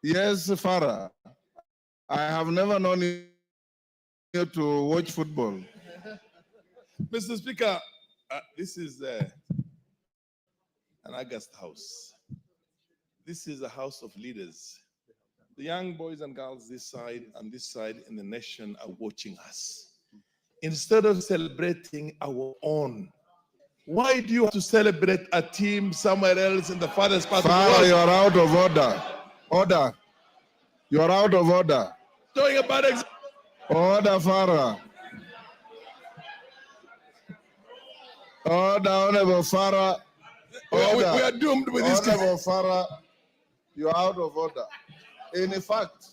Yes, Farah. I have never known you to watch football. Mr. Speaker, this is an August house. This is a house of leaders. The young boys and girls this side and this side in the nation are watching us. Instead of celebrating our own, why do you have to celebrate a team somewhere else in the farthest part of the Farah, world? you are out of order. Order. You are out of order. Talking about Order, Farah. Order, Honorable Farah. Order. We are doomed with this. Honorable Farah, you are out of order. In fact,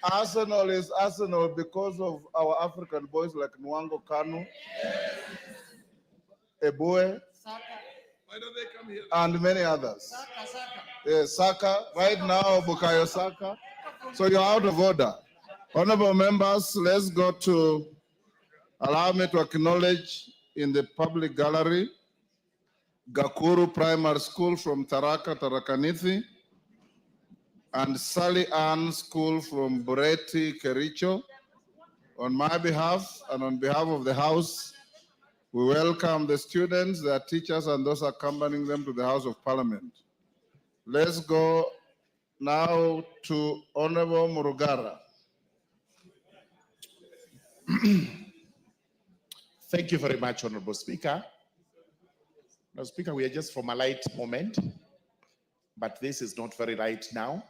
Arsenal is Arsenal because of our African boys like Nwango Kanu, Ebue, Why don't they come here? and many others. Yes, Saka, right now, Bukayo Saka. So you're out of order. Honorable members, let's go to, allow me to acknowledge in the public gallery, Gakuru Primary School from Tharakanithi, and Sally Ann School from Bureti, Kericho. On my behalf and on behalf of the House, we welcome the students, their teachers, and those accompanying them to the House of Parliament. Let's go now to Honorable Murugara. Thank you very much, Honorable Speaker. Now, Speaker, we are just from a light moment, but this is not very light now,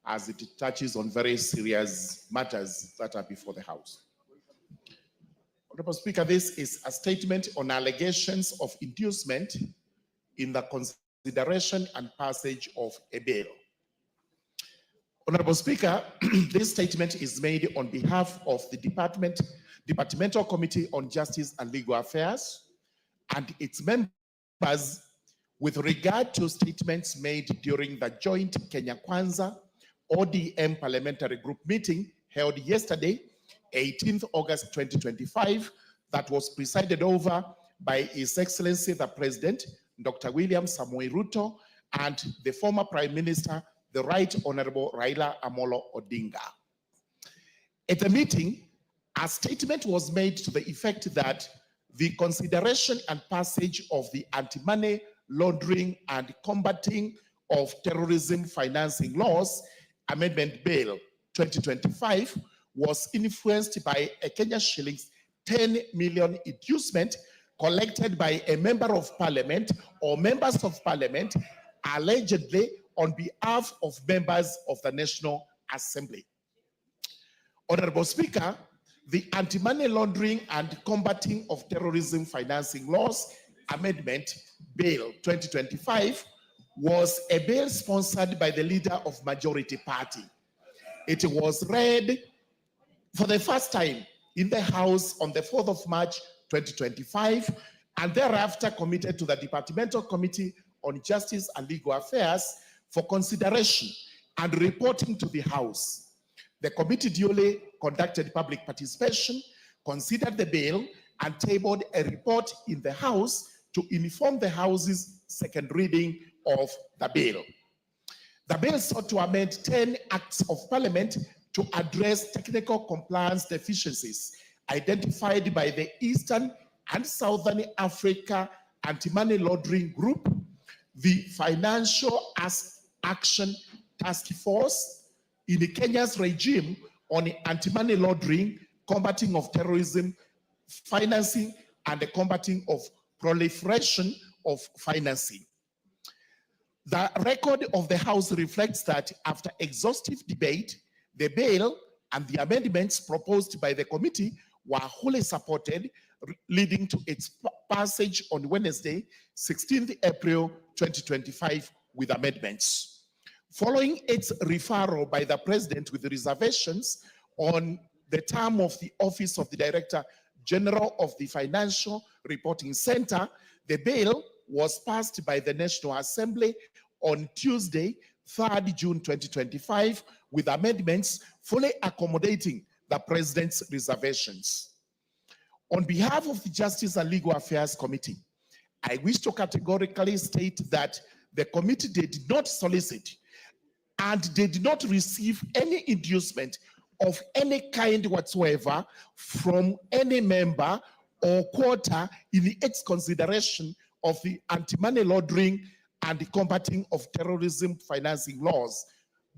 as it touches on very serious matters that are before the House. Honorable Speaker, this is a statement on allegations of inducement in the consideration and passage of a bill. Honorable Speaker, this statement is made on behalf of the Departmental Committee on Justice and Legal Affairs and its members with regard to statements made during the joint Kenya Kwanza ODM Parliamentary Group meeting held yesterday, 18th August 2025, that was presided over by His Excellency the President, Dr. William Samoei Ruto, and the former Prime Minister, the Right Honorable Raila Amolo Odinga. At the meeting, a statement was made to the effect that the consideration and passage of the Anti-Money Laundering and Combating of Terrorism Financing Laws Amendment Bill 2025 was influenced by a Kenya shillings 10 million inducement collected by a member of parliament or members of parliament allegedly on behalf of members of the National Assembly. Honorable Speaker, the Anti-Money Laundering and Combating of Terrorism Financing Laws Amendment Bill 2025 was a bill sponsored by the leader of majority party. It was read for the first time in the House on the 4th of March 2025 and thereafter committed to the Departmental Committee on Justice and Legal Affairs for consideration and reporting to the House. The committee duly conducted public participation, considered the bill, and tabled a report in the House to inform the House's second reading of the bill. The bill sought to amend 10 acts of parliament to address technical compliance deficiencies identified by the Eastern and Southern Africa Anti-Money Laundering Group, the Financial Action Task Force, in Kenya's regime on anti-money laundering, combating of terrorism, financing, and the combating of proliferation of financing. The record of the House reflects that after exhaustive debate, the bill and the amendments proposed by the committee were wholly supported, leading to its passage on Wednesday, 16th April 2025, with amendments. Following its referral by the President with reservations on the term of the office of the Director General of the Financial Reporting Center, the bill was passed by the National Assembly on Tuesday, 3rd June 2025, with amendments fully accommodating the President's reservations. On behalf of the Justice and Legal Affairs Committee, I wish to categorically state that the committee did not solicit and they did not receive any inducement of any kind whatsoever from any member or quarter in its consideration of the anti-money laundering and the combating of terrorism financing laws,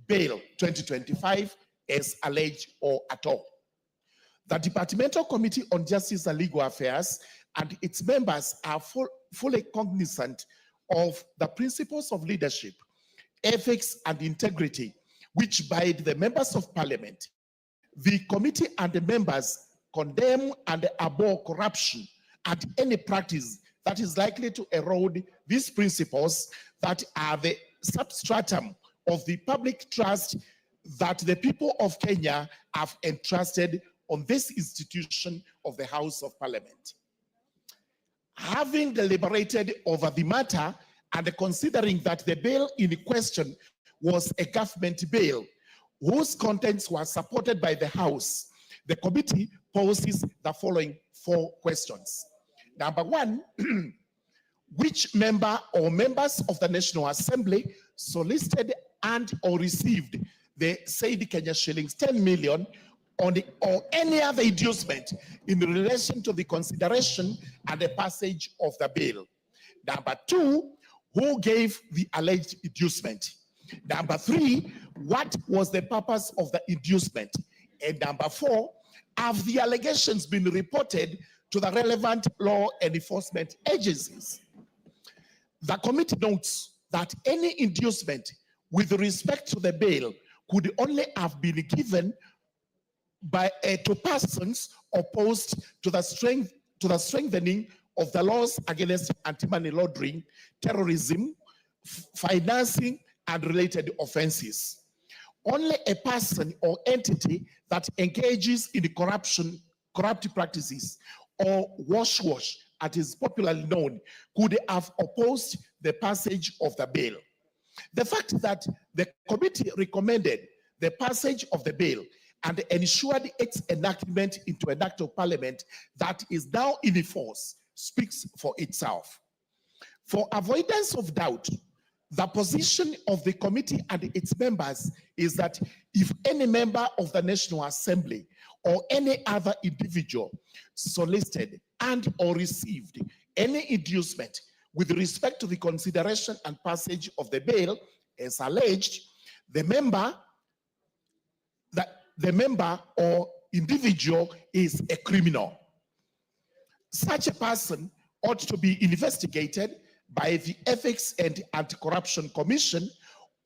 Bill 2025, as alleged or at all. The Departmental Committee on Justice and Legal Affairs and its members are fully cognizant of the principles of leadership, ethics, and integrity which bind the members of parliament. The committee and the members condemn and abhor corruption and any practice that is likely to erode these principles that are the substratum of the public trust that the people of Kenya have entrusted on this institution of the House of Parliament. Having deliberated over the matter and considering that the bill in question was a government bill whose contents were supported by the House, the committee poses the following 4 questions. Number 1, which member or members of the National Assembly solicited and or received the said Kenya shillings 10 million on the, or any other inducement in relation to the consideration and the passage of the bill? Number 2, who gave the alleged inducement? Number 3, what was the purpose of the inducement? And number 4, have the allegations been reported to the relevant law enforcement agencies? The committee notes that inducement inducement with respect to the bill could only have been given by to persons opposed to the strengthening of the laws against anti-money laundering, terrorism, financing, and related offenses. Only a person or entity that engages in corrupt practices, or wash, as is popularly known, could have opposed the passage of the bill. The fact that the committee recommended the passage of the bill and ensured its enactment into an act of parliament that is now in force speaks for itself. For avoidance of doubt, the position of the committee and its members is that if any member of the National Assembly or any other individual solicited and or received any inducement with respect to the consideration and passage of the bill as alleged, the member or individual is a criminal. Such a person ought to be investigated by the Ethics and Anti-Corruption Commission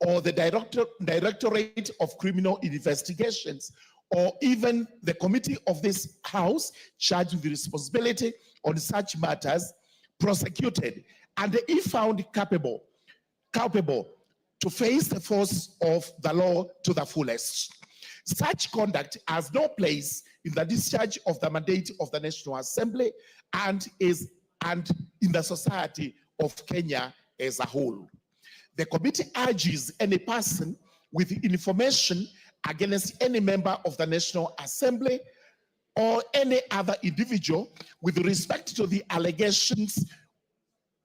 or the Directorate of Criminal Investigations, or even the committee of this House charged with the responsibility on such matters, prosecuted, and if found culpable to face the force of the law to the fullest. Such conduct has no place in the discharge of the mandate of the National Assembly and in the society of Kenya as a whole. The committee urges any person with information against any member of the National Assembly or any other individual with respect to the allegations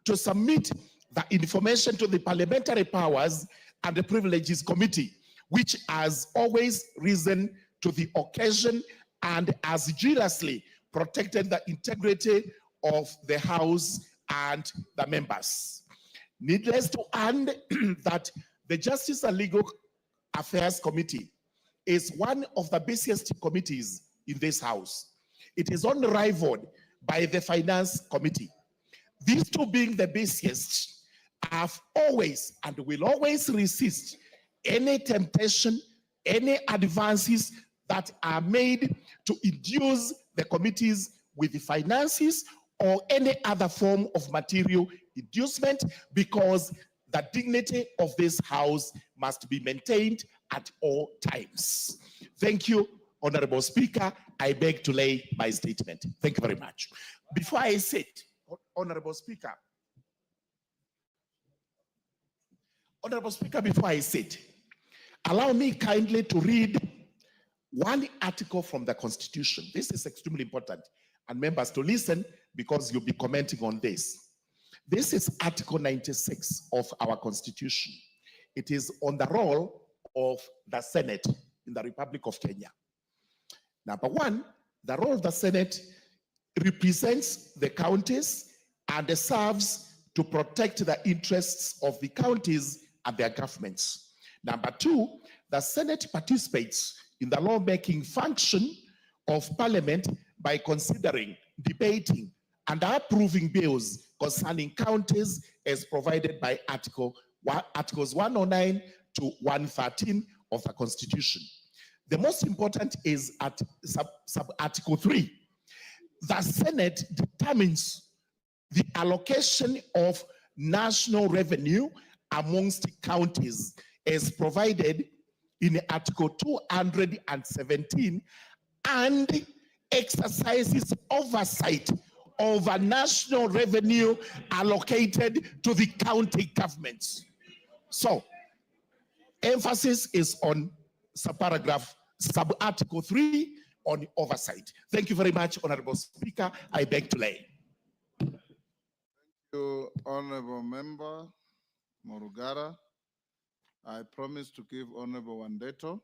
to submit the information to the Parliamentary Powers and the Privileges Committee, which has always risen to the occasion and has jealously protected the integrity of the House and the members. Needless to add that the Justice and Legal Affairs Committee is one of the busiest committees in this House. It is only rivaled by the Finance Committee. These two being the busiest have always and will always resist any temptation, any advances that are made to induce the committees with the finances or any other form of material inducement, because the dignity of this House must be maintained at all times. Thank you, Honorable Speaker. I beg to lay my statement. Thank you very much. Before I sit, Honorable Speaker, before I sit, allow me kindly to read one article from the Constitution. This is extremely important, and members to listen because you'll be commenting on this. This is Article 96 of our Constitution. It is on the role of the Senate in the Republic of Kenya. Number one, the role of the Senate represents the counties and serves to protect the interests of the counties and their governments. Number two, the Senate participates in the lawmaking function of Parliament by considering, debating, and approving bills concerning counties as provided by Articles 109 to 113 of the Constitution. The most important is at sub-Article 3. The Senate determines the allocation of national revenue amongst counties as provided in Article 217 and exercises oversight over national revenue allocated to the county governments. So, emphasis is on sub-Article 3 on oversight. Thank you very much, Honorable Speaker. I beg to lay. Thank you, Honorable Member Morugara. I promise to give Honorable Wandeto.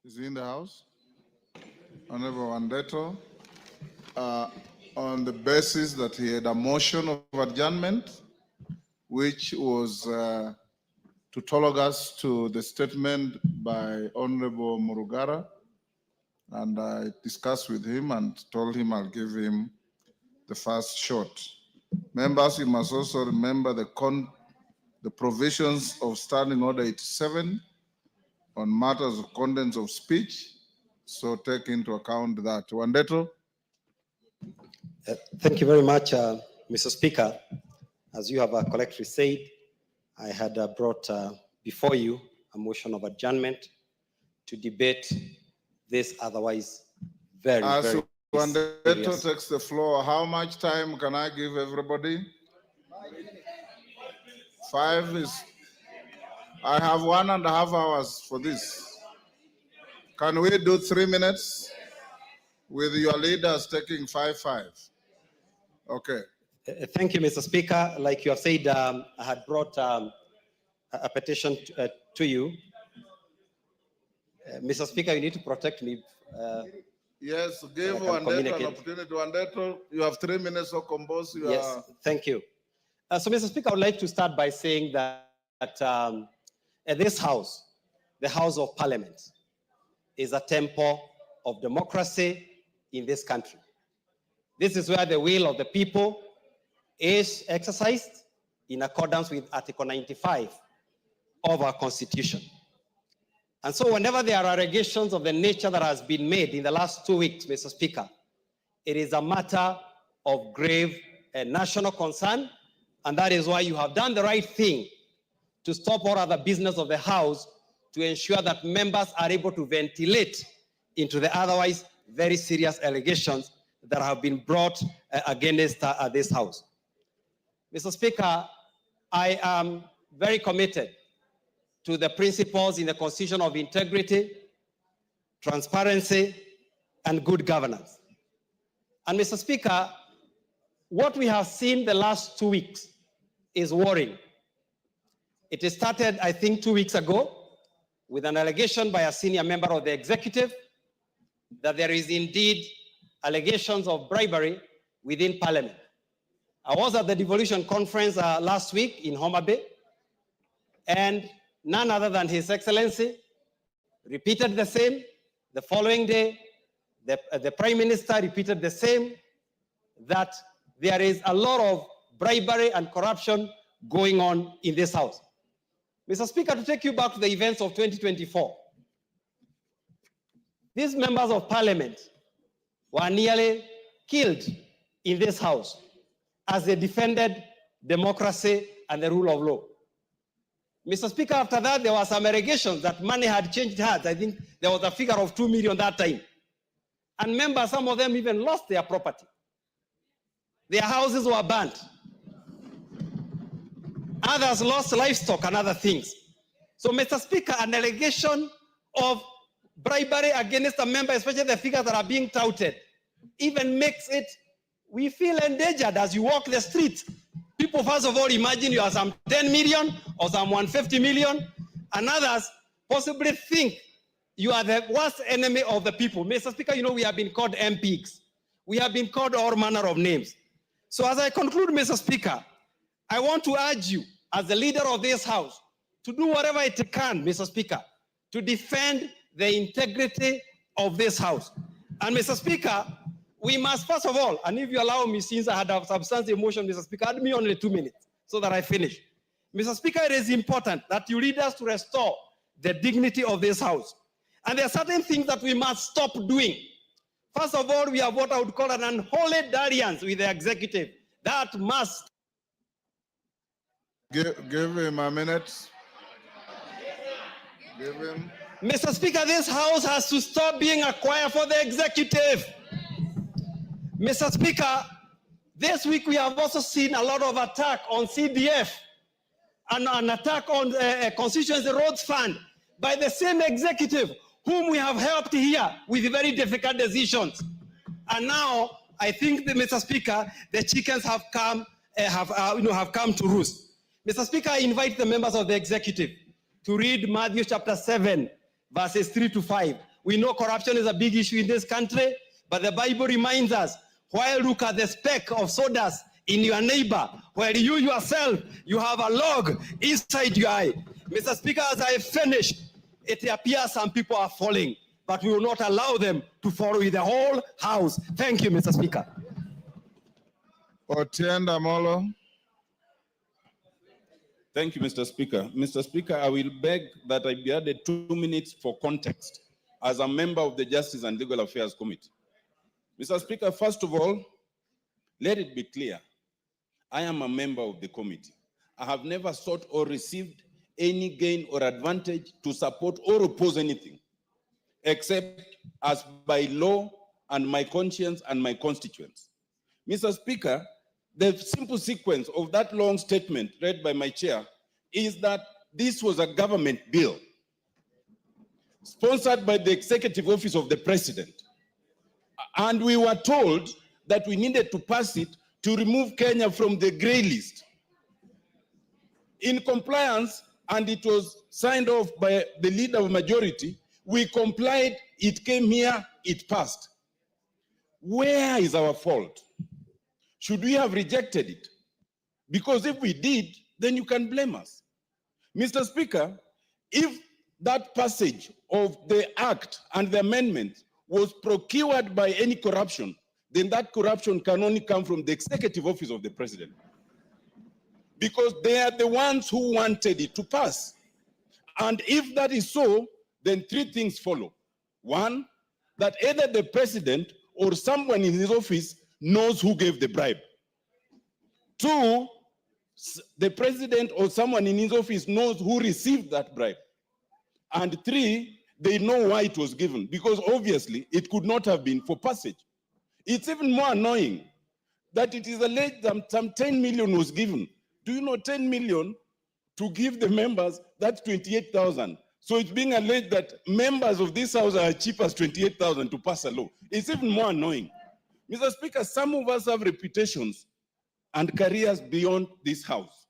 Is he in the house? Honorable Wandeto, on the basis that he had a motion of adjournment, which was to talk us to the statement by Honorable Morugara, and I discussed with him and told him I'll give him the first shot. Members, you must also remember the provisions of Standing Order 87 on matters of contents of speech, so take into account that. Wandeto? Thank you very much, Mr. Speaker. As you have correctly said, I had brought before you a motion of adjournment to debate this otherwise very Wandeto takes the floor. How much time can I give everybody? 5 is... I have 1.5 hours for this. Can we do 3 minutes with your leaders taking 5. Okay. Thank you, Mr. Speaker. Like you have said, I had brought a petition to you. Mr. Speaker, you need to protect me. Yes, give Wandeto an opportunity. Wandeto, you have 3 minutes to compose your... Yes, thank you. So, Mr. Speaker, I would like to start by saying that this House, the House of Parliament, is a temple of democracy in this country. This is where the will of the people is exercised in accordance with Article 95 of our Constitution. And so whenever there are allegations of the nature that has been made in the last 2 weeks, Mr. Speaker, it is a matter of grave national concern, and that is why you have done the right thing to stop all other business of the House to ensure that members are able to ventilate into the otherwise very serious allegations that have been brought against this House. Mr. Speaker, I am very committed to the principles in the Constitution of integrity, transparency, and good governance. And Mr. Speaker, what we have seen the last 2 weeks is worrying. It started, I think, 2 weeks ago with an allegation by a senior member of the executive that there is indeed allegations of bribery within Parliament. I was at the devolution conference last week in Homa Bay, and none other than His Excellency repeated the same. The following day, the Prime Minister repeated the same, that there is a lot of bribery and corruption going on in this House. Mr. Speaker, to take you back to the events of 2024, these members of Parliament were nearly killed in this House as they defended democracy and the rule of law. Mr. Speaker, after that, there were some allegations that money had changed hands. I think there was a figure of 2 million that time. And members, some of them even lost their property. Their houses were burnt. Others lost livestock and other things. So, Mr. Speaker, an allegation of bribery against a member, especially the figures that are being touted, even makes it, we feel endangered as you walk the street. People, first of all, imagine you are some 10 million or some 150 million. and others possibly think you are the worst enemy of the people. Mr. Speaker, you know we have been called MPs. We have been called all manner of names. So as I conclude, Mr. Speaker, I want to urge you as the leader of this House to do whatever it can, Mr. Speaker, to defend the integrity of this House. And Mr. Speaker, we must first of all, and if you allow me, since I had a substantive motion, Mr. Speaker, add me only 2 minutes so that I finish. Mr. Speaker, it is important that you lead us to restore the dignity of this House. And there are certain things that we must stop doing. First of all, we have what I would call an unholy dalliance with the executive. That must. Give him a minute. Give him. Mr. Speaker, this House has to stop being a choir for the executive. Mr. Speaker, this week we have also seen a lot of attack on CDF and an attack on Constituency Roads Fund by the same executive whom we have helped here with very difficult decisions. And now I think, Mr. Speaker, the chickens have come to roost. Mr. Speaker, I invite the members of the executive to read Matthew chapter 7, verses 3 to 5. We know corruption is a big issue in this country, but the Bible reminds us, while look at the speck of sawdust in your neighbor, while you yourself, you have a log inside your eye. Mr. Speaker, as I finish, it appears some people are falling, but we will not allow them to fall with the whole House. Thank you, Mr. Speaker. Otienda Molo. Thank you, Mr. Speaker. Mr. Speaker, I will beg that I be added 2 minutes for context as a member of the Justice and Legal Affairs Committee. Mr. Speaker, first of all, let it be clear, I am a member of the committee. I have never sought or received any gain or advantage to support or oppose anything, except as by law and my conscience and my constituents. Mr. Speaker, the simple sequence of that long statement read by my chair is that this was a government bill sponsored by the Executive Office of the President. And we were told that we needed to pass it to remove Kenya from the gray list. In compliance, and it was signed off by the leader of majority, we complied, it came here, it passed. Where is our fault? Should we have rejected it? Because if we did, then you can blame us. Mr. Speaker, if that passage of the act and the amendment was procured by any corruption, then that corruption can only come from the Executive Office of the President. Because they are the ones who wanted it to pass. And if that is so, then 3 things follow. 1, that either the president or someone in his office knows who gave the bribe. 2, the president or someone in his office knows who received that bribe. And 3, they know why it was given, because obviously it could not have been for passage. It's even more annoying that it is alleged that some 10 million was given. Do you know 10 million to give the members, that's 28,000. So it's being alleged that members of this House are cheap as 28,000 to pass a law. It's even more annoying. Mr. Speaker, some of us have reputations and careers beyond this House.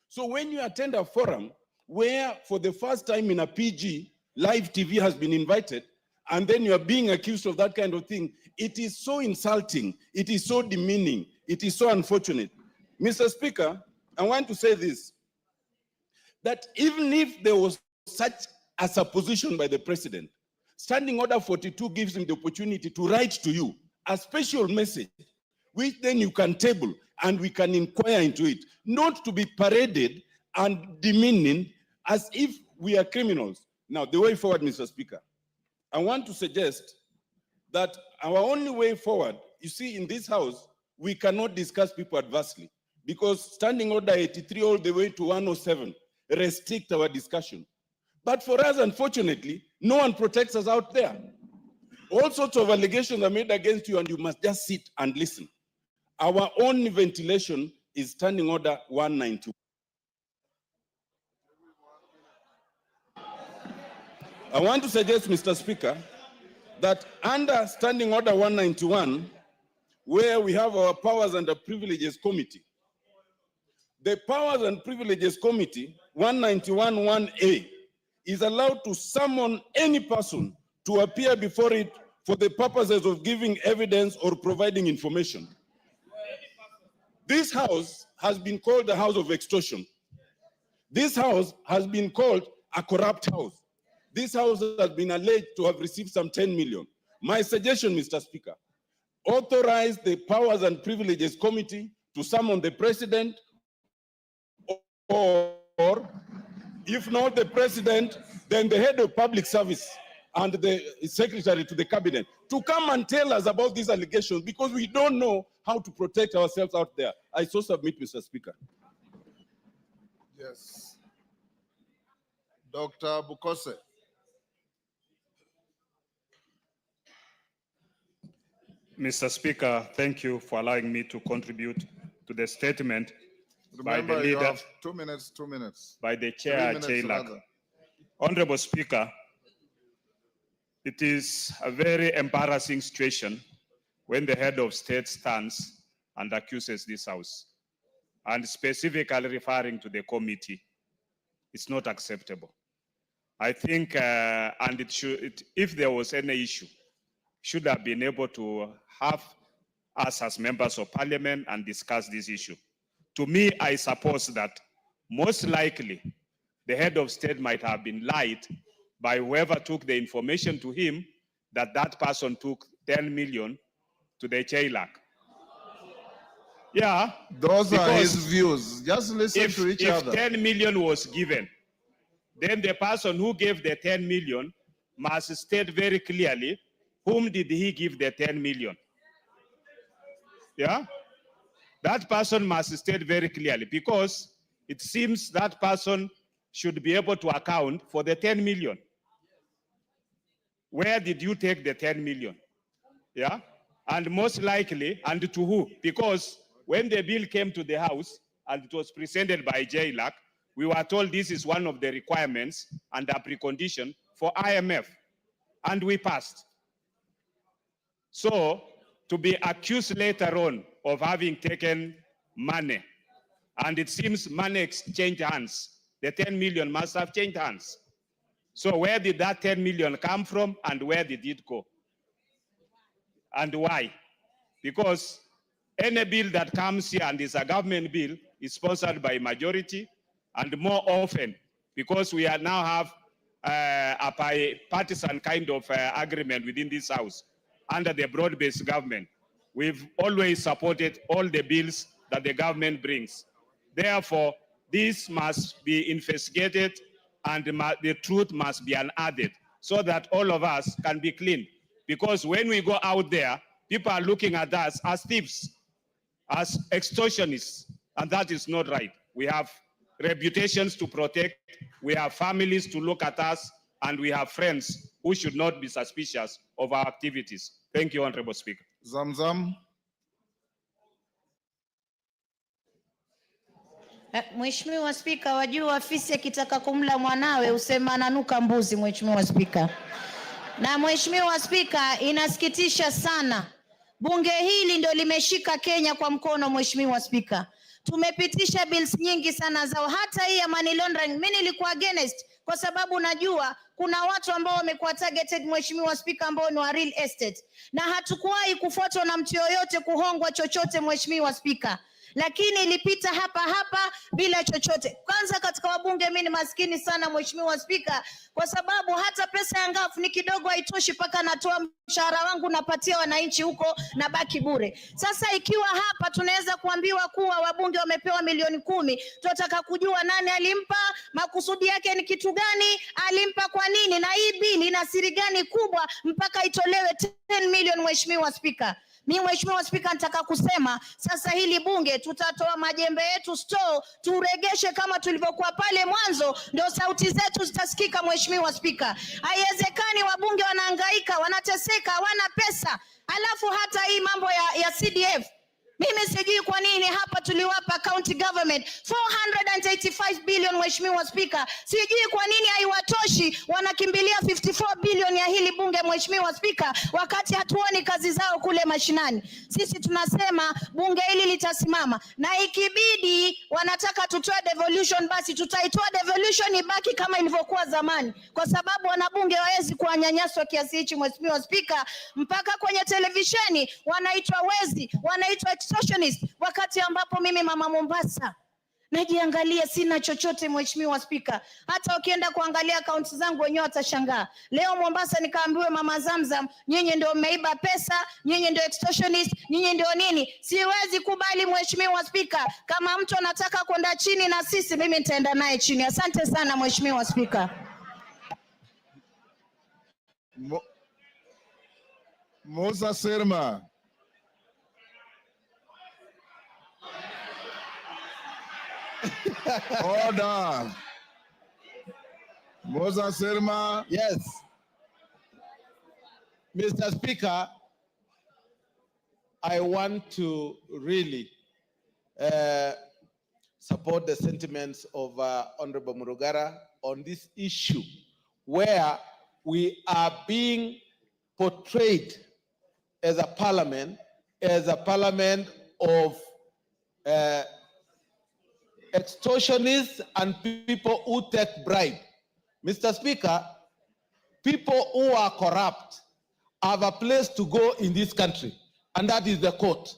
So when you attend a forum where for the first time in a PG, live TV has been invited, and then you are being accused of that kind of thing, it is so insulting, it is so demeaning, it is so unfortunate. Mr. Speaker, I want to say this, that even if there was such a supposition by the president, Standing Order 42 gives him the opportunity to write to you a special message, which then you can table and we can inquire into it, not to be paraded and demeaning as if we are criminals. Now, the way forward, Mr. Speaker, I want to suggest that our only way forward, you see, in this House, we cannot discuss people adversely because Standing Order 83 all the way to 107 restrict our discussion. But for us, unfortunately, no one protects us out there. All sorts of allegations are made against you and you must just sit and listen. Our only ventilation is Standing Order 192. I want to suggest, Mr. Speaker, that under Standing Order 191, where we have our Powers and Privileges Committee, the Powers and Privileges Committee, 191 1A, is allowed to summon any person to appear before it for the purposes of giving evidence or providing information. This house has been called the house of extortion. This house has been called a corrupt house. This house has been alleged to have received some 10 million. My suggestion, Mr. Speaker, authorize the Powers and Privileges Committee to summon the president, or if not the president, then the head of public service and the secretary to the cabinet to come and tell us about these allegations, because we don't know how to protect ourselves out there. I so submit, Mr. Speaker. Yes. Dr. Bukose. Mr. Speaker, thank you for allowing me to contribute to the statement Remember, by the you leader, have 2 minutes, 2 minutes. by the 3 chair, minutes Chaylak. rather. Honorable Speaker, it is a very embarrassing situation when the head of state stands and accuses this house, and specifically referring to the committee. It's not acceptable. I think, and it should, if there was any issue, should have been able to have us as members of parliament and discuss this issue. To me, I suppose that most likely the head of state might have been lied by whoever took the information to him that that person took 10 million to the Chaylak. Yeah. Those are his views. Just listen to each other. If 10 million was given, then the person who gave the 10 million must state very clearly whom did he give the 10 million. Yeah? That person must state very clearly, because it seems that person should be able to account for the 10 million. Where did you take the 10 million? Yeah? And most likely, and to who? Because when the bill came to the House and it was presented by Chaylak, we were told this is one of the requirements and a precondition for IMF, and we passed. So, to be accused later on of having taken money, and it seems money exchanged hands, the 10 million must have changed hands. So where did that 10 million come from, and where did it go? And why? Because any bill that comes here and is a government bill is sponsored by majority, and more often, because we are now have a partisan kind of agreement within this house under the broad-based government, we've always supported all the bills that the government brings. Therefore, this must be investigated, and the truth must be unearthed so that all of us can be clean. Because when we go out there, people are looking at us as thieves, as extortionists, and that is not right. We have reputations to protect, we have families to look at us, and we have friends who should not be suspicious of our activities. Thank you, Honorable Speaker. Zamzam. Mheshimiwa Spika, wajua afisi akitaka kumla mwanawe usema ananuka mbuzi, Mheshimiwa Spika. Na Mheshimiwa Spika, inasikitisha sana. Bunge hili ndio limeshika Kenya kwa mkono, Mheshimiwa Spika. Tumepitisha bills nyingi sana zao, hata hii ya money laundering. Mimi nilikuwa against kwa sababu najua kuna watu ambao wamekuwa targeted, Mheshimiwa Spika, ambao ni wa real estate. Na hatukuwahi kufuatwa na mtu yoyote kuhongwa chochote, Mheshimiwa Spika. Lakini ilipita hapa bila chochote. Kwanza katika wabunge mimi ni maskini sana, Mheshimiwa Spika, kwa sababu hata pesa ya ngafu ni kidogo, haitoshi paka natoa mshahara wangu napatia wananchi huko na baki bure. Sasa ikiwa hapa tunaweza kuambiwa kuwa wabunge wamepewa milioni 10, tunataka kujua nani alimpa, makusudi yake ni kitu gani, alimpa kwa nini, na hii bili ina siri gani kubwa mpaka itolewe 10 million, Mheshimiwa Spika. Mimi Mheshimiwa Spika, nataka kusema sasa hili bunge tutatoa majembe yetu store, turegeshe kama tulivyokuwa pale mwanzo, ndio sauti zetu zitasikika, Mheshimiwa Spika. Haiwezekani wabunge wanahangaika, wanateseka, hawana pesa. Alafu hata hii mambo ya CDF, Mimi sijui kwa nini hapa tuliwapa county government 485 billion, Mheshimiwa Spika. Sijui kwa nini haiwatoshi, wanakimbilia 54 billion ya hili bunge, Mheshimiwa Spika, wakati hatuoni kazi zao kule mashinani. Sisi tunasema bunge hili litasimama, na ikibidi wanataka tutoe devolution, basi tutaitoa devolution ibaki kama ilivyokuwa zamani, kwa sababu wanabunge hawezi kuwanyanyaswa kiasi hichi, Mheshimiwa Spika, mpaka kwenye televisheni wanaitwa wezi, wanaitwa extortionist, wakati ambapo mimi mama Mombasa najiangalia sina chochote, Mheshimiwa Spika. Hata ukienda kuangalia akaunti zangu wenyewe watashangaa. Leo Mombasa nikaambiwa mama Zamzam, nyinyi ndio mmeiba pesa, nyinyi ndio extortionist, nyinyi ndio nini. Siwezi kubali, Mheshimiwa Spika. Kama mtu anataka kwenda chini na sisi, mimi nitaenda naye chini. Asante sana, Mheshimiwa Spika. Musa Sirma. Order. Musa Sirma. Yes. Mr. Speaker, I want to really support the sentiments of Honorable Murugara on this issue, where we are being portrayed as a parliament of extortionists and people who take bribe. Mr. Speaker, people who are corrupt have a place to go in this country, and that is the court.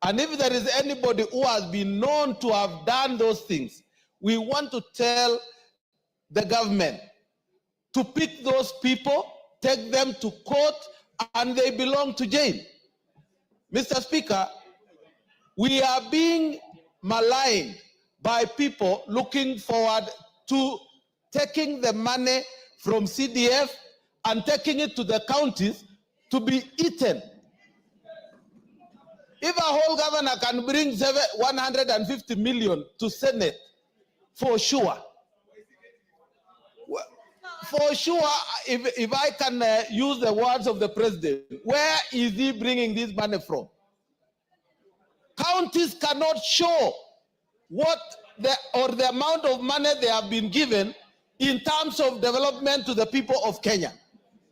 And if there is anybody who has been known to have done those things, we want to tell the government to pick those people, take them to court, and they belong to jail. Mr. Speaker, we are being maligned by people looking forward to taking the money from CDF and taking it to the counties to be eaten. If a whole governor can bring 150 million to Senate, for sure, if I can use the words of the president, where is he bringing this money from? Counties cannot show what the amount of money they have been given in terms of development to the people of Kenya.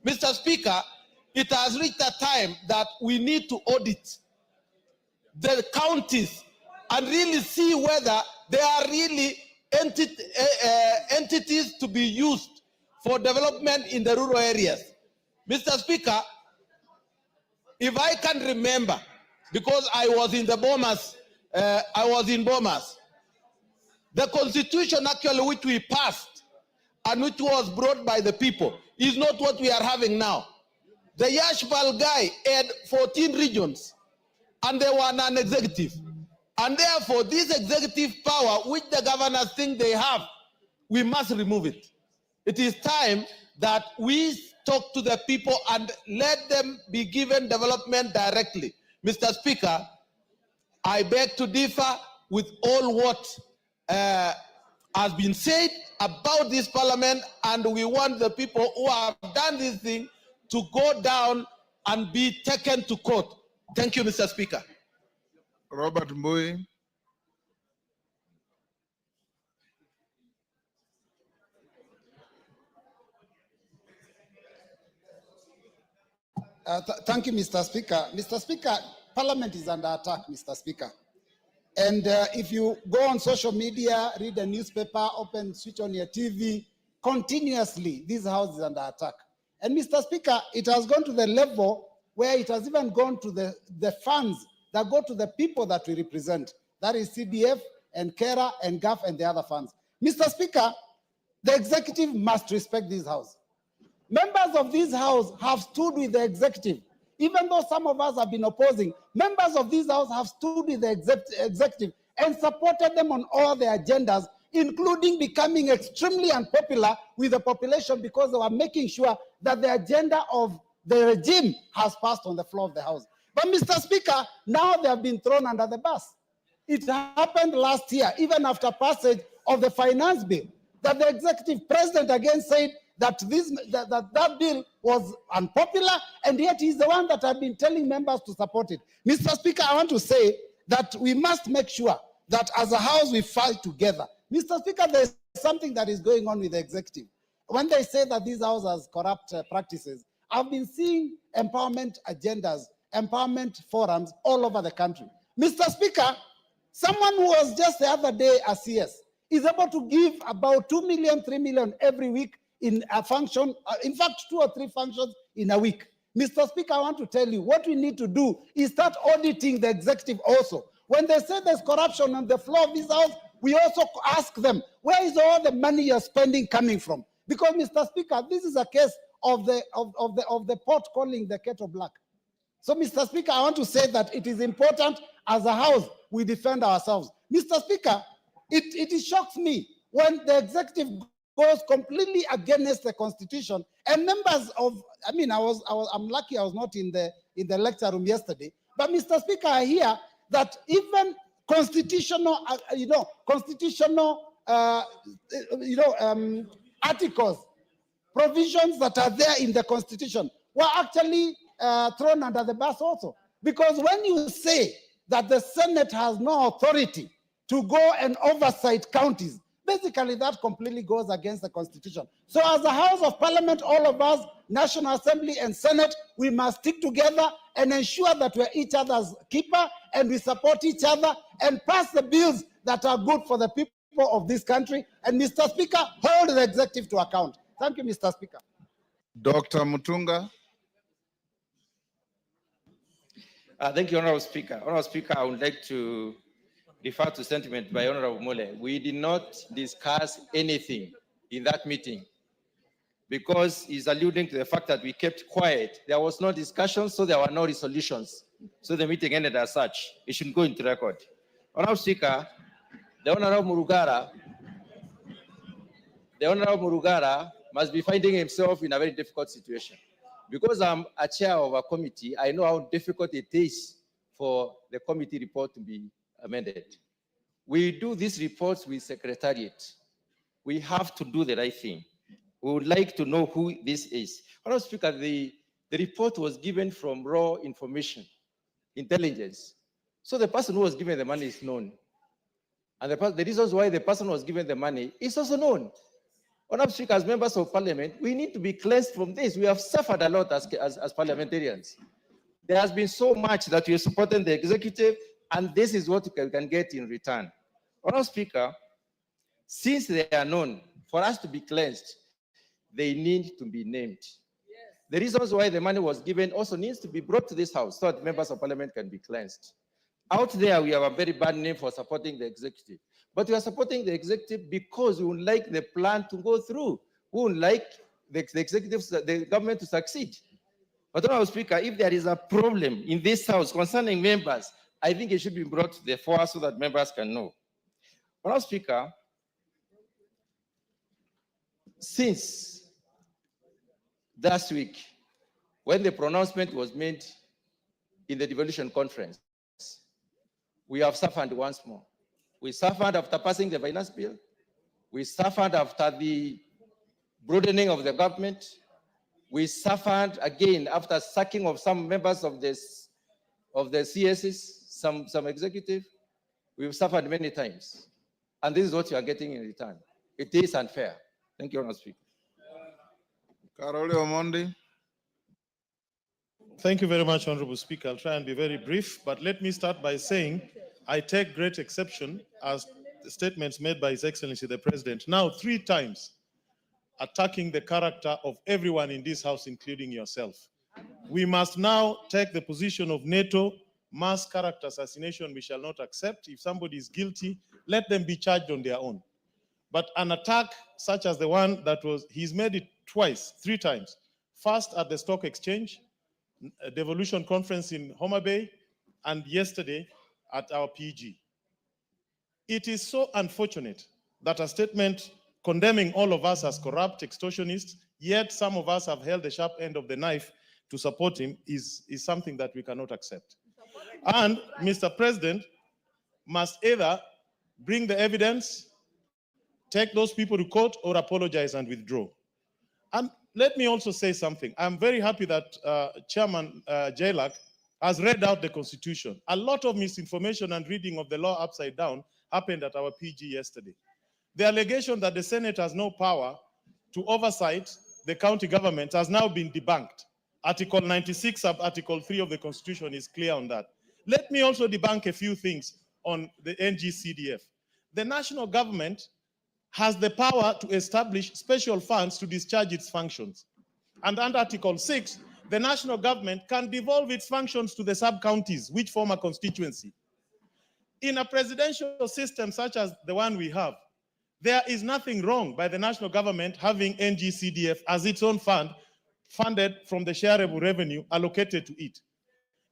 Mr. Speaker, it has reached a time that we need to audit the counties and really see whether they are really entities to be used for development in the rural areas. Mr. Speaker, if I can remember, because I was in the Bomas, the constitution actually which we passed and which was brought by the people is not what we are having now. The Yashbal guy had 14 regions and they were non-executive. And therefore, this executive power which the governors think they have, we must remove it. It is time that we talk to the people and let them be given development directly. Mr. Speaker, I beg to differ with all what has been said about this parliament, and we want the people who have done this thing to go down and be taken to court. Thank you, Mr. Speaker. Robert Mbui. Thank you, Mr. Speaker. Mr. Speaker, Parliament is under attack, Mr. Speaker. And if you go on social media, read a newspaper, switch on your TV, continuously, this house is under attack. And Mr. Speaker, it has gone to the level where it has even gone to the funds that go to the people that we represent. That is CDF and KERA and GAF and the other funds. Mr. Speaker, the executive must respect this house. Members of this house have stood with the executive. Even though some of us have been opposing, members of this house have stood with the executive and supported them on all their agendas, including becoming extremely unpopular with the population because they were making sure that the agenda of the regime has passed on the floor of the house. But Mr. Speaker, now they have been thrown under the bus. It happened last year, even after passage of the finance bill, that the executive president again said that that bill was unpopular, and yet he's the one that had been telling members to support it. Mr. Speaker, I want to say that we must make sure that as a House we fight together. Mr. Speaker, there's something that is going on with the executive. When they say that this House has corrupt practices, I've been seeing empowerment agendas, empowerment forums all over the country. Mr. Speaker, someone who was just the other day a CS is able to give about 2 million, 3 million every week in a function, in fact, 2 or 3 functions in a week. Mr. Speaker, I want to tell you, what we need to do is start auditing the executive also. When they say there's corruption on the floor of this House, we also ask them, where is all the money you're spending coming from? Because, Mr. Speaker, this is a case of the pot calling the kettle black. So, Mr. Speaker, I want to say that it is important as a House we defend ourselves. Mr. Speaker, it shocks me when the executive goes completely against the Constitution, and members of, I'm lucky I was not in the lecture room yesterday, but Mr. Speaker, I hear that even constitutional, articles, provisions that are there in the Constitution were actually thrown under the bus also. Because when you say that the Senate has no authority to go and oversight counties, basically that completely goes against the Constitution. So as a House of Parliament, all of us, National Assembly and Senate, we must stick together and ensure that we're each other's keeper and we support each other and pass the bills that are good for the people of this country. And Mr. Speaker, hold the executive to account. Thank you, Mr. Speaker. Dr. Mutunga. Thank you, Honorable Speaker. Honorable Speaker, I would like to refer to sentiment by Honorable Mole. We did not discuss anything in that meeting because he's alluding to the fact that we kept quiet. There was no discussion, so there were no resolutions. So the meeting ended as such. It should go into record. Honorable Speaker, the Honorable Murugara must be finding himself in a very difficult situation. Because I'm a chair of a committee, I know how difficult it is for the committee report to be amended. We do these reports with Secretariat. We have to do the right thing. We would like to know who this is. Honorable Speaker, the report was given from raw information, intelligence. So the person who was given the money is known. And the reasons why the person was given the money is also known. Honorable Speaker, as members of Parliament, we need to be cleansed from this. We have suffered a lot as parliamentarians. There has been so much that we are supporting the executive, and this is what we can get in return. Honorable Speaker, since they are known, for us to be cleansed, they need to be named. Yes. The reasons why the money was given also needs to be brought to this House so that members of Parliament can be cleansed. Out there, we have a very bad name for supporting the executive. But we are supporting the executive because we would like the plan to go through. We would like the government to succeed. But Honorable Speaker, if there is a problem in this House concerning members, I think it should be brought to the fore so that members can know. Honorable Speaker, since last week, when the pronouncement was made in the devolution conference, we have suffered once more. We suffered after passing the finance bill. We suffered after the broadening of the government. We suffered again after sacking of some members of the CSs, some executive. We've suffered many times. And this is what you are getting in return. It is unfair. Thank you, Honorable Speaker. Karole Omondi. Thank you very much, Honorable Speaker. I'll try and be very brief, but let me start by saying I take great exception as the statements made by His Excellency the President, now 3 times attacking the character of everyone in this House, including yourself. We must now take the position of NATO. Mass character assassination we shall not accept. If somebody is guilty, let them be charged on their own. But an attack such as the one that was, he's made it twice, 3 times. First at the Stock Exchange, a devolution conference in Homa Bay, and yesterday at our PG. It is so unfortunate that a statement condemning all of us as corrupt extortionists, yet some of us have held the sharp end of the knife to support him, is something that we cannot accept. And Mr. President must either bring the evidence, take those people to court, or apologize and withdraw. And let me also say something. I'm very happy that Chairman Jailak has read out the Constitution. A lot of misinformation and reading of the law upside down happened at our PG yesterday. The allegation that the Senate has no power to oversight the county government has now been debunked. Article 96 of Article 3 of the Constitution is clear on that. Let me also debunk a few things on the NGCDF. The national government has the power to establish special funds to discharge its functions. And under Article 6, the national government can devolve its functions to the sub-counties, which form a constituency. In a presidential system such as the one we have, there is nothing wrong by the national government having NGCDF as its own fund, funded from the shareable revenue allocated to it.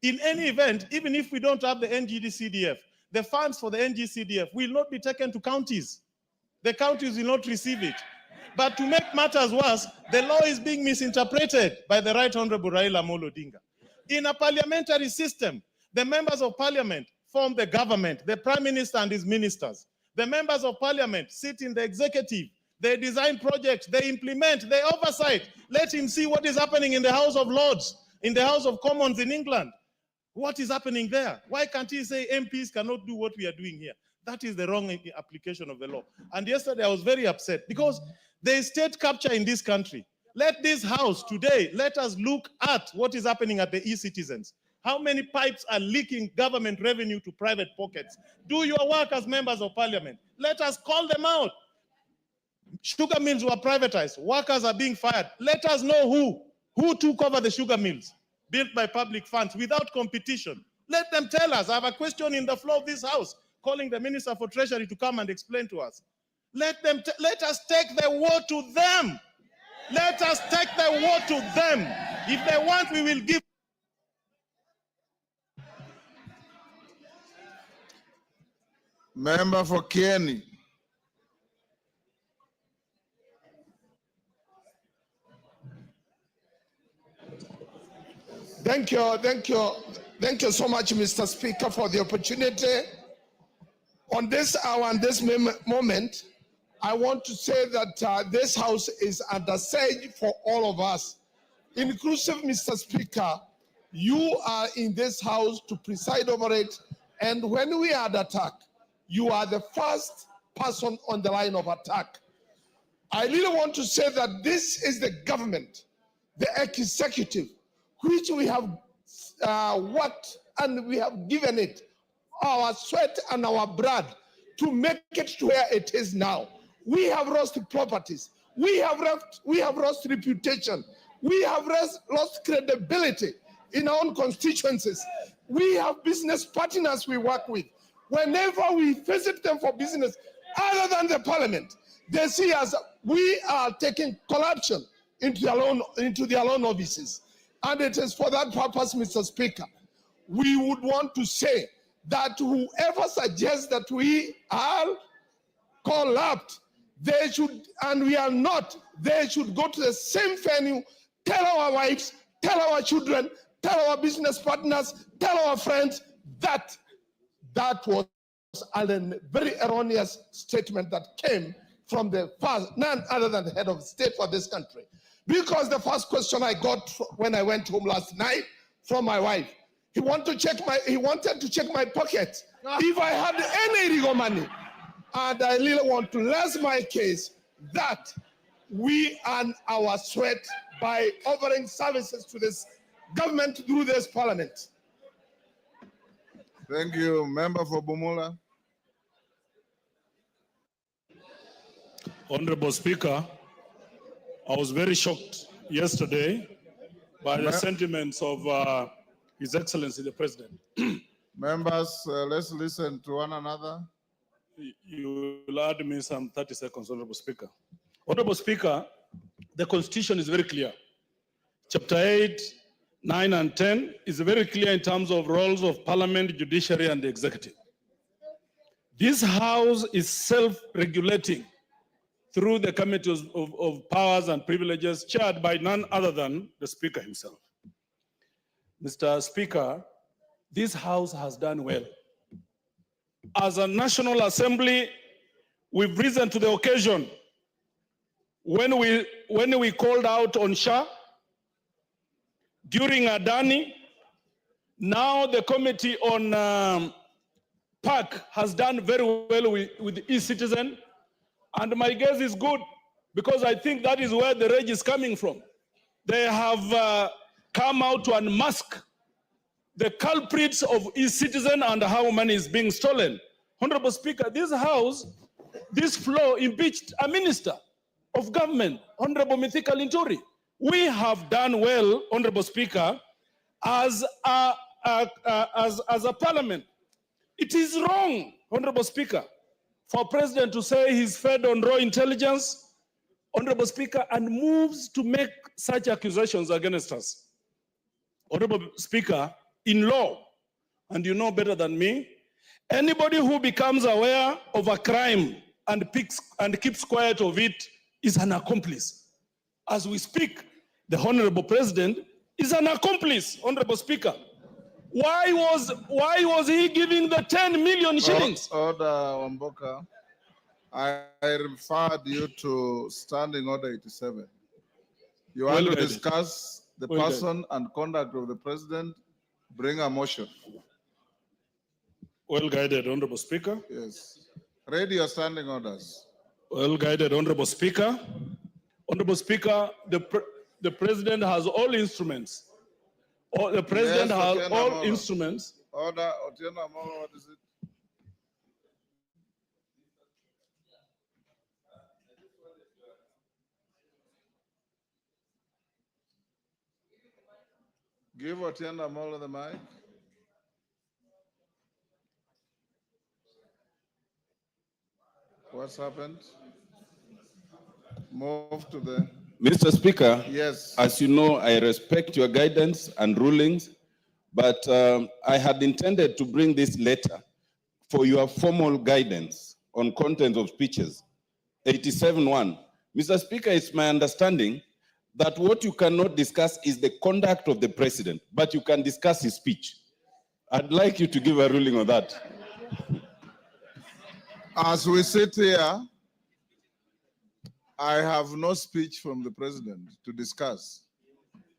In any event, even if we don't have the NGCDF, the funds for the NGCDF will not be taken to counties. The counties will not receive it. But to make matters worse, the law is being misinterpreted by the Right Honorable Raila Amolo Odinga. In a parliamentary system, the members of parliament form the government, the prime minister and his ministers. The members of parliament sit in the executive. They design projects, they implement, they oversight. Let him see what is happening in the House of Lords, in the House of Commons in England. What is happening there? Why can't he say MPs cannot do what we are doing here? That is the wrong application of the law. And yesterday I was very upset because there is state capture in this country. Let this house today, let us look at what is happening at the e-citizens. How many pipes are leaking government revenue to private pockets? Do your work as members of parliament. Let us call them out. Sugar mills were privatized. Workers are being fired. Let us know who took over the sugar mills built by public funds without competition. Let them tell us. I have a question in the floor of this house calling the Minister for Treasury to come and explain to us. Let us take the war to them. Let us take the war to them. If they want, we will give. Member for Kieni. Thank you so much, Mr. Speaker, for the opportunity. On this hour and this moment, I want to say that this House is under siege for all of us, inclusive, Mr. Speaker. You are in this House to preside over it, and when we are under attack, you are the first person on the line of attack. I really want to say that this is the government, the executive, which we have worked and we have given it our sweat and our blood to make it to where it is now. We have lost properties. We have lost reputation. We have lost credibility in our own constituencies. We have business partners we work with. Whenever we visit them for business, other than the parliament, they see us, we are taking corruption into their own offices. And it is for that purpose, Mr. Speaker, we would want to say that whoever suggests that we are corrupt, they should, and we are not, they should go to the same venue, tell our wives, tell our children, tell our business partners, tell our friends that that was a very erroneous statement that came from none other than the head of state for this country. Because the first question I got when I went home last night from my wife, he wanted to check my pocket if I had any illegal money. And I really want to rest my case that we earn our sweat by offering services to this government through this parliament. Thank you. Member for Bumula. Honorable Speaker, I was very shocked yesterday by the sentiments of His Excellency the President. Members, let's listen to one another. You will add me some 30 seconds, Honorable Speaker. Honorable Speaker, the Constitution is very clear. Chapter 8, 9, and 10 is very clear in terms of roles of Parliament, Judiciary, and the Executive. This House is self-regulating through the committees of powers and privileges chaired by none other than the Speaker himself. Mr. Speaker, this House has done well. As a National Assembly, we've risen to the occasion. when we called out on Shah, during Adani, now the committee on PAC has done very well with e-citizen, and my guess is good, because I think that is where the rage is coming from. They have come out to unmask the culprits of e-citizen and how money is being stolen. Honorable Speaker, this House, this floor impeached a minister of government, Honorable Mithika Linturi. We have done well, Honorable Speaker, as a parliament. It is wrong, Honorable Speaker, for President to say he's fed on raw intelligence, Honorable Speaker, and moves to make such accusations against us. Honorable Speaker, in law, and you know better than me, anybody who becomes aware of a crime and keeps quiet of it is an accomplice. As we speak, the Honorable President is an accomplice, Honorable Speaker. Why was he giving the 10 million shillings? Order, Wamboka. I referred you to Standing Order 87. You want to discuss the person and conduct of the President? Bring a motion. Well guided, Honorable Speaker. Yes. Read your standing orders. Well guided, Honorable Speaker. Honorable Speaker, the President has all instruments. The President has all instruments. Order, Otieno Amolo, what is it? Give Otieno Amolo the mic. What's happened? Move to the... Mr. Speaker, yes. As you know, I respect your guidance and rulings, but I had intended to bring this letter for your formal guidance on content of speeches. 87.1. Mr. Speaker, it's my understanding that what you cannot discuss is the conduct of the President, but you can discuss his speech. I'd like you to give a ruling on that. As we sit here, I have no speech from the President to discuss.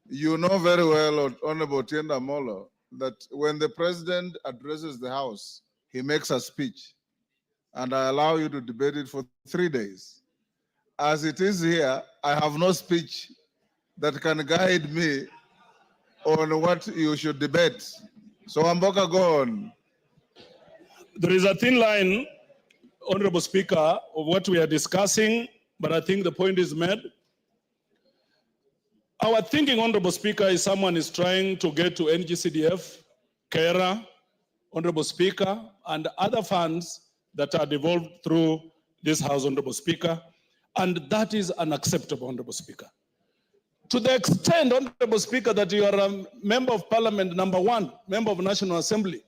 You know very well, Honorable Otieno Amolo, that when the President addresses the House, he makes a speech, and I allow you to debate it for 3 days. As it is here, I have no speech that can guide me on what you should debate. So, Wamboka, go on. There is a thin line, Honorable Speaker, of what we are discussing, but I think the point is made. Our thinking, Honorable Speaker, is someone is trying to get to NGCDF, KERA, Honorable Speaker, and other funds that are devolved through this House, Honorable Speaker, and that is unacceptable, Honorable Speaker. To the extent, Honorable Speaker, that you are a member of Parliament, #1, member of National Assembly,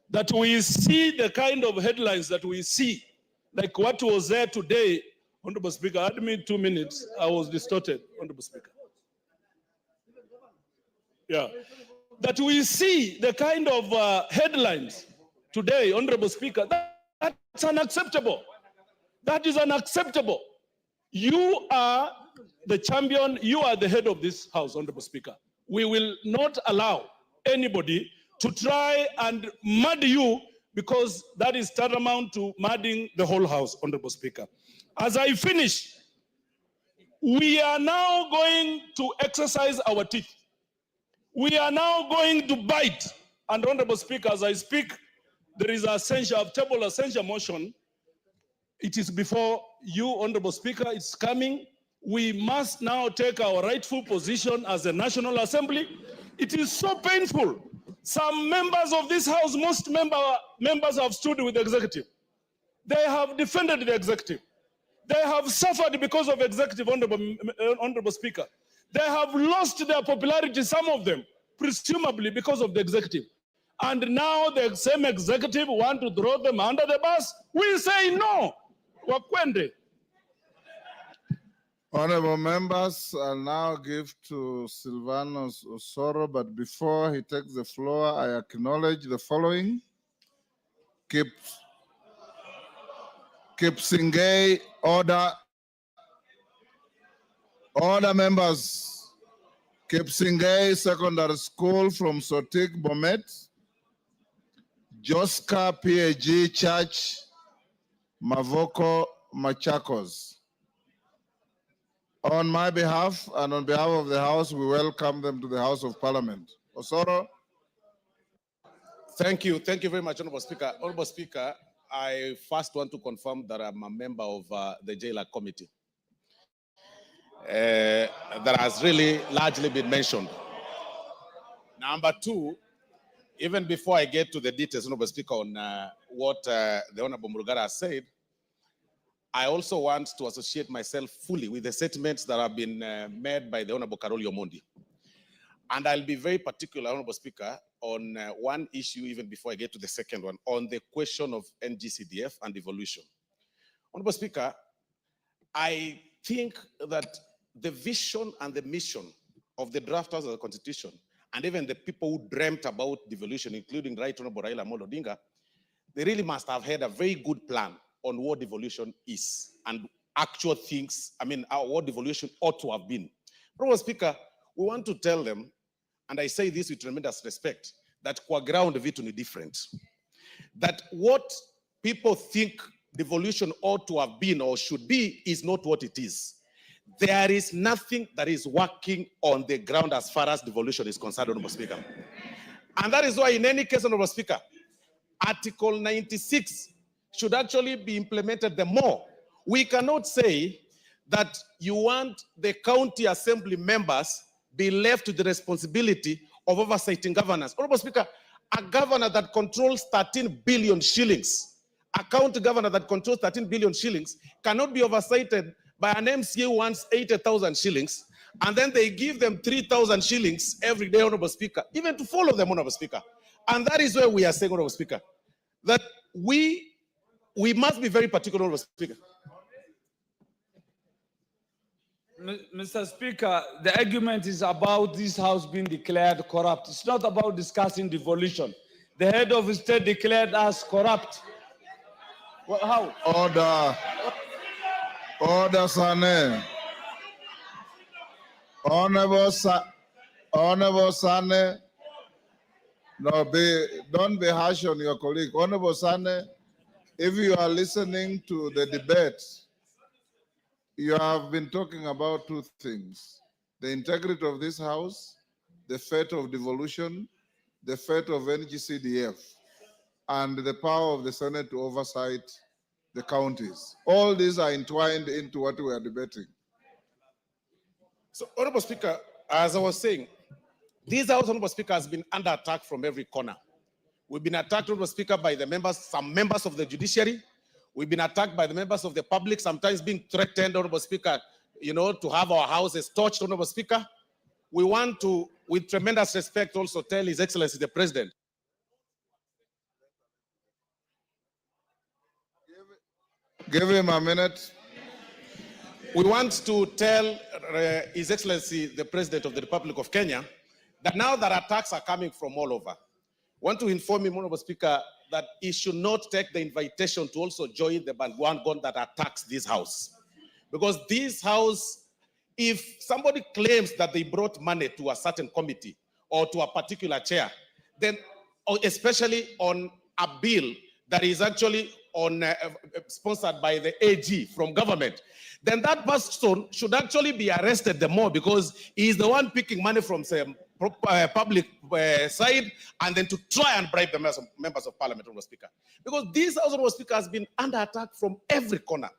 that we see the kind of headlines that we see, like what was there today, Honorable Speaker, add me 2 minutes, I was distorted, Honorable Speaker. Yeah, that we see the kind of headlines today, Honorable Speaker, that's unacceptable. That is unacceptable. You are the champion, you are the head of this House, Honorable Speaker. We will not allow anybody to try and mud you, because that is tantamount to mudding the whole House, Honorable Speaker. As I finish, we are now going to exercise our teeth. We are now going to bite. And Honorable Speaker, as I speak, there is a table essential motion. It is before you, Honorable Speaker, it's coming. We must now take our rightful position as a National Assembly. It is so painful. Some members of this House, most members have stood with the executive. They have defended the executive. They have suffered because of executive, Honorable Speaker. They have lost their popularity, some of them, presumably because of the executive. And now the same executive want to throw them under the bus. We say no. Wakwende. Honorable members, I'll now give to Silvanus Osoro, but before he takes the floor, I acknowledge the following. Kipsingay, order. Order members. Kipsingay Secondary School from Sotik, Bomet. Joska PAG Church, Mavoko, Machakos. On my behalf and on behalf of the House, we welcome them to the House of Parliament. Osoro. Thank you. Thank you very much, Honorable Speaker. Honorable Speaker, I first want to confirm that I'm a member of the Jailer Committee. That has really largely been mentioned. Number two, even before I get to the details, Honorable Speaker, on what the Honorable Murugara has said, I also want to associate myself fully with the statements that have been made by the Honorable Karoli Omondi. And I'll be very particular, Honorable Speaker, on one issue even before I get to the second one, on the question of NGCDF and devolution. Honorable Speaker, I think that the vision and the mission of the drafters of the Constitution, and even the people who dreamt about devolution, including Right Honorable Raila Amolo Odinga, they really must have had a very good plan on what devolution is and actual things, what devolution ought to have been. Honorable Speaker, we want to tell them, and I say this with tremendous respect, that kwa ground vitu ni different. That what people think devolution ought to have been or should be is not what it is. There is nothing that is working on the ground as far as devolution is concerned, Honorable Speaker. And that is why in any case, Honorable Speaker, Article 96 should actually be implemented the more. We cannot say that you want the county assembly members be left to the responsibility of oversighting governance. Honorable Speaker, a governor that controls 13 billion shillings, a county governor that controls 13 billion shillings cannot be oversighted by an MCA who wants 80,000 shillings, and then they give them 3,000 shillings every day, Honorable Speaker, even to follow them, Honorable Speaker. And that is where we are saying, Honorable Speaker, that we must be very particular, Honorable Speaker. Mr. Speaker, the argument is about this house being declared corrupt. It's not about discussing devolution. The head of the state declared us corrupt. Well, how? Order. Order, Sane. Honorable Sane. No, don't be harsh on your colleague. Honorable Sane, if you are listening to the debate, you have been talking about two things: the integrity of this house, the fate of devolution, the fate of NGCDF, and the power of the Senate to oversight the counties. All these are entwined into what we are debating. So, Honorable Speaker, as I was saying, this house, Honorable Speaker, has been under attack from every corner. We've been attacked, Honorable Speaker, by the members, some members of the judiciary. We've been attacked by the members of the public, sometimes being threatened, Honorable Speaker, to have our houses torched, Honorable Speaker. We want to, with tremendous respect, also tell His Excellency the President. Give him a minute. We want to tell His Excellency the President of the Republic of Kenya that now that attacks are coming from all over, I want to inform him, Honorable Speaker, that he should not take the invitation to also join the bandwagon that attacks this house. Because this house, if somebody claims that they brought money to a certain committee or to a particular chair, then especially on a bill that is actually sponsored by the AG from government, then that person should actually be arrested the more, because he is the one picking money from some public side and then to try and bribe the members of parliament, Honorable Speaker. Because this House, Honorable Speaker, has been under attack from every corner,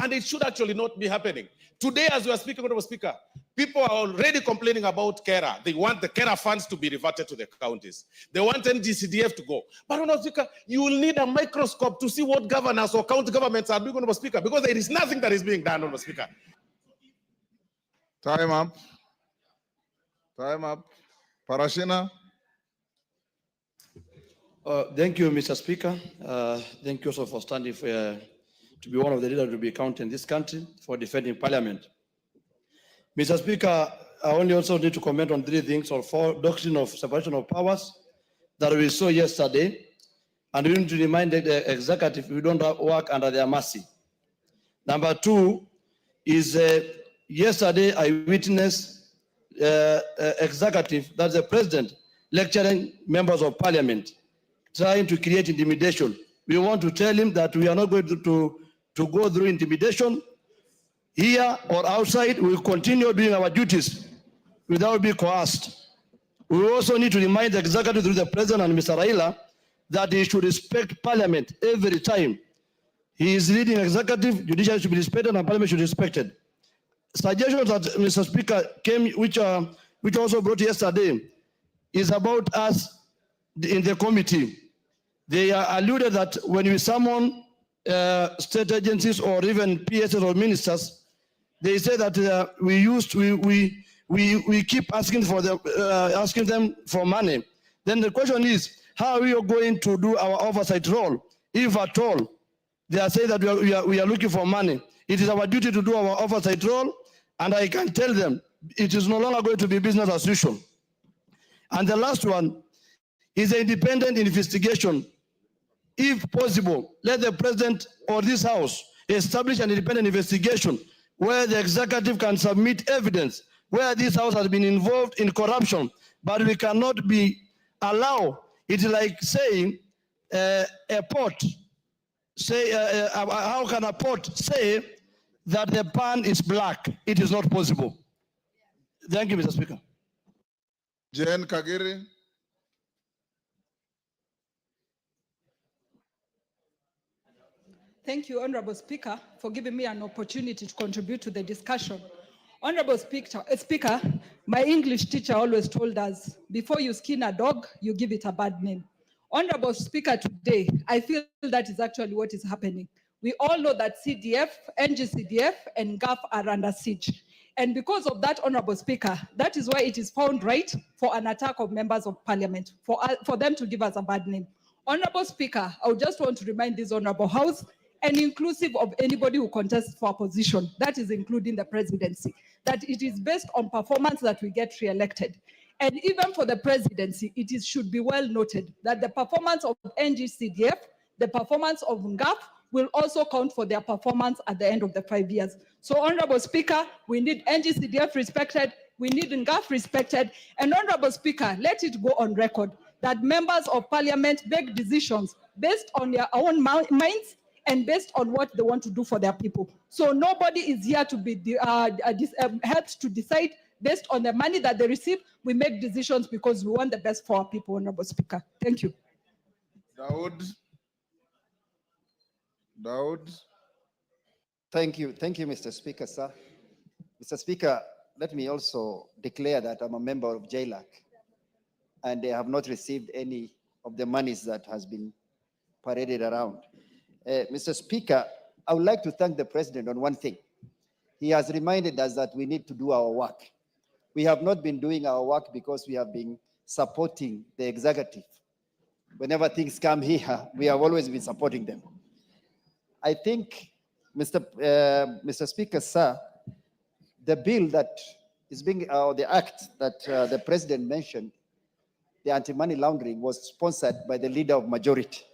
and it should actually not be happening. Today, as we are speaking, Honorable Speaker, people are already complaining about KERA. They want the KERA funds to be reverted to the counties. They want NGCDF to go. But, Honorable Speaker, you will need a microscope to see what governors or county governments are doing, Honorable Speaker, because there is nothing that is being done, Honorable Speaker. Time up. Time up. Parashina. Thank you, Mr. Speaker. Thank you also for standing for, to be one of the leaders to be counted in this country for defending Parliament. Mr. Speaker, I only also need to comment on three things: or four, doctrine of separation of powers that we saw yesterday, and we need to remind the executive we don't work under their mercy. Number two is yesterday I witnessed executive, that's the president, lecturing members of parliament, trying to create intimidation. We want to tell him that we are not going to go through intimidation here or outside. We will continue doing our duties without being coerced. We also need to remind the executive through the president and Mr. Raila that he should respect parliament every time. He is leading executive, judiciary should be respected, and parliament should be respected. Suggestions that Mr. Speaker came, which also brought yesterday, is about us in the committee. They alluded that when we summon state agencies or even PSs or ministers, they say that we keep asking them for money. Then the question is, how are we going to do our oversight role, if at all? They are saying that we are looking for money. It is our duty to do our oversight role, and I can tell them it is no longer going to be business as usual. And the last one is an independent investigation. If possible, let the president or this house establish an independent investigation where the executive can submit evidence where this house has been involved in corruption, but we cannot allow it. Like saying a port. How can a port say that the pan is black? It is not possible. Thank you, Mr. Speaker. Jane Kagiri. Thank you, Honorable Speaker, for giving me an opportunity to contribute to the discussion. Honorable Speaker, my English teacher always told us, before you skin a dog, you give it a bad name. Honorable Speaker, today, I feel that is actually what is happening. We all know that CDF, NGCDF, and GAF are under siege. And because of that, Honorable Speaker, that is why it is found right for an attack of members of parliament, for them to give us a bad name. Honorable Speaker, I would just want to remind this Honorable House, and inclusive of anybody who contests for a position, that is including the presidency, that it is based on performance that we get re-elected. And even for the presidency, it should be well noted that the performance of NGCDF, the performance of NGAF will also count for their performance at the end of the 5 years. So, Honorable Speaker, we need NGCDF respected, we need NGAF respected, and Honorable Speaker, let it go on record that members of parliament make decisions based on their own minds and based on what they want to do for their people. So nobody is here to be helped to decide based on the money that they receive. We make decisions because we want the best for our people, Honorable Speaker. Thank you. Daud. Thank you, Mr. Speaker, sir. Mr. Speaker, let me also declare that I'm a member of JLAC, and they have not received any of the monies that has been paraded around. Mr. Speaker, I would like to thank the President on one thing. He has reminded us that we need to do our work. We have not been doing our work because we have been supporting the executive. Whenever things come here, we have always been supporting them. I think, Mr. Speaker, sir, the bill that is being, the act that the President mentioned, the anti-money laundering, was sponsored by the leader of majority.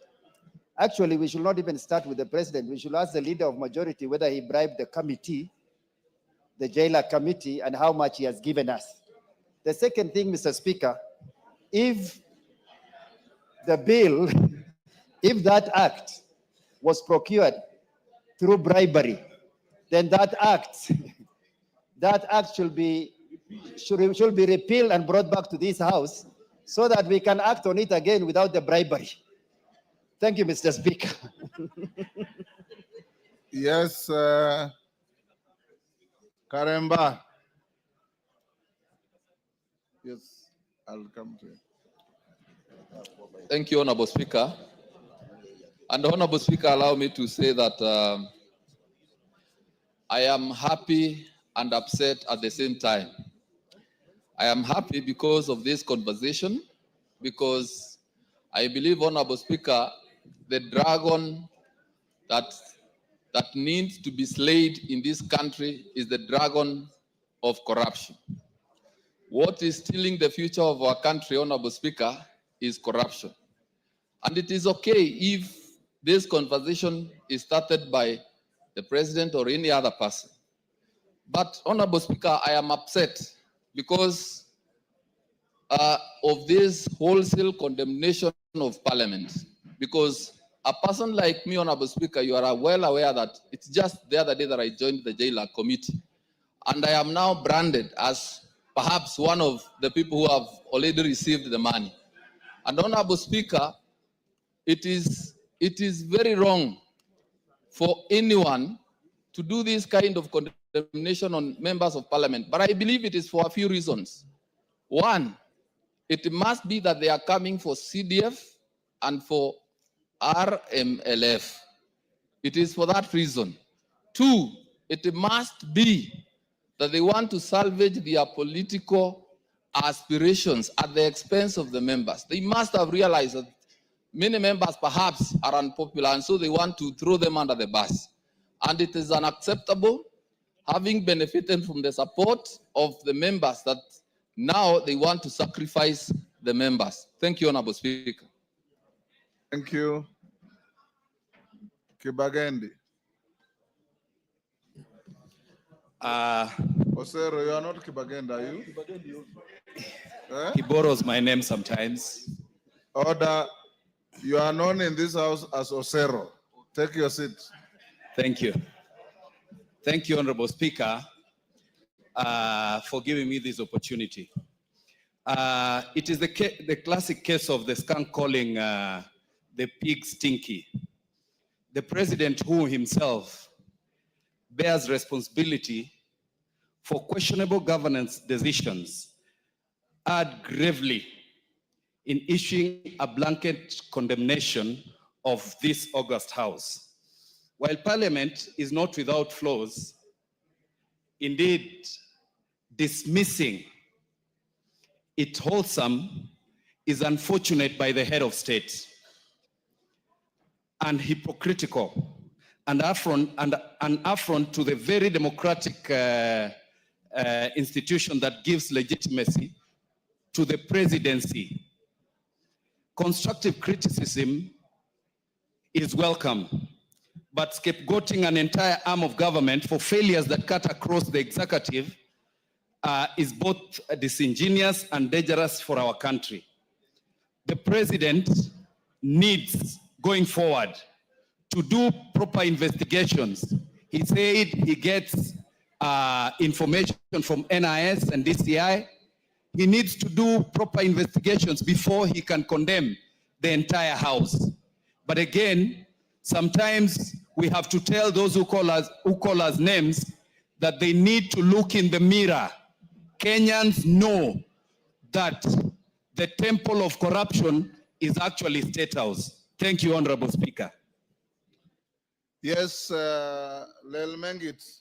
Actually, we should not even start with the President. We should ask the leader of majority whether he bribed the committee, the JLAC committee, and how much he has given us. The second thing, Mr. Speaker, if the bill, if that act was procured through bribery, then that act should be repealed and brought back to this house so that we can act on it again without the bribery. Thank you, Mr. Speaker. Yes, Karemba. Yes, I'll come to you. Thank you, Honorable Speaker. And Honorable Speaker, allow me to say that I am happy and upset at the same time. I am happy because of this conversation, because I believe, Honorable Speaker, the dragon that needs to be slayed in this country is the dragon of corruption. What is stealing the future of our country, Honorable Speaker, is corruption. And it is okay if this conversation is started by the President or any other person. But, Honorable Speaker, I am upset because of this wholesale condemnation of Parliament. Because a person like me, Honorable Speaker, you are well aware that it's just the other day that I joined the Jailer Committee. And I am now branded as perhaps one of the people who have already received the money. And Honorable Speaker, it is very wrong for anyone to do this kind of condemnation on members of Parliament. But I believe it is for a few reasons. One, it must be that they are coming for CDF and for RMLF. It is for that reason. Two, it must be that they want to salvage their political aspirations at the expense of the members. They must have realized that many members perhaps are unpopular, and so they want to throw them under the bus. And it is unacceptable, having benefited from the support of the members, that now they want to sacrifice the members. Thank you, Honorable Speaker. Thank you. Kibagendi. Osero, you are not Kibagendi, are you? He borrows my name sometimes. Order. You are known in this house as Osero. Take your seat. Thank you. Thank you, Honorable Speaker, for giving me this opportunity. It is the classic case of the skunk calling the pig stinky. The president, who himself bears responsibility for questionable governance decisions, erred gravely in issuing a blanket condemnation of this august House. While Parliament is not without flaws, indeed, dismissing it wholesome is unfortunate by the head of state, and hypocritical, and an affront to the very democratic institution that gives legitimacy to the presidency. Constructive criticism is welcome, but scapegoating an entire arm of government for failures that cut across the executive is both disingenuous and dangerous for our country. The president needs, going forward, to do proper investigations. He said he gets information from NIS and DCI. He needs to do proper investigations before he can condemn the entire House. But again, sometimes we have to tell those who call us names that they need to look in the mirror. Kenyans know that the temple of corruption is actually State House. Thank you, Honorable Speaker. Yes, Lel Mengit.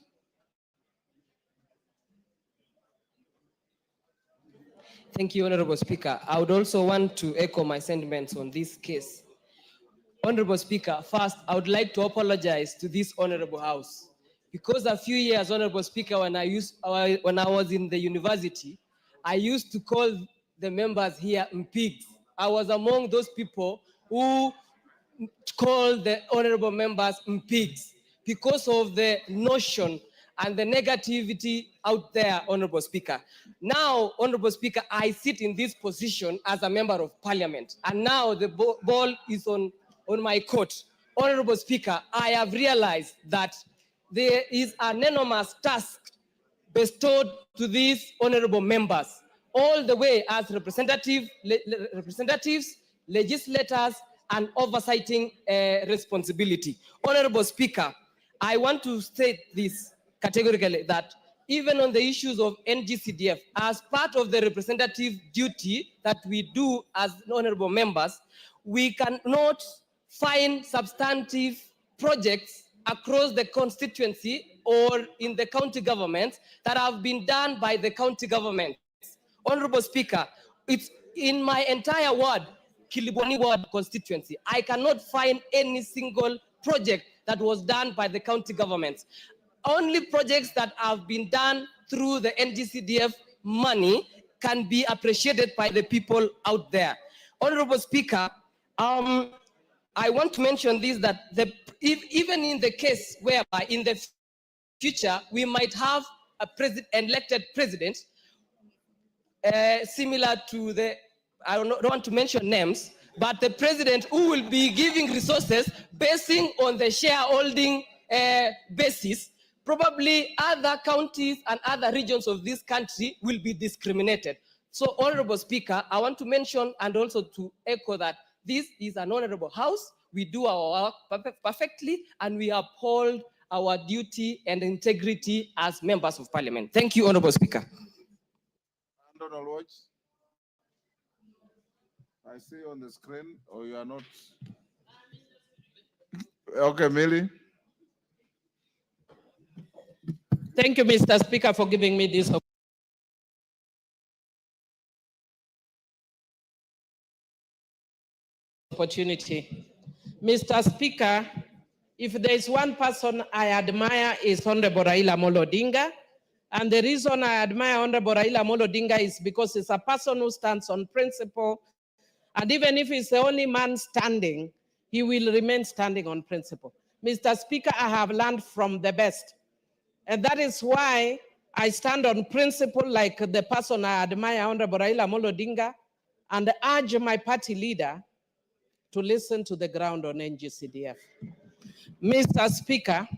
Thank you, Honorable Speaker. I would also want to echo my sentiments on this case. Honorable Speaker, first, I would like to apologize to this Honorable House, because a few years, Honorable Speaker, when I was in the university, I used to call the members here pigs. I was among those people who called the honorable members pigs because of the notion and the negativity out there, Honorable Speaker. Now, Honorable Speaker, I sit in this position as a member of Parliament, and now the ball is on my court. Honorable Speaker, I have realized that there is an enormous task bestowed to these honorable members, all the way as representatives, legislators, and oversighting responsibility. Honorable Speaker, I want to state this categorically, that even on the issues of NGCDF, as part of the representative duty that we do as honorable members, we cannot find substantive projects across the constituency or in the county government that have been done by the county government. Honorable Speaker, it's in my entire ward, Kilibwani ward constituency, I cannot find any single project that was done by the county government. Only projects that have been done through the NGCDF money can be appreciated by the people out there. Honorable Speaker, I want to mention this, that even in the case whereby in the future we might have elected president, similar to the, I don't want to mention names, but the president who will be giving resources basing on the shareholding basis. Probably other counties and other regions of this country will be discriminated. So, Honorable Speaker, I want to mention and also to echo that this is an honorable house. We do our work perfectly, and we uphold our duty and integrity as members of parliament. Thank you, Honorable Speaker. Donald Watch. I see you on the screen, or you are not. Okay, Millie. Thank you, Mr. Speaker, for giving me this opportunity. Mr. Speaker, if there is one person I admire is Honorable Raila Amolo Odinga. And the reason I admire Honorable Raila Amolo Odinga is because he's a person who stands on principle. And even if he's the only man standing, he will remain standing on principle. Mr. Speaker, I have learned from the best. And that is why I stand on principle like the person I admire, Honorable Raila Amolo Odinga, and urge my party leader to listen to the ground on NGCDF. Mr. Speaker,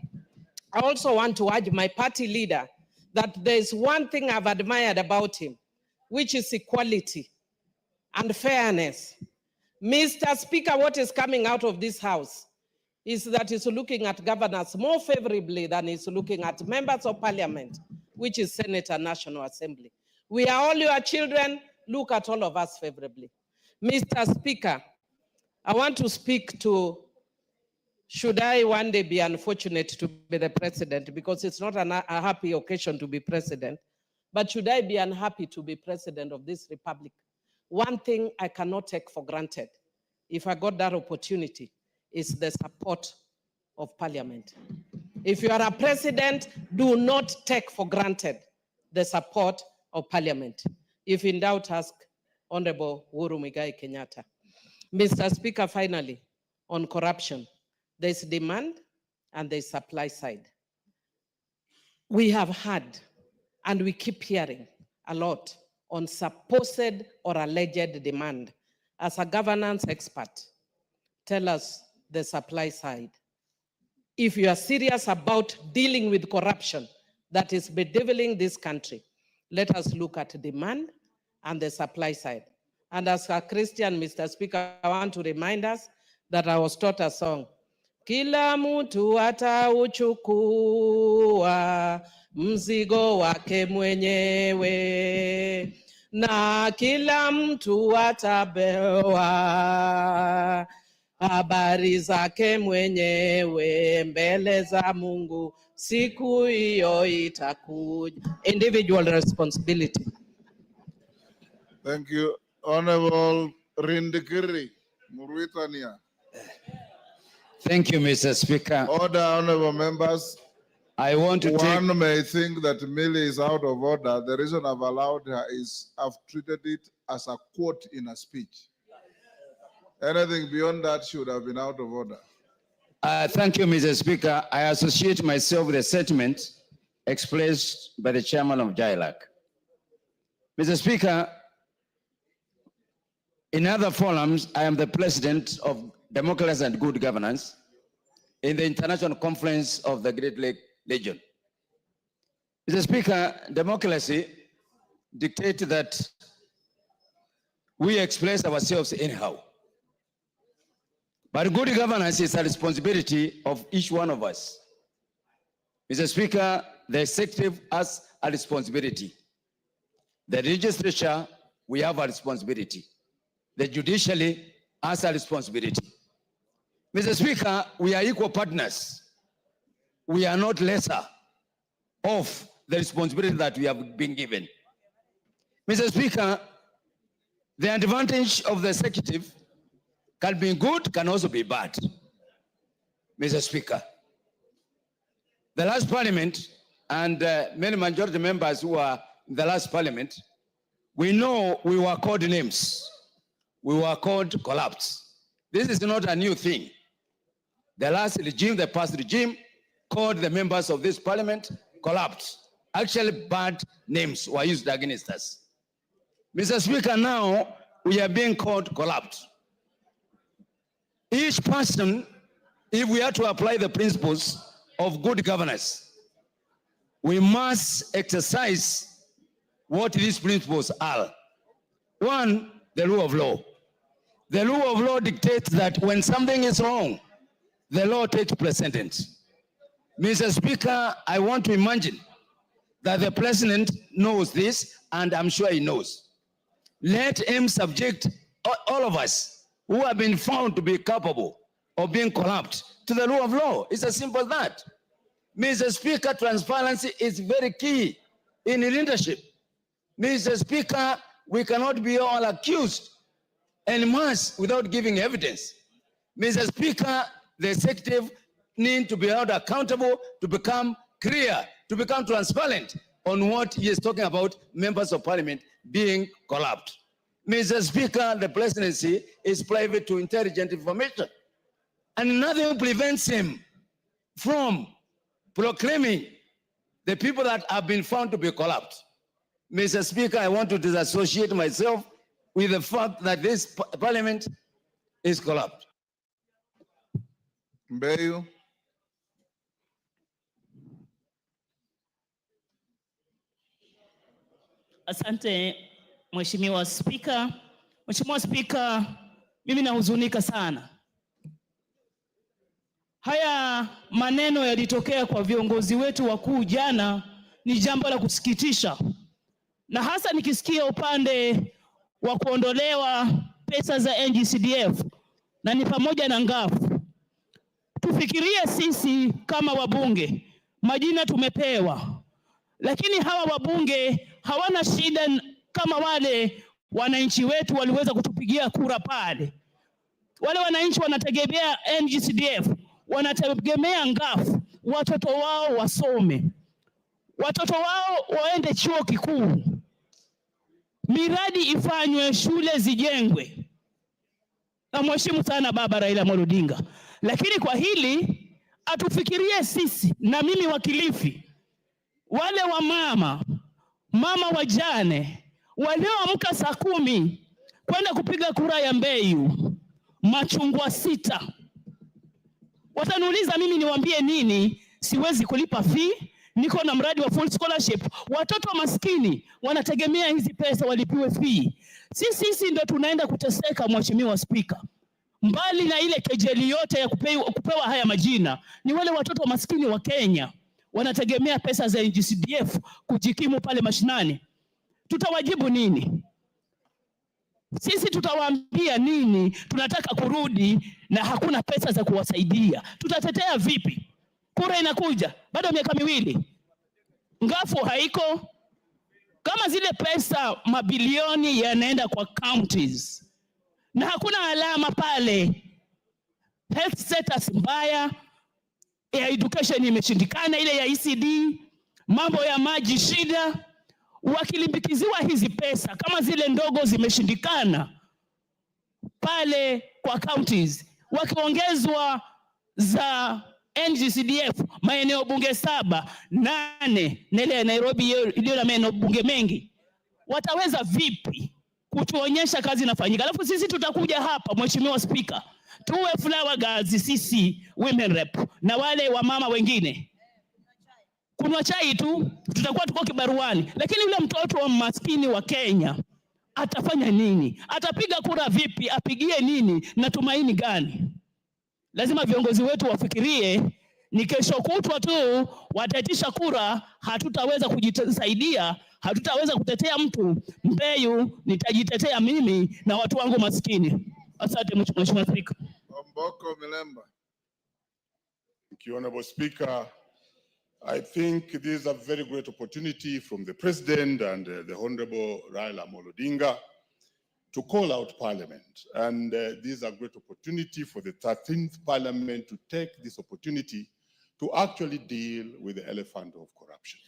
I also want to urge my party leader that there's one thing I've admired about him, which is equality and fairness. Mr. Speaker, what is coming out of this house is that he's looking at governors more favorably than he's looking at members of parliament, which is Senate and National Assembly. We are all your children. Look at all of us favorably. Mr. Speaker, I want to speak to, should I one day be unfortunate to be the president, because it's not a happy occasion to be president, but should I be unhappy to be president of this republic? One thing I cannot take for granted, if I got that opportunity, is the support of parliament. If you are a president, do not take for granted the support of parliament. If in doubt, ask Honorable Uhuru Muigai Kenyatta. Mr. Speaker, finally, on corruption, there's demand and there's supply side. We have had, and we keep hearing a lot on supposed or alleged demand. As a governance expert, tell us the supply side. If you are serious about dealing with corruption that is bedeviling this country, let us look at demand and the supply side. And as a Christian, Mr. Speaker, I want to remind us that I was taught a song. Kila mtu atauchukua mzigo wake mwenyewe, na kila mtu atapewa habari zake mwenyewe mbele za Mungu, siku hiyo itakuja. Individual responsibility. Thank you. Honorable Rindikiri Murwitania. Thank you, Mr. Speaker. Order, honorable members. I want to One may think that Millie is out of order. The reason I've allowed her is I've treated it as a quote in a speech. Anything beyond that should have been out of order. Thank you, Mr. Speaker. I associate myself with the sentiment expressed by the chairman of JILAC. Mr. Speaker, in other forums, I am the president of Democracy and Good Governance in the International Conference of the Great Lake Region. Mr. Speaker, democracy dictates that we express ourselves anyhow. But good governance is a responsibility of each one of us. Mr. Speaker, the executive has a responsibility. The legislature, we have a responsibility. The judiciary has a responsibility. Mr. Speaker, we are equal partners. We are not lesser of the responsibility that we have been given. Mr. Speaker, the advantage of the executive can be good, can also be bad. Mr. Speaker, the last parliament and many majority members who are in the last parliament, we know we were called names. We were called collapse. This is not a new thing. The last regime, the past regime, called the members of this parliament collapse. Actually, bad names were used against us. Mr. Speaker, now we are being called corrupt. Each person, if we are to apply the principles of good governance, we must exercise what these principles are. One, the rule of law. The rule of law dictates that when something is wrong, the law takes precedence. Mr. Speaker, I want to imagine that the president knows this, and I'm sure he knows. Let him subject all of us who have been found to be capable of being corrupt to the rule of law. It's as simple as that. Mr. Speaker, transparency is very key in leadership. Mr. Speaker, we cannot be all accused en masse without giving evidence. Mr. Speaker, the executive need to be held accountable, to become clear, to become transparent on what he is talking about, members of parliament being corrupt. Mr. Speaker, the presidency is private to intelligent information, and nothing prevents him from proclaiming the people that have been found to be corrupt. Mr. Speaker, I want to disassociate myself with the fact that this parliament is corrupt. Mbeyu. Asante Mheshimiwa Spika. Mheshimiwa Spika, mimi nahuzunika sana. Haya maneno yalitokea kwa viongozi wetu wakuu jana, ni jambo la kusikitisha. Na hasa nikisikia upande wa kuondolewa pesa za NGCDF na ni pamoja na ngafu. Tufikirie sisi kama wabunge, majina tumepewa. Lakini hawa wabunge hawana shida kama wale wananchi wetu waliweza kutupigia kura pale. Wale wananchi wanategemea NGCDF, wanategemea ngafu, watoto wao wasome, watoto wao waende chuo kikuu, miradi ifanywe, shule zijengwe. Na mheshimu sana baba Raila Amolo Odinga. Lakini kwa hili atufikirie sisi, na mimi wa Kilifi, wale wa mama wajane walioamka saa 10 kwenda kupiga kura ya Mbeyu, machungwa 6. Wataniuliza mimi niwaambie nini? Siwezi kulipa fee, niko na mradi wa full scholarship. Watoto maskini wanategemea hizi pesa walipiwe fee. Sisi ndio tunaenda kuteseka, Mheshimiwa Spika. Mbali na ile kejeli yote ya kupewa haya majina, ni wale watoto maskini wa Kenya wanategemea pesa za NGCDF kujikimu pale mashinani. Tutawajibu nini? Sisi tutawaambia nini? Tunataka kurudi na hakuna pesa za kuwasaidia. Tutatetea vipi? Kura inakuja, bado miaka 2. Ngafu haiko. Kama zile pesa mabilioni yanaenda kwa counties na hakuna alama pale, health status mbaya, ya education imeshindikana, ile ya ECD, mambo ya maji shida. Wakilimbikiziwa hizi pesa kama zile ndogo zimeshindikana pale kwa counties, wakiongezwa za NGCDF maeneo bunge 7, 8 na ile ya Nairobi iliyo na maeneo bunge mengi, wataweza vipi kutuonyesha kazi inafanyika? Alafu sisi tutakuja hapa, Mheshimiwa Spika, tuwe flower girls sisi women rep na wale wa mama wengine kunywa chai tu, tutakuwa tuko kibaruani. Lakini yule mtoto wa maskini wa Kenya atafanya nini? Atapiga kura vipi? Apigie nini? Na tumaini gani? Lazima viongozi wetu wafikirie, ni kesho kutwa tu wataitisha kura, hatutaweza kujisaidia, hatutaweza kutetea mtu. Mbeyu nitajitetea mimi na watu wangu maskini. Asante Mheshimiwa Spika. Omboko Milemba. Thank you, Honorable Speaker. I think this is a very great opportunity from the President and the Honorable Raila Amolo Odinga to call out Parliament. And this is a great opportunity for the 13th Parliament to take this opportunity to actually deal with the elephant of corruption.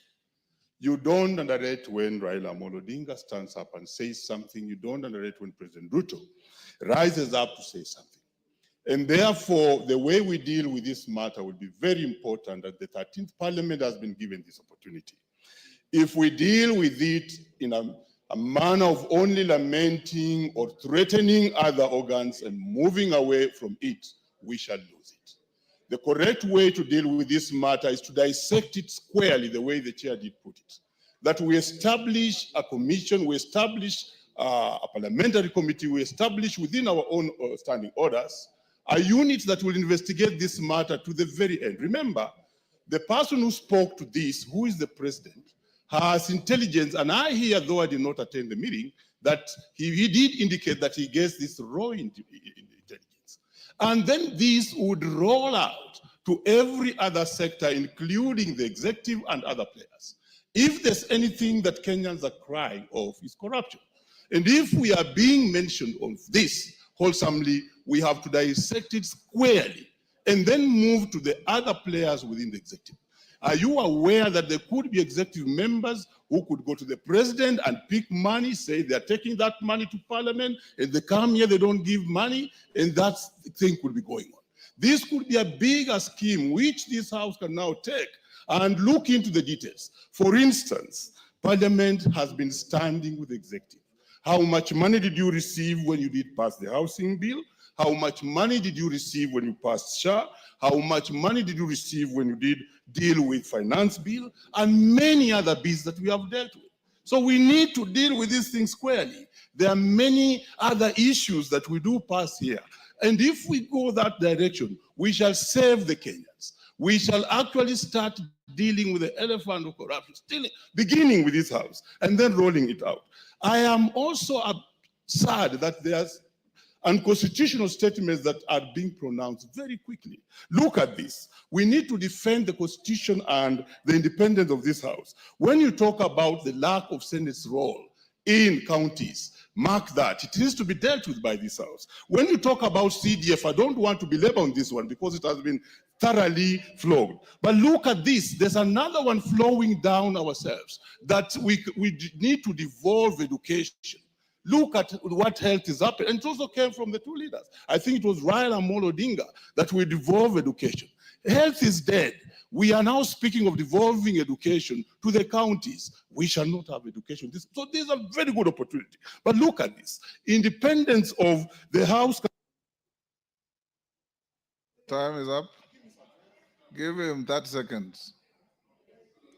You don't underrate when Raila Amolo Odinga stands up and says something. You don't underrate when President Ruto rises up to say something. And therefore, the way we deal with this matter will be very important, that the 13th Parliament has been given this opportunity. If we deal with it in a manner of only lamenting or threatening other organs and moving away from it, we shall lose it. The correct way to deal with this matter is to dissect it squarely, the way the chair did put it. That we establish a commission, we establish a parliamentary committee, we establish within our own standing orders a unit that will investigate this matter to the very end. Remember, the person who spoke to this, who is the president, has intelligence, and I hear, though I did not attend the meeting, that he did indicate that he gets this raw intelligence. And then this would roll out to every other sector, including the executive and other players. If there's anything that Kenyans are crying of, is corruption. And if we are being mentioned on this wholesomely, we have to dissect it squarely and then move to the other players within the executive. Are you aware that there could be executive members who could go to the president and pick money, say they're taking that money to parliament, and they come here, they don't give money, and that thing could be going on. This could be a bigger scheme which this house can now take and look into the details. For instance, parliament has been standing with the executive. How much money did you receive when you did pass the housing bill? How much money did you receive when you passed SHA? How much money did you receive when you did deal with finance bill? And many other bills that we have dealt with. So we need to deal with these things squarely. There are many other issues that we do pass here. And if we go that direction, we shall save the Kenyans. We shall actually start dealing with the elephant of corruption, still beginning with this house and then rolling it out. I am also sad that there's unconstitutional statements that are being pronounced very quickly. Look at this. We need to defend the Constitution and the independence of this house. When you talk about the lack of Senate's role in counties, mark that. It needs to be dealt with by this house. When you talk about CDF, I don't want to belabor on this one because it has been thoroughly flogged. But look at this. There's another one flowing down ourselves that we need to devolve education. Look at what health is happening. And it also came from the two leaders. I think it was Raila Amolo Odinga that we devolve education. Health is dead. We are now speaking of devolving education to the counties. We shall not have education. So there's a very good opportunity. But look at this. Independence of the House. Time is up. Give him 30 seconds.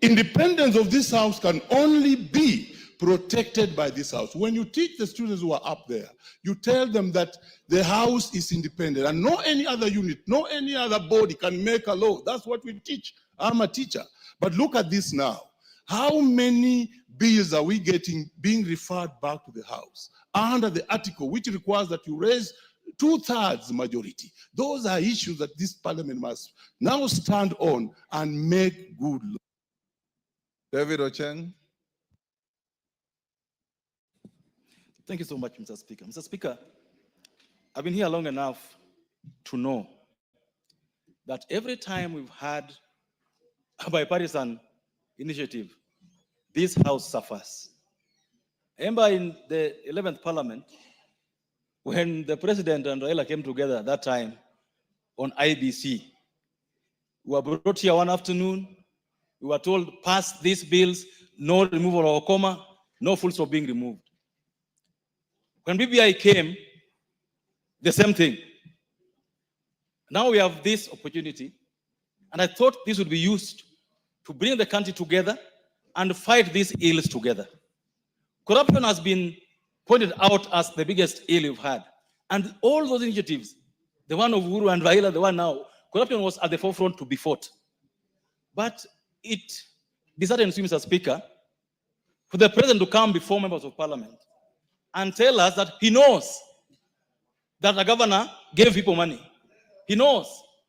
Independence of this house can only be protected by this house. When you teach the students who are up there, you tell them that the house is independent and no any other unit, no any other body can make a law. That's what we teach. I'm a teacher. But look at this now. How many bills are we getting being referred back to the house under the article which requires that you raise 2/3 majority? Those are issues that this parliament must now stand on and make good law. David Ocheng. Thank you so much, Mr. Speaker. Mr. Speaker, I've been here long enough to know that every time we've had a bipartisan initiative, this house suffers. I remember in the 11th Parliament, when the President and Raila came together that time on IBC, we were brought here one afternoon, we were told, pass these bills, no removal of a comma, no full stop being removed. When BBI came, the same thing. Now we have this opportunity, and I thought this would be used to bring the country together and fight these ills together. Corruption has been pointed out as the biggest ill we've had. And all those initiatives, the one of Uhuru and Raila, the one now, corruption was at the forefront to be fought. But it disheartens me, Mr. Speaker, for the president to come before members of parliament and tell us that he knows that a governor gave people money. He knows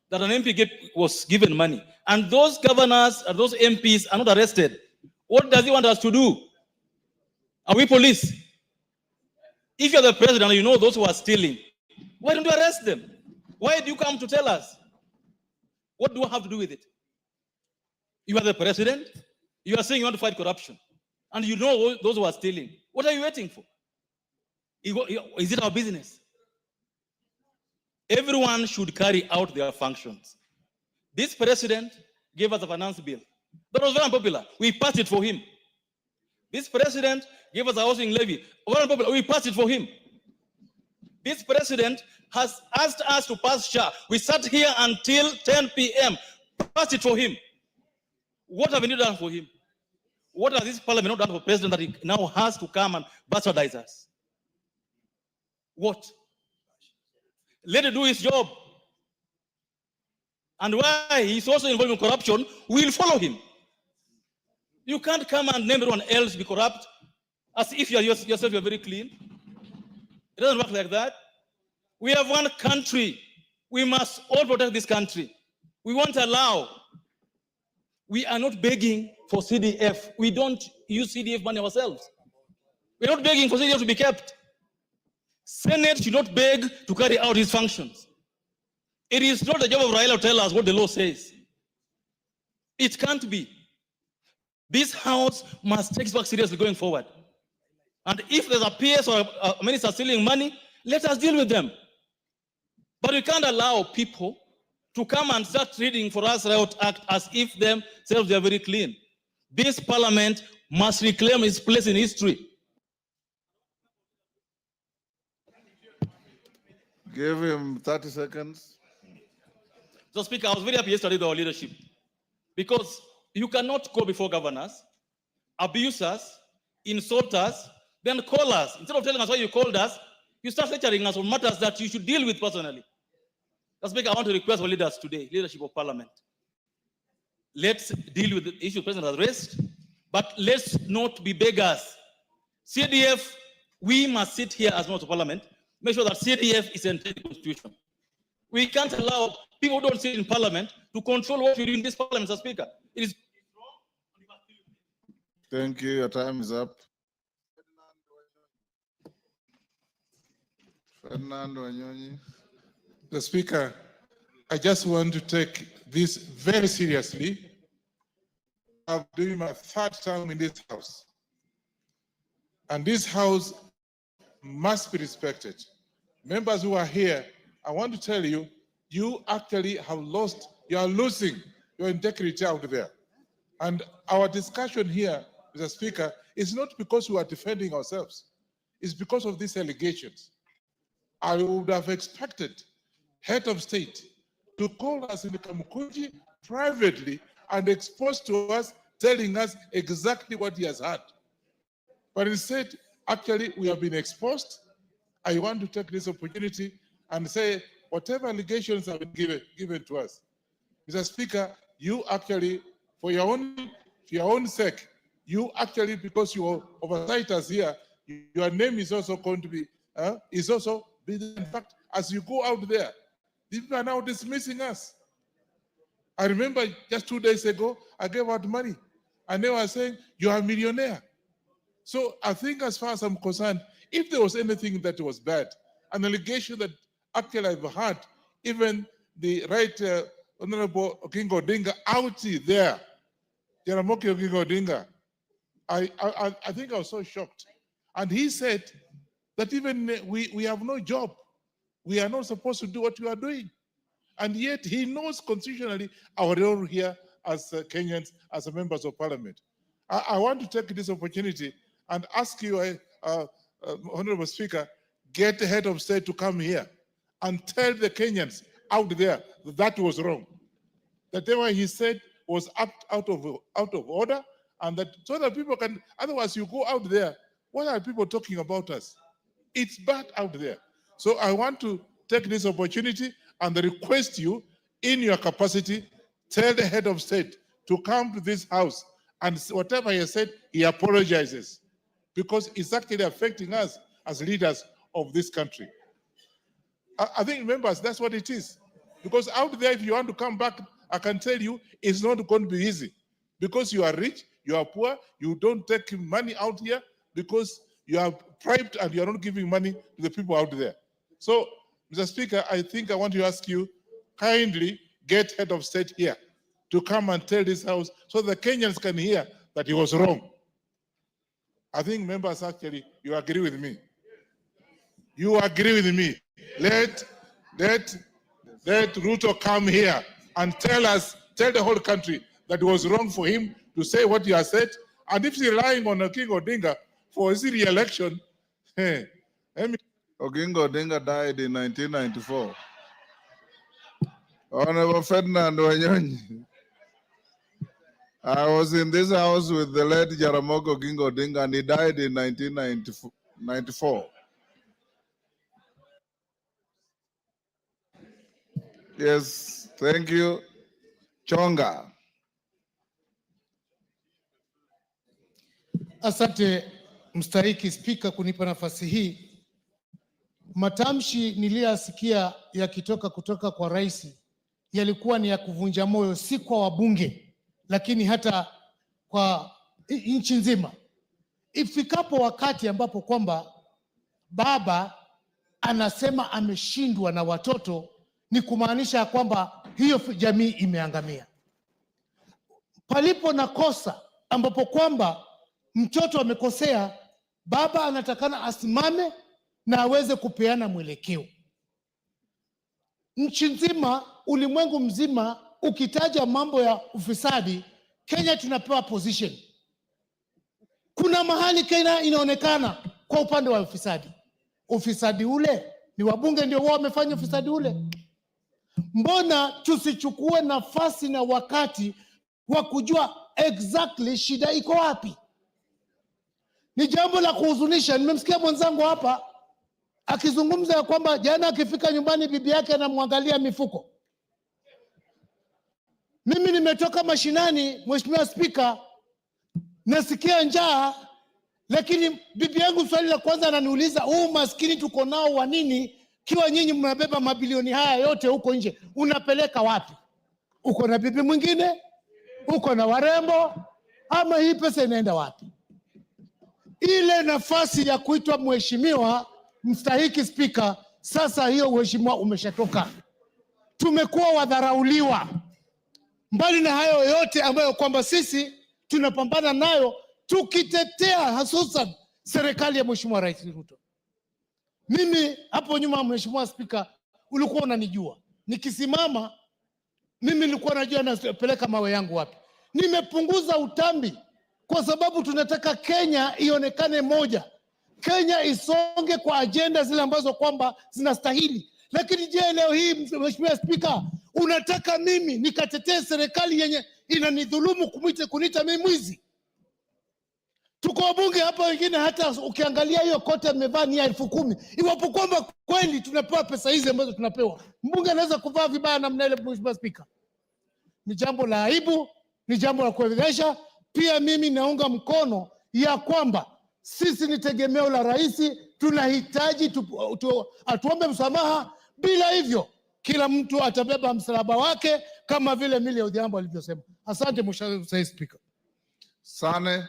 that an MP was given money. And those governors and those MPs are not arrested. What does he want us to do? Are we police? If you're the president and you know those who are stealing, why don't you arrest them? Why do you come to tell us? What do I have to do with it? You are the president. You are saying you want to fight corruption. And you know those who are stealing. What are you waiting for? Is it our business? Everyone should carry out their functions. This president gave us a finance bill. That was very unpopular. We passed it for him. This president gave us a housing levy. We passed it for him. This president has asked us to pass SHA. We sat here until 10 p.m. Passed it for him. What have we done for him? What has this parliament not done for president that he now has to come and bastardize us? What? Let him do his job. And why he's also involved in corruption, we'll follow him. You can't come and name everyone else be corrupt as if yourself you're very clean. It doesn't work like that. We have one country. We must all protect this country. We won't allow. We are not begging for CDF. We don't use CDF money ourselves. We're not begging for CDF to be kept. Senate should not beg to carry out his functions. It is not the job of Raila to tell us what the law says. It can't be. This House must take back seriously going forward. And if there's a PS or a minister stealing money, let us deal with them. But we can't allow people to come and start reading for us Riot Act as if themselves they are very clean. This parliament must reclaim its place in history. Give him 30 seconds. So, Speaker, I was very happy yesterday with our leadership because you cannot go before governors, abuse us, insult us, then call us. Instead of telling us why you called us, you start lecturing us on matters that you should deal with personally. So, Speaker, I want to request our leaders today, leadership of Parliament. Let's deal with the issue the President has raised, but let's not be beggars. CDF, we must sit here as members of Parliament, make sure that CDF is in the Constitution. We can't allow people who don't sit in Parliament to control what we do in this Parliament, Mr. Speaker. It is. Thank you. Your time is up. Fernando Anyonyi. The Speaker, I just want to take this very seriously. I'm doing my third term in this House. And this House must be respected. Members who are here, I want to tell you, you actually have lost, you are losing your integrity out there. And our discussion here, Mr. Speaker, is not because we are defending ourselves. It's because of these allegations. I would have expected head of state to call us in the Kamukunji privately and expose to us, telling us exactly what he has had. But instead, actually, we have been exposed. I want to take this opportunity and say, whatever allegations have been given to us, Mr. Speaker, you actually, for your own sake, you actually, because you oversight us here, your name is also going to be, in fact, as you go out there, people are now dismissing us. I remember just 2 days ago, I gave out money, and they were saying, you are a millionaire. So I think as far as I'm concerned, if there was anything that was bad, an allegation that actually I've had, even the right Honorable Oginga Odinga out there, Jaramogi Oginga Odinga, I think I was so shocked. And he said that even we have no job. We are not supposed to do what we are doing. And yet he knows constitutionally our role here as Kenyans, as members of Parliament. I want to take this opportunity and ask you, Honorable Speaker, get the head of state to come here and tell the Kenyans out there that that was wrong. That what he said was out of order, and that so that people can, otherwise you go out there, what are people talking about us? It's bad out there. So I want to take this opportunity and request you, in your capacity, tell the head of state to come to this House, and whatever he said, he apologizes, because it's actually affecting us as leaders of this country. I think, members, that's what it is. Because out there, if you want to come back, I can tell you, it's not going to be easy. Because you are rich, you are poor, you don't take money out here because you are bribed and you are not giving money to the people out there. So, Mr. Speaker, I think I want to ask you, kindly get head of state here to come and tell this House so the Kenyans can hear that he was wrong. I think, members, actually, you agree with me. You agree with me. Let Ruto come here and tell the whole country that it was wrong for him to say what he has said, And if he's relying on King Odinga for his re-election, Oginga Odinga died in 1994. Honorable Ferdinand Wanyonyi. I was in this house with the late Jaramogi Oginga Odinga, and he died in 1994. Yes, thank you. Chonga. Asante mstahiki Spika kunipa nafasi hii. Matamshi niliyasikia yakitoka kutoka kwa rais yalikuwa ni ya kuvunja moyo, si kwa wabunge, lakini hata kwa nchi nzima. Ifikapo wakati ambapo kwamba baba anasema ameshindwa na watoto, ni kumaanisha kwamba hiyo jamii imeangamia. Palipo na kosa ambapo kwamba mtoto amekosea, baba anatakana asimame na aweze kupeana mwelekeo. Nchi nzima, ulimwengu mzima, ukitaja mambo ya ufisadi, Kenya tunapewa position. Kuna mahali Kenya inaonekana kwa upande wa ufisadi. Ufisadi ule ni wabunge ndio wao wamefanya ufisadi ule. Mbona tusichukue nafasi na wakati wa kujua exactly shida iko wapi? Ni jambo la kuhuzunisha. Nimemsikia mwenzangu hapa akizungumza ya kwamba jana akifika nyumbani bibi yake anamwangalia mifuko. Mimi nimetoka mashinani, Mheshimiwa Spika, nasikia njaa, lakini bibi yangu swali la kwanza ananiuliza, huu maskini tuko nao wa nini? Kiwa nyinyi mnabeba mabilioni haya yote huko nje, unapeleka wapi? Uko na bibi mwingine? Uko na warembo? Ama hii pesa inaenda wapi? Ile nafasi ya kuitwa mheshimiwa mstahiki Spika, sasa hiyo uheshimiwa umeshatoka. Tumekuwa wadharauliwa. Mbali na hayo yote ambayo kwamba sisi tunapambana nayo, tukitetea hususan serikali ya Mheshimiwa Rais Ruto. Mimi hapo nyuma, Mheshimiwa Spika, ulikuwa unanijua. Nikisimama mimi nilikuwa najua napeleka mawe yangu wapi. Nimepunguza utambi kwa sababu tunataka Kenya ionekane moja. Kenya isonge kwa agenda zile ambazo kwamba zinastahili. Lakini je, leo hii Mheshimiwa Spika, unataka mimi nikatetee serikali yenye inanidhulumu kuniita mimi mwizi? Tuko wabunge hapa wengine, hata ukiangalia hiyo kote amevaa ni 10,000. Iwapo kwamba kweli tunapewa pesa hizi ambazo tunapewa, mbunge anaweza kuvaa vibaya namna ile, Mheshimiwa Spika? Ni jambo la aibu, ni jambo la kuelewesha. Pia mimi naunga mkono ya kwamba sisi ni tegemeo la rais, tunahitaji atuombe msamaha. Bila hivyo kila mtu atabeba msalaba wake, kama vile Millie Odhiambo alivyosema. Asante Mheshimiwa Spika. Sane.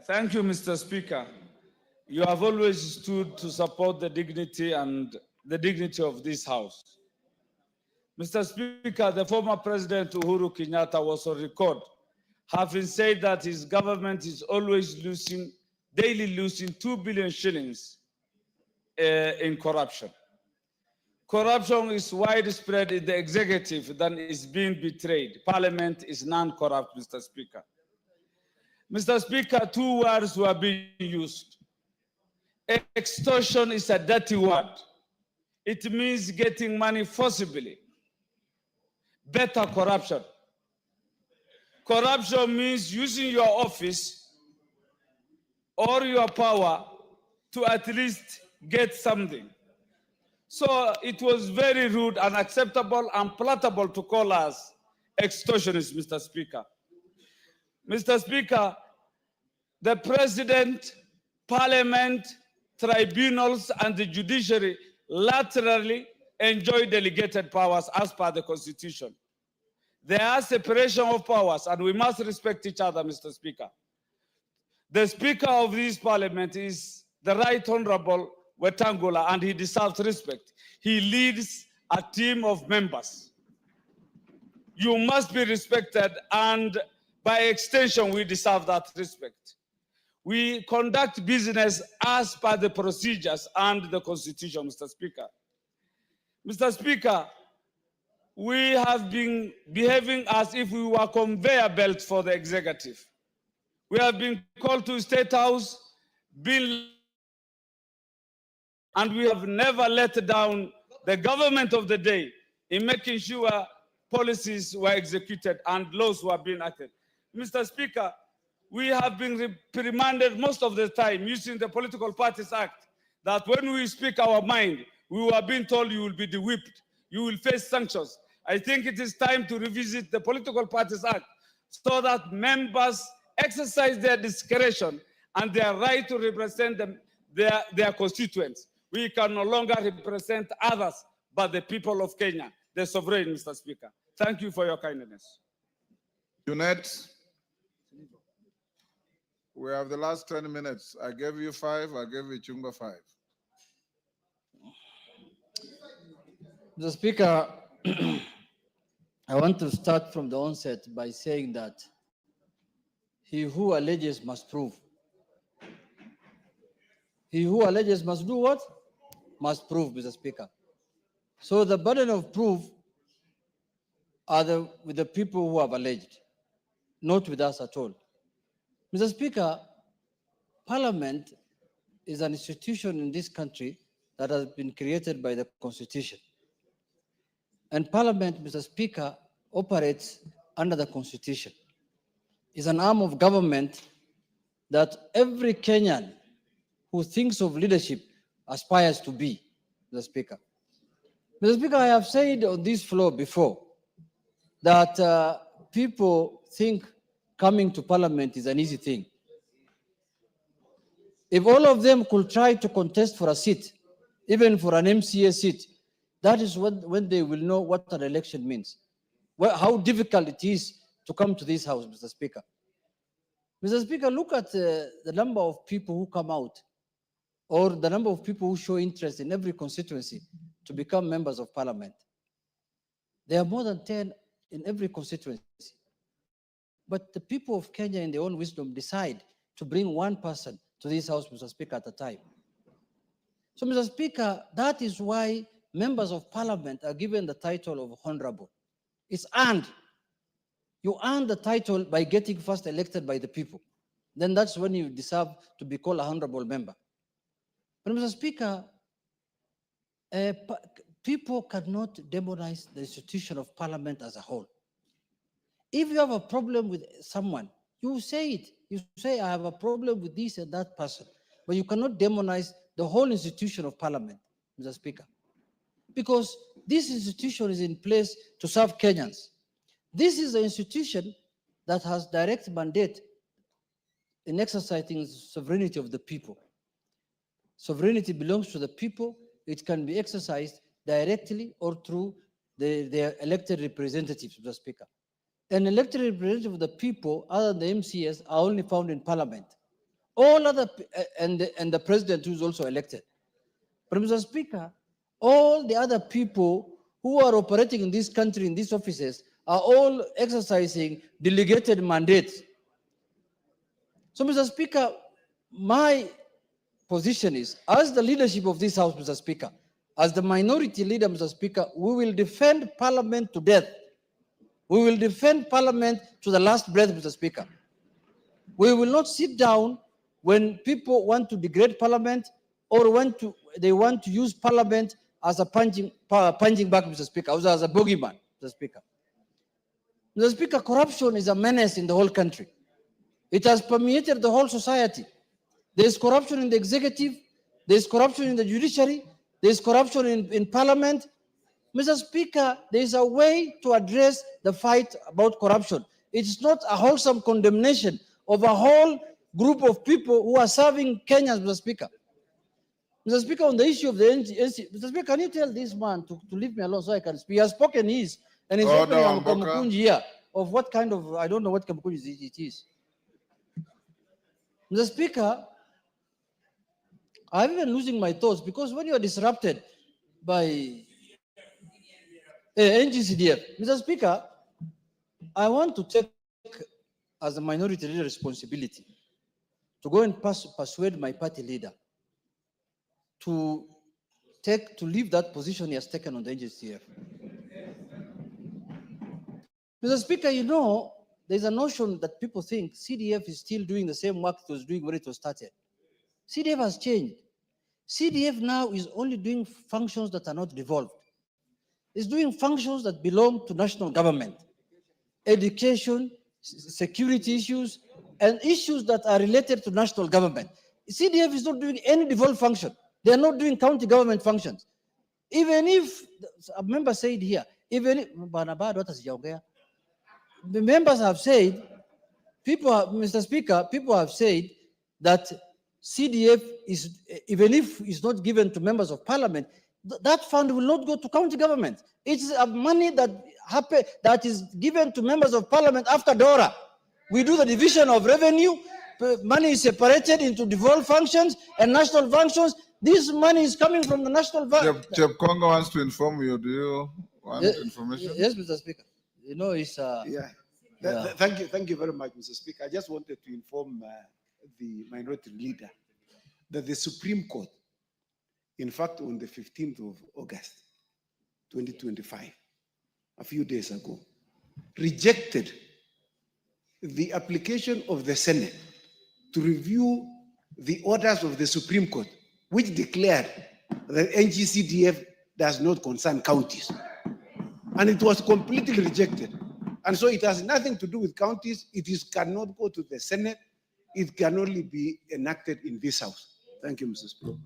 Thank you, Mr. Speaker. You have always stood to support the dignity of this House. Mr. Speaker, the former President Uhuru Kenyatta was on record having said that his government is always daily losing 2 billion shillings in corruption. Corruption is widespread in the executive than is being betrayed. Parliament is non-corrupt, Mr. Speaker. Mr. Speaker, 2 words were being used. Extortion is a dirty word. It means getting money forcibly. Better corruption. Corruption means using your office or your power to at least get something. So it was very rude, unacceptable, unpalatable to call us extortionists, Mr. Speaker. Mr. Speaker, the President, Parliament, tribunals, and the judiciary laterally enjoy delegated powers as per the Constitution. There are separation of powers, and we must respect each other, Mr. Speaker. The Speaker of this Parliament is the Right Honorable Wetangula, and he deserves respect. He leads a team of members. You must be respected, and By extension, we deserve that respect. We conduct business as per the procedures and the Constitution, Mr. Speaker. Mr. Speaker, we have been behaving as if we were conveyor belts for the executive. We have been called to State House, and we have never let down the government of the day in making sure policies were executed and laws were being acted. Mr. Speaker, we have been reprimanded most of the time using the Political Parties Act that when we speak our mind, we were being told you will be de-whipped, you will face sanctions. I think it is time to revisit the Political Parties Act so that members exercise their discretion and their right to represent their constituents. We can no longer represent others but the people of Kenya, the sovereign, Mr. Speaker. Thank you for your kindness. Junet, we have the last 10 minutes. I gave you 5, I gave you Chunga 5. Mr. Speaker, I want to start from the onset by saying that he who alleges must prove. He who alleges must do what? Must prove, Mr. Speaker. So the burden of proof are with the people who have alleged, not with us at all. Mr. Speaker, Parliament is an institution in this country that has been created by the Constitution. And Parliament, Mr. Speaker, operates under the Constitution. It's an arm of government that every Kenyan who thinks of leadership aspires to be, Mr. Speaker. Mr. Speaker, I have said on this floor before that people think coming to Parliament is an easy thing. If all of them could try to contest for a seat, even for an MCA seat, that is when they will know what an election means. How difficult it is to come to this house, Mr. Speaker. Mr. Speaker, look at the number of people who come out, or the number of people who show interest in every constituency to become members of Parliament. There are more than 10 in every constituency. But the people of Kenya, in their own wisdom, decide to bring one person to this house, Mr. Speaker, at a time. So, Mr. Speaker, that is why members of Parliament are given the title of honorable. It's earned. You earn the title by getting first elected by the people. Then that's when you deserve to be called a honorable member. But, Mr. Speaker, people cannot demonize the institution of Parliament as a whole. If you have a problem with someone, you say it. You say, I have a problem with this and that person. But you cannot demonize the whole institution of Parliament, Mr. Speaker. Because this institution is in place to serve Kenyans. This is the institution that has direct mandate in exercising sovereignty of the people. Sovereignty belongs to the people. It can be exercised directly or through their elected representatives, Mr. Speaker. An elected representative of the people, other than the MCS, are only found in Parliament. All other, and the president who is also elected. But Mr. Speaker, all the other people who are operating in this country, in these offices, are all exercising delegated mandates. So, Mr. Speaker, my position is, as the leadership of this House, Mr. Speaker, as the minority leader, Mr. Speaker, we will defend Parliament to death. We will defend Parliament to the last breath, Mr. Speaker. We will not sit down when people want to degrade Parliament or they want to use Parliament as a punching bag, Mr. Speaker, as a bogeyman, Mr. Speaker. Mr. Speaker, corruption is a menace in the whole country. It has permeated the whole society. There is corruption in the executive, there is corruption in the judiciary, there is corruption in Parliament. Mr. Speaker, there is a way to address the fight about corruption. It's not a wholesome condemnation of a whole group of people who are serving Kenyans, Mr. Speaker. Mr. Speaker, on the issue of the NC, Mr. Speaker, can you tell this man to leave me alone so I can speak? He has spoken his, and he's opening a Kamukunji here of what kind of, I don't know what Kamukunji it is. Mr. Speaker, I'm even losing my thoughts because when you are disrupted by NGCDF, Mr. Speaker, I want to take as a minority leader responsibility to go and persuade my party leader to leave that position he has taken on the NGCF. Mr. Speaker, you know, there's a notion that people think CDF is still doing the same work it was doing when it was started. CDF has changed. CDF now is only doing functions that are not devolved. It's doing functions that belong to national government. Education, security issues, and issues that are related to national government. CDF is not doing any devolved function. They are not doing county government functions. Even if, a member said here, even if, the members have said, Mr. Speaker, people have said that CDF is, even if it's not given to members of parliament, that fund will not go to county government. It's money that is given to members of parliament after DORA. We do the division of revenue, money is separated into devolved functions and national functions. This money is coming from the national. Chep Congo wants to inform you. Do you want information? Yes, Mr. Speaker. You know, it's Thank you very much, Mr. Speaker. I just wanted to inform the minority leader that the Supreme Court, in fact, on the 15th of August, 2025, a few days ago, rejected the application of the Senate to review the orders of the Supreme Court, which declared that NGCDF does not concern counties. And it was completely rejected. And so it has nothing to do with counties. Cannot go to the Senate. It can only be enacted in this House. Thank you, Mr. Speaker.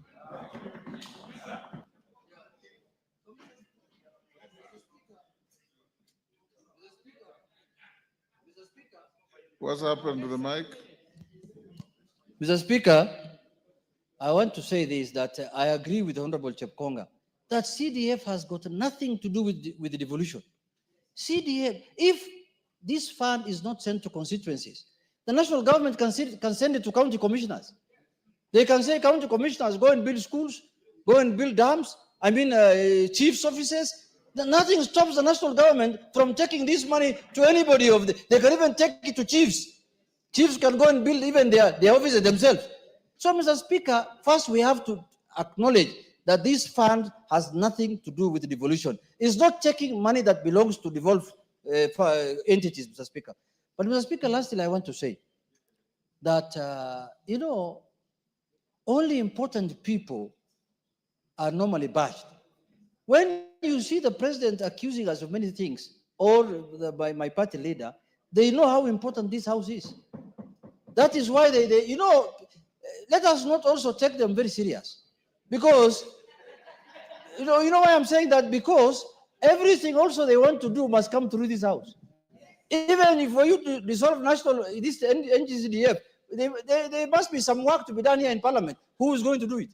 What's happened to the mic? Mr. Speaker, I want to say this, that I agree with Honorable Chepkonga, that CDF has got nothing to do with the devolution. CDF, if this fund is not sent to constituencies, the national government can send it to county commissioners. They can say, county commissioners, go and build schools, go and build dams, chief's offices. Nothing stops the national government from taking this money to anybody they can even take it to chiefs. Chiefs can go and build even their offices themselves. So, Mr. Speaker, first we have to acknowledge that this fund has nothing to do with the devolution. It's not taking money that belongs to devolved entities, Mr. Speaker. But, Mr. Speaker, lastly, I want to say that, you know, only important people are normally bashed. When you see the president accusing us of many things, or by my party leader, they know how important this House is. That is why they you know, let us not also take them very serious. Because, you know why I'm saying that? Because everything also they want to do must come through this House. Even if for you to dissolve this NGCDF, there must be some work to be done here in Parliament. Who is going to do it?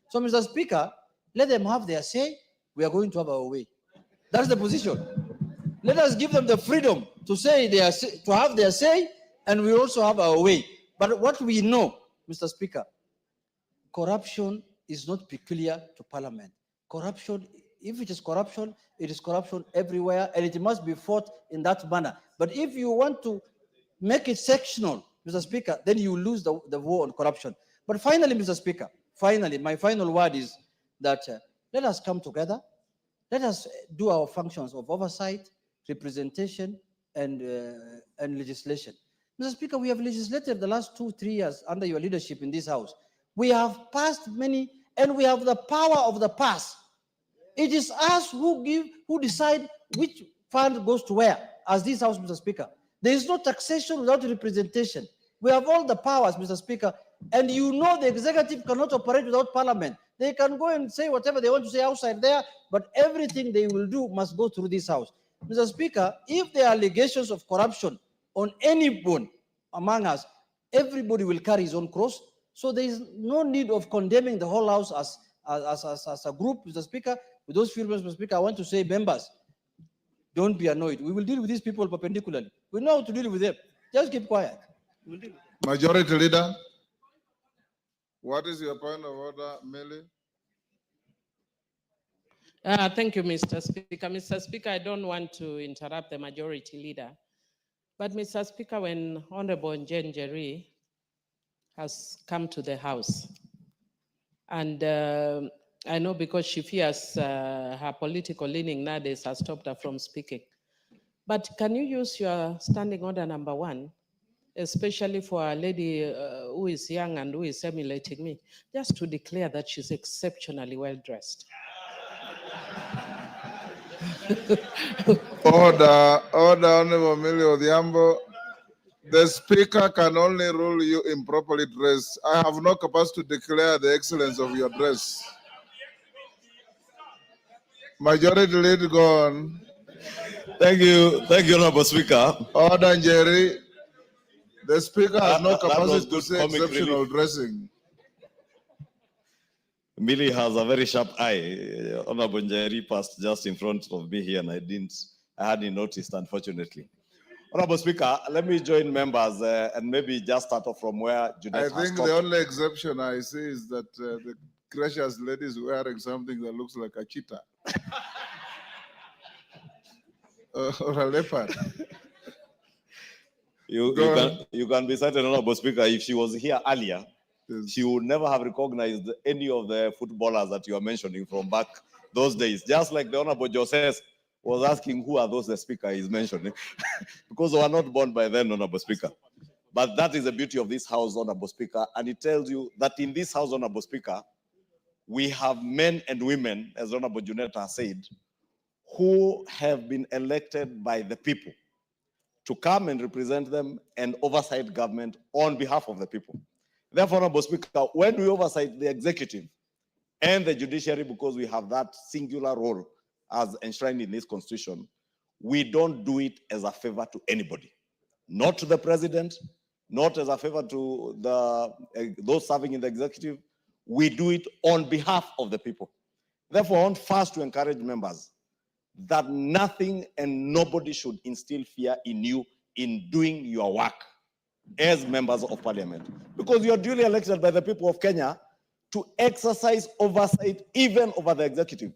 So, Mr. Speaker, let them have their say. We are going to have our way. That's the position. Let us give them the freedom to say to have their say, and we also have our way. But what we know, Mr. Speaker, corruption is not peculiar to Parliament. Corruption, if it is corruption everywhere, and it must be fought in that manner. But if you want to make it sectional, Mr. Speaker, then you lose the war on corruption. But finally, Mr. Speaker, my final word is that let us come together. Let us do our functions of oversight, representation, and legislation. Mr. Speaker, we have legislated the last 2-3 years under your leadership in this House. We have passed many, and we have the power of the pass. It is us who decide which fund goes to where, as this House, Mr. Speaker. There is no taxation without representation. We have all the powers, Mr. Speaker, and you know the executive cannot operate without Parliament. They can go and say whatever they want to say outside there, but everything they will do must go through this House. Mr. Speaker, if there are allegations of corruption on anyone among us, everybody will carry his own cross. So there is no need of condemning the whole House as a group, Mr. Speaker. With those few words, Mr. Speaker, I want to say, members, don't be annoyed. We will deal with these people perpendicularly. We know how to deal with them. Just keep quiet. We'll deal. Majority Leader, what is your point of order, Millie? Thank you, Mr. Speaker. Mr. Speaker, I don't want to interrupt the Majority Leader. But Mr. Speaker, when Honorable Jane Jerry has come to the House, and I know because she fears her political leaning nowadays has stopped her from speaking. But can you use your standing order number 1, especially for a lady who is young and who is emulating me, just to declare that she's exceptionally well dressed? Order, Honorable Millie Odhiambo. The Speaker can only rule you improperly dressed. I have no capacity to declare the excellence of your dress. Majority lead gone. Thank you, Honorable Speaker. Order, Jerry. The Speaker has no That was capacity to good say comic exceptional relief. dressing. Millie has a very sharp eye. Honorable Njeri passed just in front of me here, and I hadn't noticed, unfortunately. Honorable Speaker, let me join members and maybe just start off from where I Junet has think stopped. the only exception I see is that the gracious lady is wearing something that looks like a cheetah. Or a leopard. You can be certain, Honorable Speaker, if she was here earlier, she would never have recognized any of the footballers that you are mentioning from back those days. Just like the Honorable Joseph was asking who are those the Speaker is mentioning, because they were not born by then, Honorable Speaker. But that is the beauty of this House, Honorable Speaker, and it tells you that in this House, Honorable Speaker, we have men and women, as Honorable Junet has said, who have been elected by the people to come and represent them and oversight government on behalf of the people. Therefore, Honorable Speaker, when we oversight the executive and the judiciary, because we have that singular role as enshrined in this constitution, we don't do it as a favor to anybody. Not to the president, not as a favor to those serving in the executive. We do it on behalf of the people. Therefore, I want first to encourage members that nothing and nobody should instill fear in you in doing your work as members of parliament, because you're duly elected by the people of Kenya to exercise oversight even over the executive,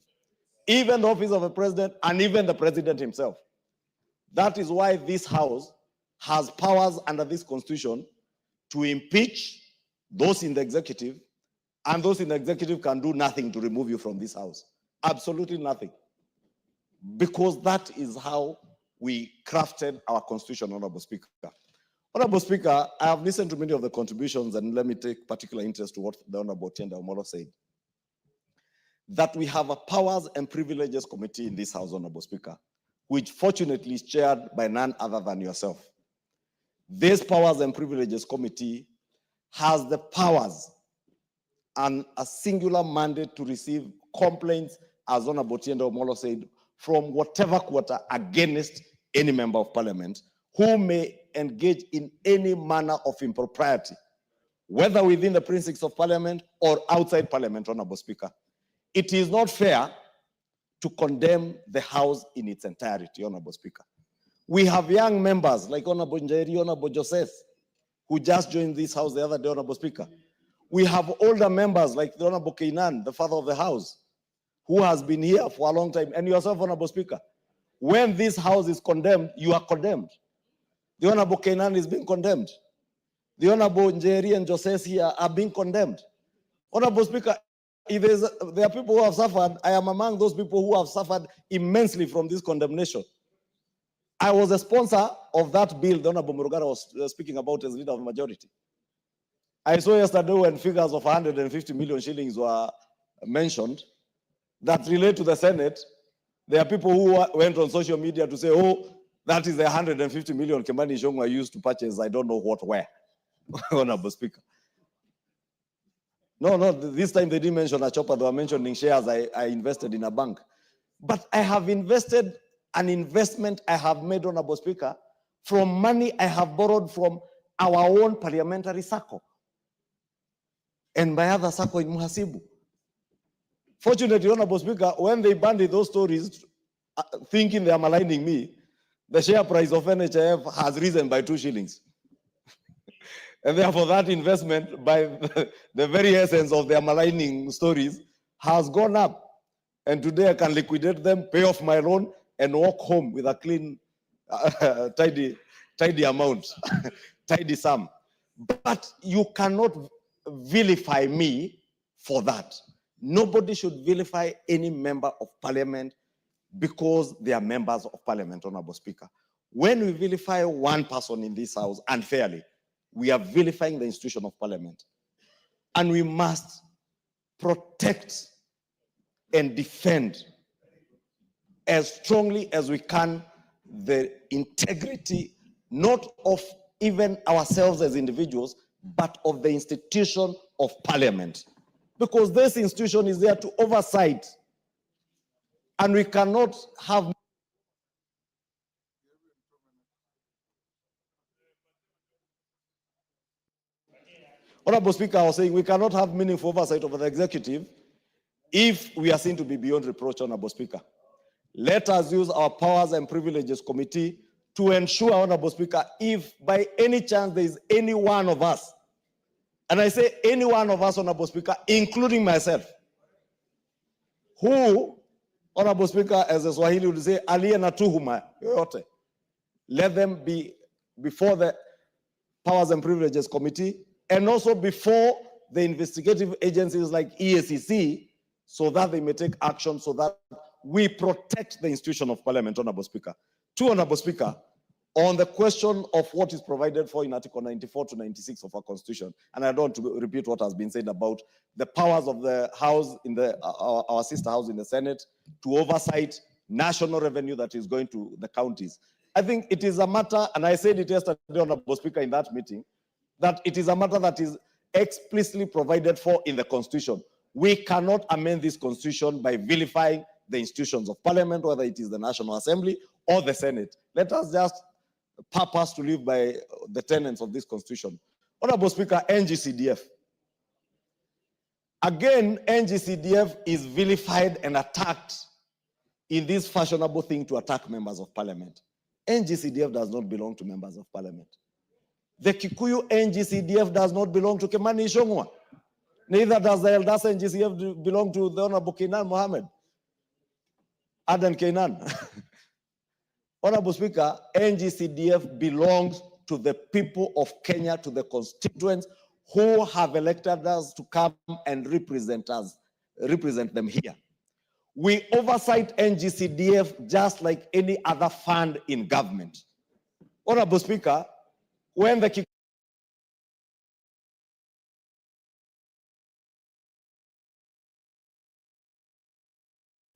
even the office of the president, and even the president himself. That is why this House has powers under this constitution to impeach those in the executive, and those in the executive can do nothing to remove you from this House. Absolutely nothing. Because that is how we crafted our constitution, Honorable Speaker. Honorable Speaker, I have listened to many of the contributions, and let me take particular interest to what the Honorable Tienda Omolo said. That we have a Powers and Privileges Committee in this House, Honorable Speaker, which fortunately is chaired by none other than yourself. This Powers and Privileges Committee has the powers and a singular mandate to receive complaints, as Honorable Tienda Omolo said, from whatever quarter against any member of parliament who may engage in any manner of impropriety, whether within the precincts of parliament or outside parliament, Honorable Speaker. It is not fair to condemn the House in its entirety, Honorable Speaker. We have young members like Honorable Njeri, Honorable Joseph, who just joined this House the other day, Honorable Speaker. We have older members like the Honorable Kainan, the father of the House, who has been here for a long time, and yourself, Honorable Speaker. When this House is condemned, you are condemned. The Honorable Kainan is being condemned. The Honorable Njeri and Joseph here are being condemned. Honorable Speaker, if there are people who have suffered, I am among those people who have suffered immensely from this condemnation. I was a sponsor of that bill the Honorable Murugara was speaking about as leader of the majority. I saw yesterday when figures of 150 million shillings were mentioned that relate to the Senate. There are people who went on social media to say, oh, that is the 150 million Kimani Ichung'wah used to purchase I don't know what where, Honorable Speaker. No, this time they didn't mention a chopper, they were mentioning shares I invested in a bank. But I have invested an investment I have made, Honorable Speaker, from money I have borrowed from our own parliamentary circle and my other circle in Muhasibu. Fortunately, Honorable Speaker, when they banded those stories, thinking they are maligning me, the share price of NHIF has risen by 2 shillings. And therefore, that investment, by the very essence of their maligning stories, has gone up. And today I can liquidate them, pay off my loan, and walk home with a clean, tidy tidy amount, tidy sum. But you cannot vilify me for that. Nobody should vilify any member of parliament because they are members of parliament, Honorable Speaker. When we vilify one person in this house unfairly, we are vilifying the institution of parliament. And we must protect and defend as strongly as we can the integrity, not of even ourselves as individuals, but of the institution of parliament. Because this institution is there to oversight. And we cannot have Honorable Speaker, I was saying we cannot have meaningful oversight over the executive if we are seen to be beyond reproach, Honorable Speaker. Let us use our powers and privileges committee to ensure, Honorable Speaker, if by any chance there is any one of us, and I say any one of us, Honorable Speaker, including myself, who, Honorable Speaker, as a Swahili would say, aliye na tuhuma yoyote, let them be before the powers and privileges committee and also before the investigative agencies like EACC, so that they may take action, so that we protect the institution of parliament, Honorable Speaker. Two, Honorable Speaker, on the question of what is provided for in Article 94 to 96 of our Constitution, and I don't want to repeat what has been said about the powers of the House, in the our sister House in the Senate, to oversight national revenue that is going to the counties. I think it is a matter, and I said it yesterday, Honorable Speaker, in that meeting, that it is a matter that is explicitly provided for in the Constitution. We cannot amend this Constitution by vilifying the institutions of parliament, whether it is the National Assembly or the Senate. Let us just purpose to live by the tenets of this Constitution. Honorable Speaker, NGCDF. Again, NGCDF is vilified and attacked in this fashionable thing to attack members of parliament. NGCDF does not belong to members of parliament. The Kikuyu NGCDF does not belong to Kimani Ichung'wah. Neither does the Eldasa NGCDF belong to the Honorable Kenan Mohammed. Adan Kenan. Honorable Speaker, NGCDF belongs to the people of Kenya, to the constituents who have elected us to come and represent them here. We oversight NGCDF just like any other fund in government. Honorable Speaker, when the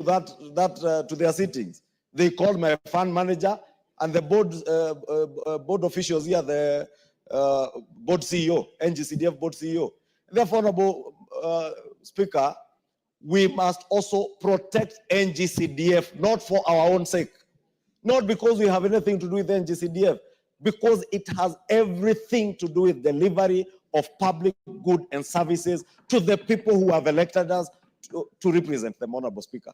to their sittings, they called my fund manager and the board officials here, the board CEO, NGCDF board CEO. Therefore, Honorable Speaker, we must also protect NGCDF, not for our own sake, not because we have anything to do with NGCDF, because it has everything to do with delivery of public goods and services to the people who have elected us to represent them, Honorable Speaker.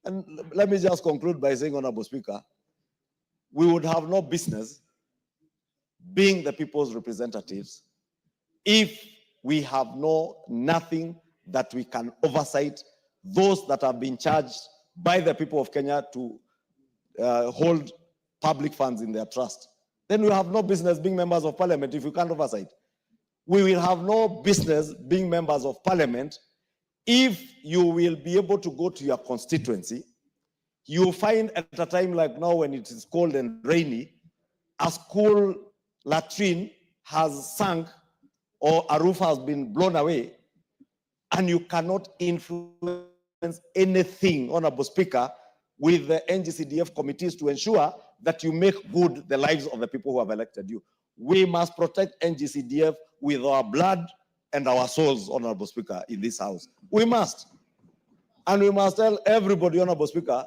And let me just conclude by saying, Honorable Speaker, we would have no business being the people's representatives if we have nothing that we can oversight those that have been charged by the people of Kenya to hold public funds in their trust. Then we have no business being members of parliament if we can't oversight. We will have no business being members of parliament if you will be able to go to your constituency. You find at a time like now when it is cold and rainy, a school latrine has sunk or a roof has been blown away, and you cannot influence anything, Honorable Speaker, with the NGCDF committees to ensure that you make good the lives of the people who have elected you. We must protect NGCDF with our blood and our souls, Honorable Speaker, in this house. We must. And we must tell everybody, Honorable Speaker,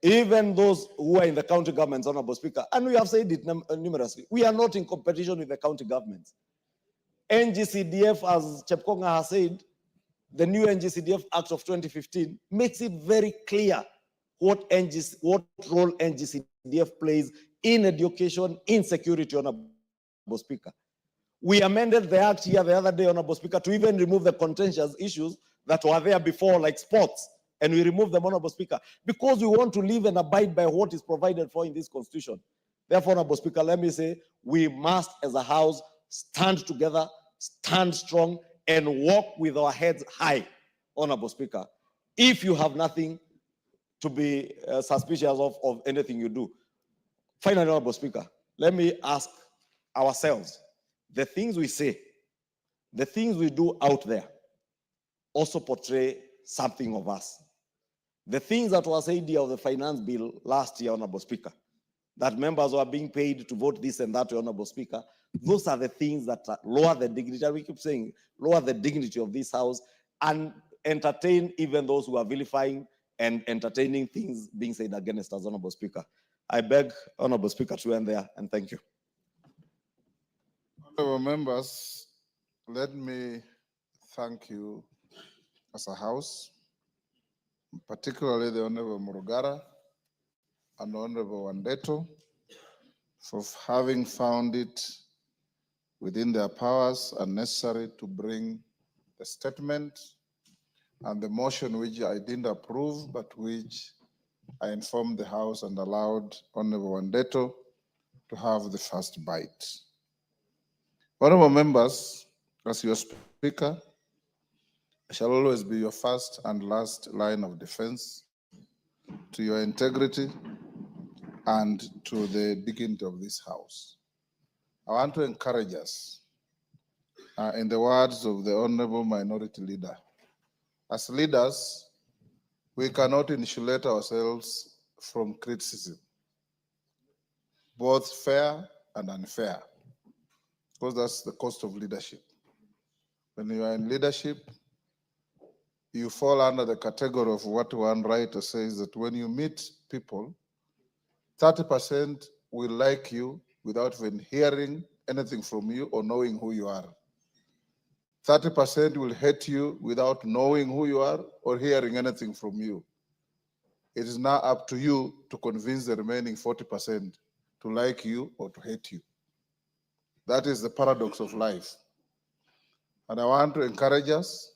even those who are in the county governments, Honorable Speaker, and we have said it numerously, we are not in competition with the county governments. NGCDF, as Chepkonga has said, the new NGCDF Act of 2015 makes it very clear what role NGCDF plays in education, in security, Honorable Speaker. We amended the act here the other day, Honorable Speaker, to even remove the contentious issues that were there before, like sports, and we removed them, Honorable Speaker, because we want to live and abide by what is provided for in this Constitution. Therefore, Honorable Speaker, let me say, we must, as a House, stand together, stand strong, and walk with our heads high, Honorable Speaker. If you have nothing to be suspicious of anything you do. Finally, Honorable Speaker, let me ask ourselves, the things we say, the things we do out there also portray something of us. The things that were said here of the finance bill last year, Honorable Speaker, that members were being paid to vote this and that, Honorable Speaker, those are the things that lower the dignity, and we keep saying, lower the dignity of this House and entertain even those who are vilifying and entertaining things being said against us, Honorable Speaker. I beg, Honorable Speaker, to end there, and thank you. Honorable members, let me thank you as a House, particularly the Honorable Murugara and Honorable Wandeto, for having found it within their powers and necessary to bring the statement and the motion which I didn't approve, but which I informed the House and allowed Honorable Wandeto to have the first bite. Honorable members, as your Speaker, I shall always be your first and last line of defense to your integrity and to the dignity of this House. I want to encourage us, in the words of the Honorable Minority Leader, as leaders, we cannot insulate ourselves from criticism, both fair and unfair, because that's the cost of leadership. When you are in leadership, you fall under the category of what one writer says, that when you meet people, 30% will like you without even hearing anything from you or knowing who you are. 30% will hate you without knowing who you are or hearing anything from you. It is now up to you to convince the remaining 40% to like you or to hate you. That is the paradox of life. And I want to encourage us,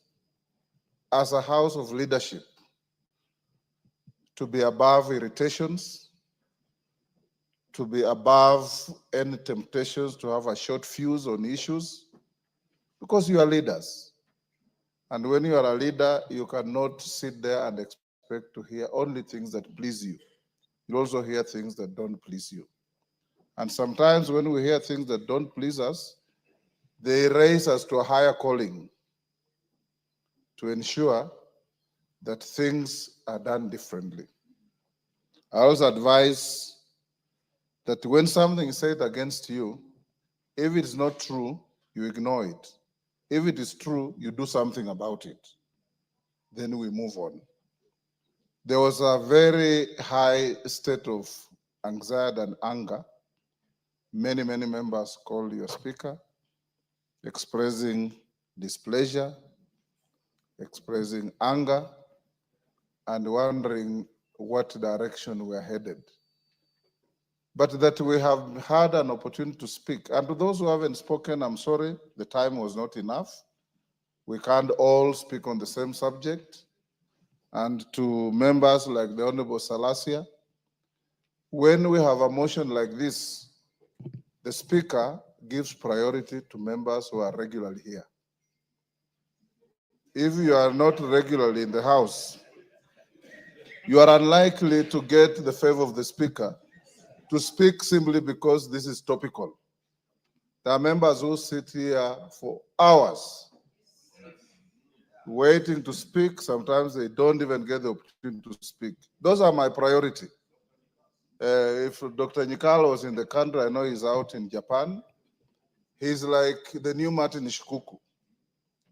as a House of leadership, to be above irritations, to be above any temptations to have a short fuse on issues, because you are leaders. And when you are a leader, you cannot sit there and expect to hear only things that please you. You also hear things that don't please you. And sometimes when we hear things that don't please us, they raise us to a higher calling to ensure that things are done differently. I also advise that when something is said against you, if it is not true, you ignore it. If it is true, you do something about it. Then we move on. There was a very high state of anxiety and anger. Many members called your Speaker, expressing displeasure, expressing anger, and wondering what direction we're headed. But that we have had an opportunity to speak. And to those who haven't spoken, I'm sorry, the time was not enough. We can't all speak on the same subject. And to members like the Honorable Salasia, when we have a motion like this, the Speaker gives priority to members who are regularly here. If you are not regularly in the House, you are unlikely to get the favor of the Speaker to speak simply because this is topical. There are members who sit here for hours waiting to speak. Sometimes they don't even get the opportunity to speak. Those are my priority. If Dr. Nyikal was in the country, I know he's out in Japan. He's like the new Martin Shikuku.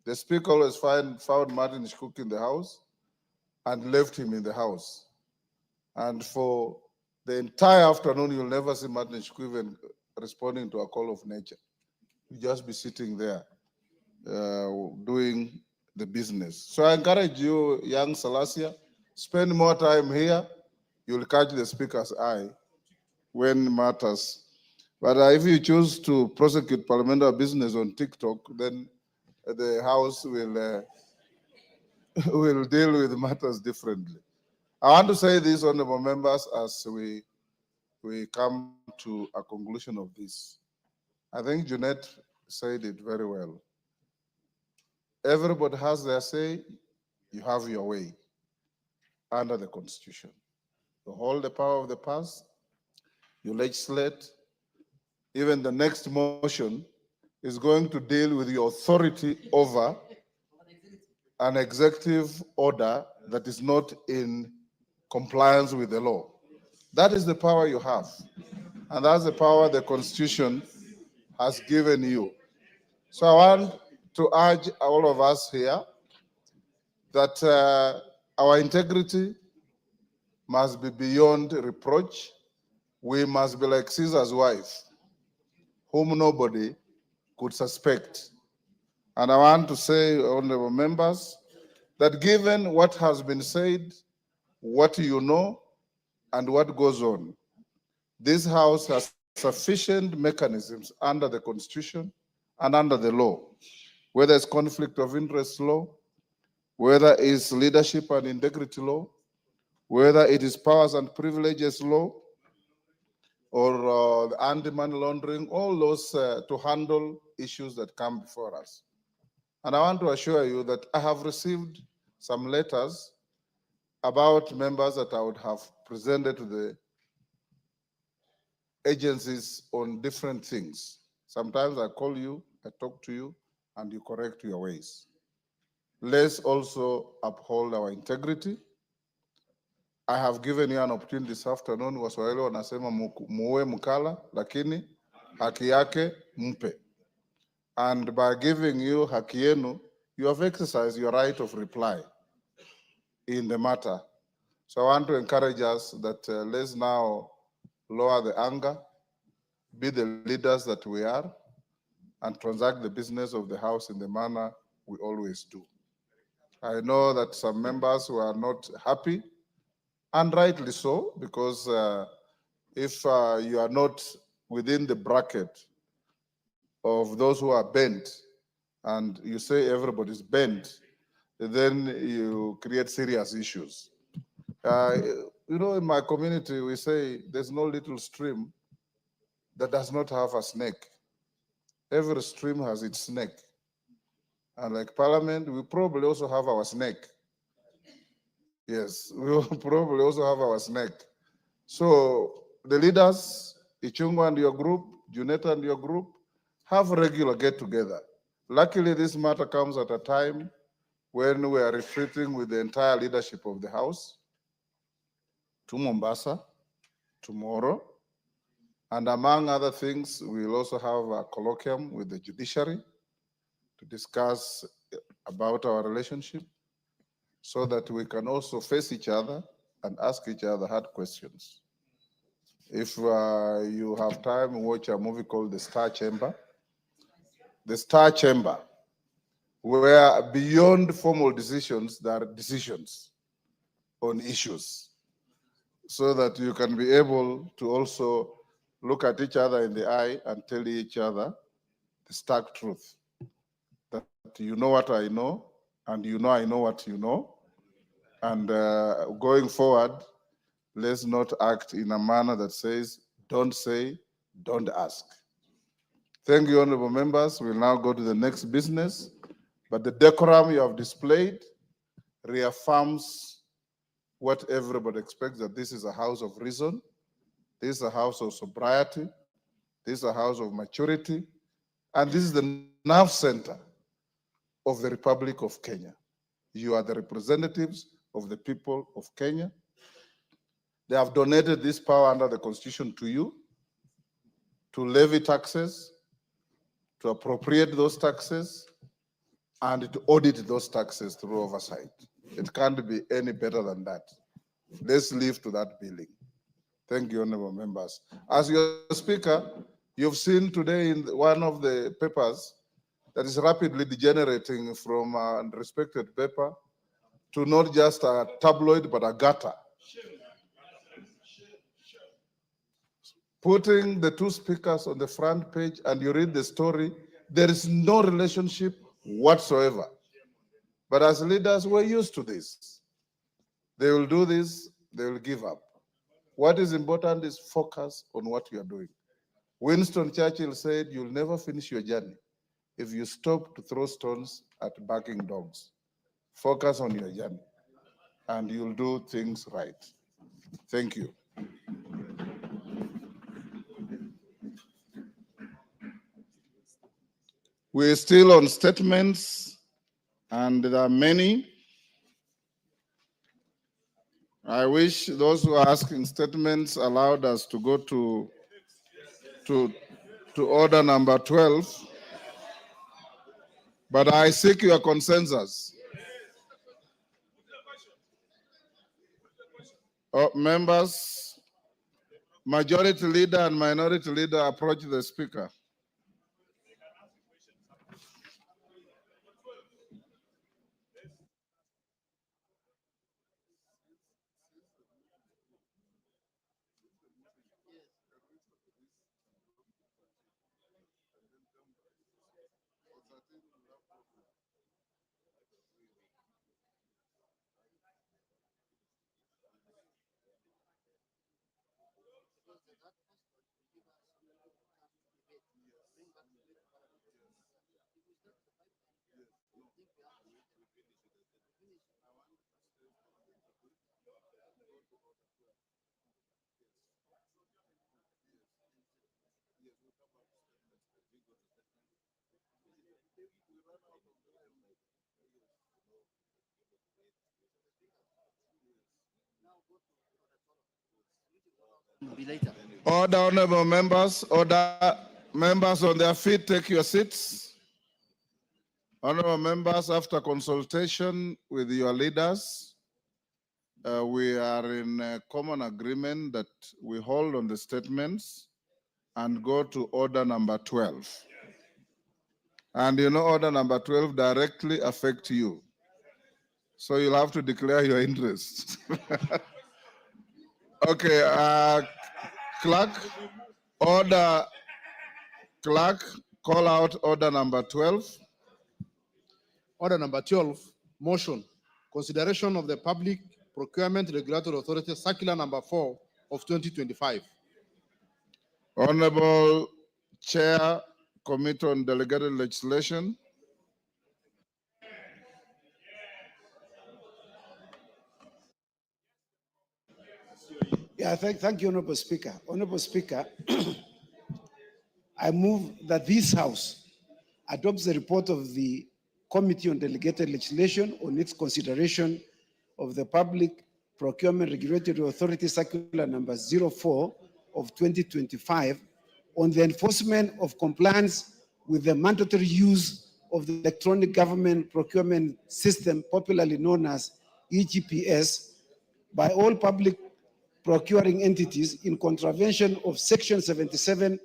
The Speaker always found Martin Shikuku in the House and left him in the House. And for the entire afternoon, you'll never see Martin Shikuku even responding to a call of nature. He'll just be sitting there doing the business. So I encourage you, young Salasia, spend more time here. You'll catch the Speaker's eye when matters. But if you choose to prosecute parliamentary business on TikTok, then the House will deal with matters differently. I want to say this, honorable members, as we we come to a conclusion of this. I think Jeanette said it very well. Everybody has their say, you have your way under the Constitution. You hold the power of the past, you legislate. Even the next motion is going to deal with your authority over an executive order that is not in compliance with the law. That is the power you have. And that's the power the Constitution has given you. So I want to urge all of us here that our integrity must be beyond reproach. We must be like Caesar's wife, whom nobody could suspect. And I want to say, honorable members, that given what has been said, what you know, and what goes on, this House has sufficient mechanisms under the Constitution and under the law, whether it's conflict of interest law, whether it's leadership and integrity law, whether it is powers and privileges law, or the anti-money laundering, all those to handle issues that come before us. And I want to assure you that I have received some letters about members that I would have presented to the agencies on different things. Sometimes I call you, I talk to you, and you correct your ways. Let's also uphold our integrity. I have given you an opportunity this afternoon. Waswahili wanasema muwe mkala, lakini haki yake mpe. And by giving you haki yenu, you have exercised your right of reply in the matter. So I want to encourage us that let's now lower the anger, be the leaders that we are, and transact the business of the House in the manner we always do. I know that some members who are not happy, and rightly so, because if you are not within the bracket of those who are bent, and you say everybody's bent, then you create serious issues. You know, in my community, we say there's no little stream that does not have a snake. Every stream has its snake. And like Parliament, we probably also have our snake. Yes, we will probably also have our snake. So the leaders, Ichungo and your group, Juneta and your group, have regular get-together. Luckily, this matter comes at a time when we are retreating with the entire leadership of the House to Mombasa tomorrow. And among other things, we will also have a colloquium with the judiciary to discuss about our relationship so that we can also face each other and ask each other hard questions. If you have time, watch a movie called The Star Chamber. The Star Chamber, where beyond formal decisions, there are decisions on issues, so that you can be able to also look at each other in the eye and tell each other the stark truth. That you know what I know, and you know I know what you know. And going forward, let's not act in a manner that says, don't say, don't ask. Thank you, honorable members. We'll now go to the next business. But the decorum you have displayed reaffirms what everybody expects, that this is a house of reason, this is a house of sobriety, this is a house of maturity, and this is the nerve center of the Republic of Kenya. You are the representatives of the people of Kenya. They have donated this power under the Constitution to you, to levy taxes, to appropriate those taxes, and to audit those taxes through oversight. It can't be any better than that. Let's live to that billing. Thank you, honorable members. As your speaker, you've seen today in one of the papers that is rapidly degenerating from a respected paper to not just a tabloid, but a gutter. Putting the two speakers on the front page and you read the story, there is no relationship whatsoever. But as leaders, we're used to this. They will do this, they will give up. What is important is focus on what you are doing. Winston Churchill said, you'll never finish your journey if you stop to throw stones at barking dogs. Focus on your journey, and you'll do things right. Thank you. We're still on statements, and there are many. I wish those who are asking statements allowed us to go to order number 12, but I seek your consensus. Members, majority leader and minority leader approach the speaker. Order, honorable members. Order, members on their feet, take your seats. Honorable members, after consultation with your leaders, we are in a common agreement that we hold on the statements and go to order number 12. And you know, order number 12 directly affects you. So you'll have to declare your interest. Okay, clerk, call out order number 12. Order number 12, motion. Consideration of the Public Procurement Regulatory Authority Circular number 4 of 2025. Honorable Chair, Committee on Delegated Legislation. Yeah, thank you, Honorable Speaker. Honorable Speaker, I move that this House adopts the report of the Committee on Delegated Legislation on its consideration of the Public Procurement Regulatory Authority Circular number 04 of 2025 on the enforcement of compliance with the mandatory use of the Electronic Government Procurement System, popularly known as EGPS, by all public procuring entities in contravention of Section 77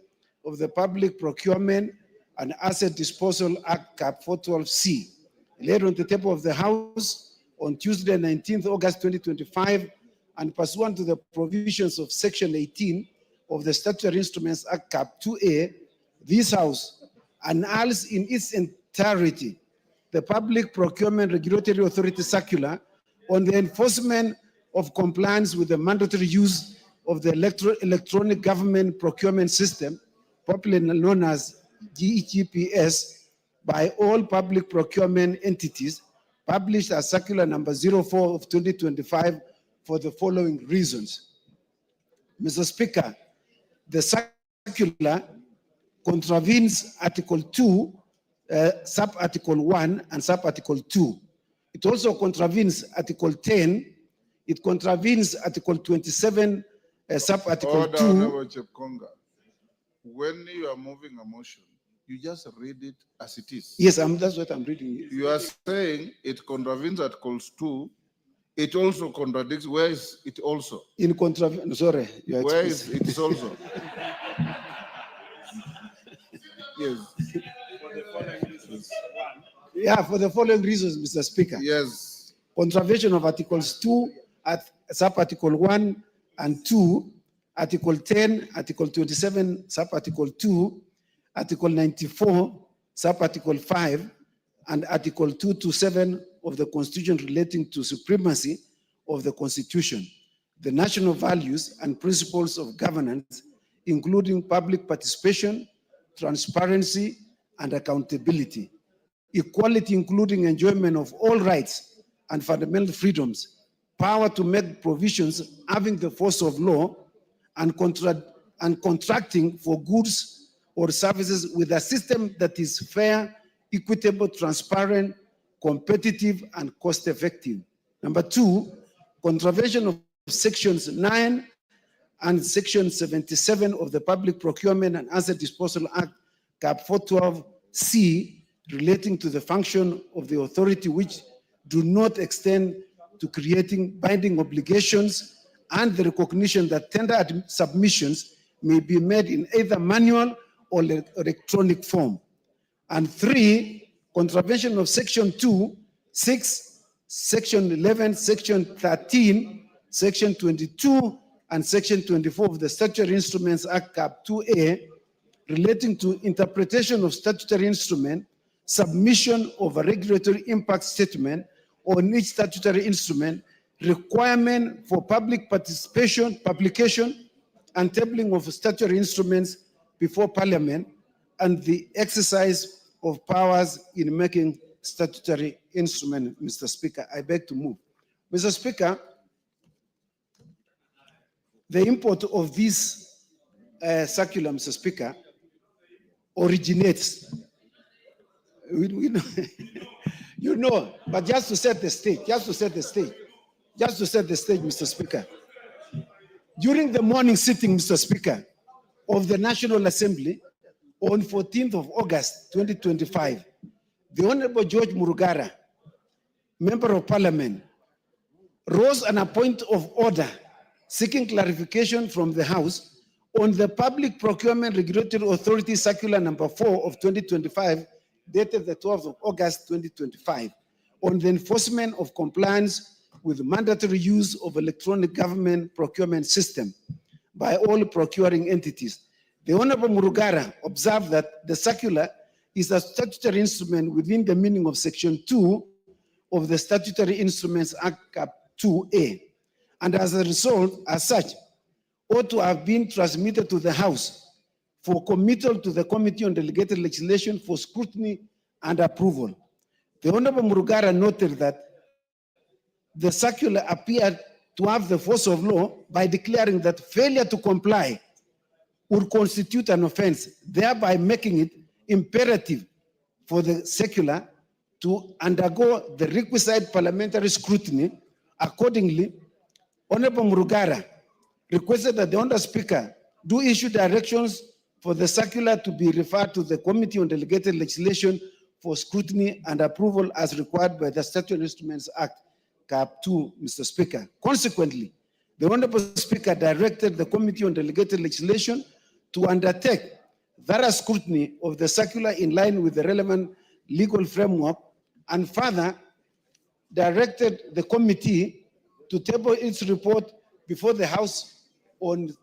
of the Public Procurement and Asset Disposal Act, Cap 412C, laid on the table of the House on Tuesday, 19th August 2025, and pursuant to the provisions of Section 18 of the Statutory Instruments Act, Cap 2A, this House annuls in its entirety the Public Procurement Regulatory Authority Circular on the enforcement of compliance with the mandatory use of the Electronic Government Procurement System, popularly known as EGPS, by all public procurement entities, published as circular number 04 of 2025 for the following reasons. Mr. Speaker, the circular contravenes Article 2, Sub-Article 1 and Sub-Article 2. It also contravenes Article 10. It contravenes Article 27, Sub-Article 2. Honorable Chepkonga, when you are moving a motion, you just read it as it is. Yes, that's what I'm reading. You are saying it contravenes Articles 2. It also contradicts. Where is it also? In contravention, sorry. Where is it also? Yes. Yeah, for the following reasons, Mr. Speaker. Yes. Contravention of Articles 2, Sub-Article 1 and 2, Article 10, Article 27, Sub-Article 2, Article 94, Sub-Article 5, and Article 2 to 7 of the Constitution relating to supremacy of the Constitution. the national values and principles of governance, including public participation, transparency, and accountability, equality, including enjoyment of all rights and fundamental freedoms, power to make provisions having the force of law, and contracting for goods or services with a system that is fair, equitable, transparent, competitive, and cost-effective. Number two, contravention of sections 9 and section 77 of the Public Procurement and Asset Disposal Act, Cap 412C, relating to the function of the authority, which do not extend to creating binding obligations, and the recognition that tender submissions may be made in either manual or electronic form. And three, contravention of section 2, 6, section 11, section 13, section 22, and section 24 of the Statutory Instruments Act, Cap 2A, relating to interpretation of statutory instrument, submission of a regulatory impact statement on each statutory instrument, requirement for public participation, publication, and tabling of statutory instruments before Parliament, and the exercise of powers in making statutory instrument. Mr. Speaker, I beg to move. Mr. Speaker, the import of this circular, Mr. Speaker, originates. We know, you know, but just to set the stage, Mr. Speaker. During the morning sitting, Mr. Speaker, of the National Assembly on 14th of August, 2025, the Honorable George Murugara, Member of Parliament, rose on a point of order seeking clarification from the House on the Public Procurement Regulatory Authority Circular number 4 of 2025, dated the 12th of August, 2025, on the enforcement of compliance with mandatory use of electronic government procurement system by all procuring entities. The Honorable Murugara observed that the circular is a statutory instrument within the meaning of Section 2 of the Statutory Instruments Act, Cap 2A, and as a result, as such, ought to have been transmitted to the House for committal to the Committee on Delegated Legislation for scrutiny and approval. The Honorable Murugara noted that the circular appeared to have the force of law by declaring that failure to comply would constitute an offense, thereby making it imperative for the circular to undergo the requisite parliamentary scrutiny. Accordingly, Honorable Murugara requested that the Honorable Speaker do issue directions for the circular to be referred to the Committee on Delegated Legislation for scrutiny and approval as required by the Statutory Instruments Act, Cap 2, Mr. Speaker. Consequently, the Honorable Speaker directed the Committee on Delegated Legislation to undertake thorough scrutiny of the circular in line with the relevant legal framework, and further directed the committee to table its report before the House on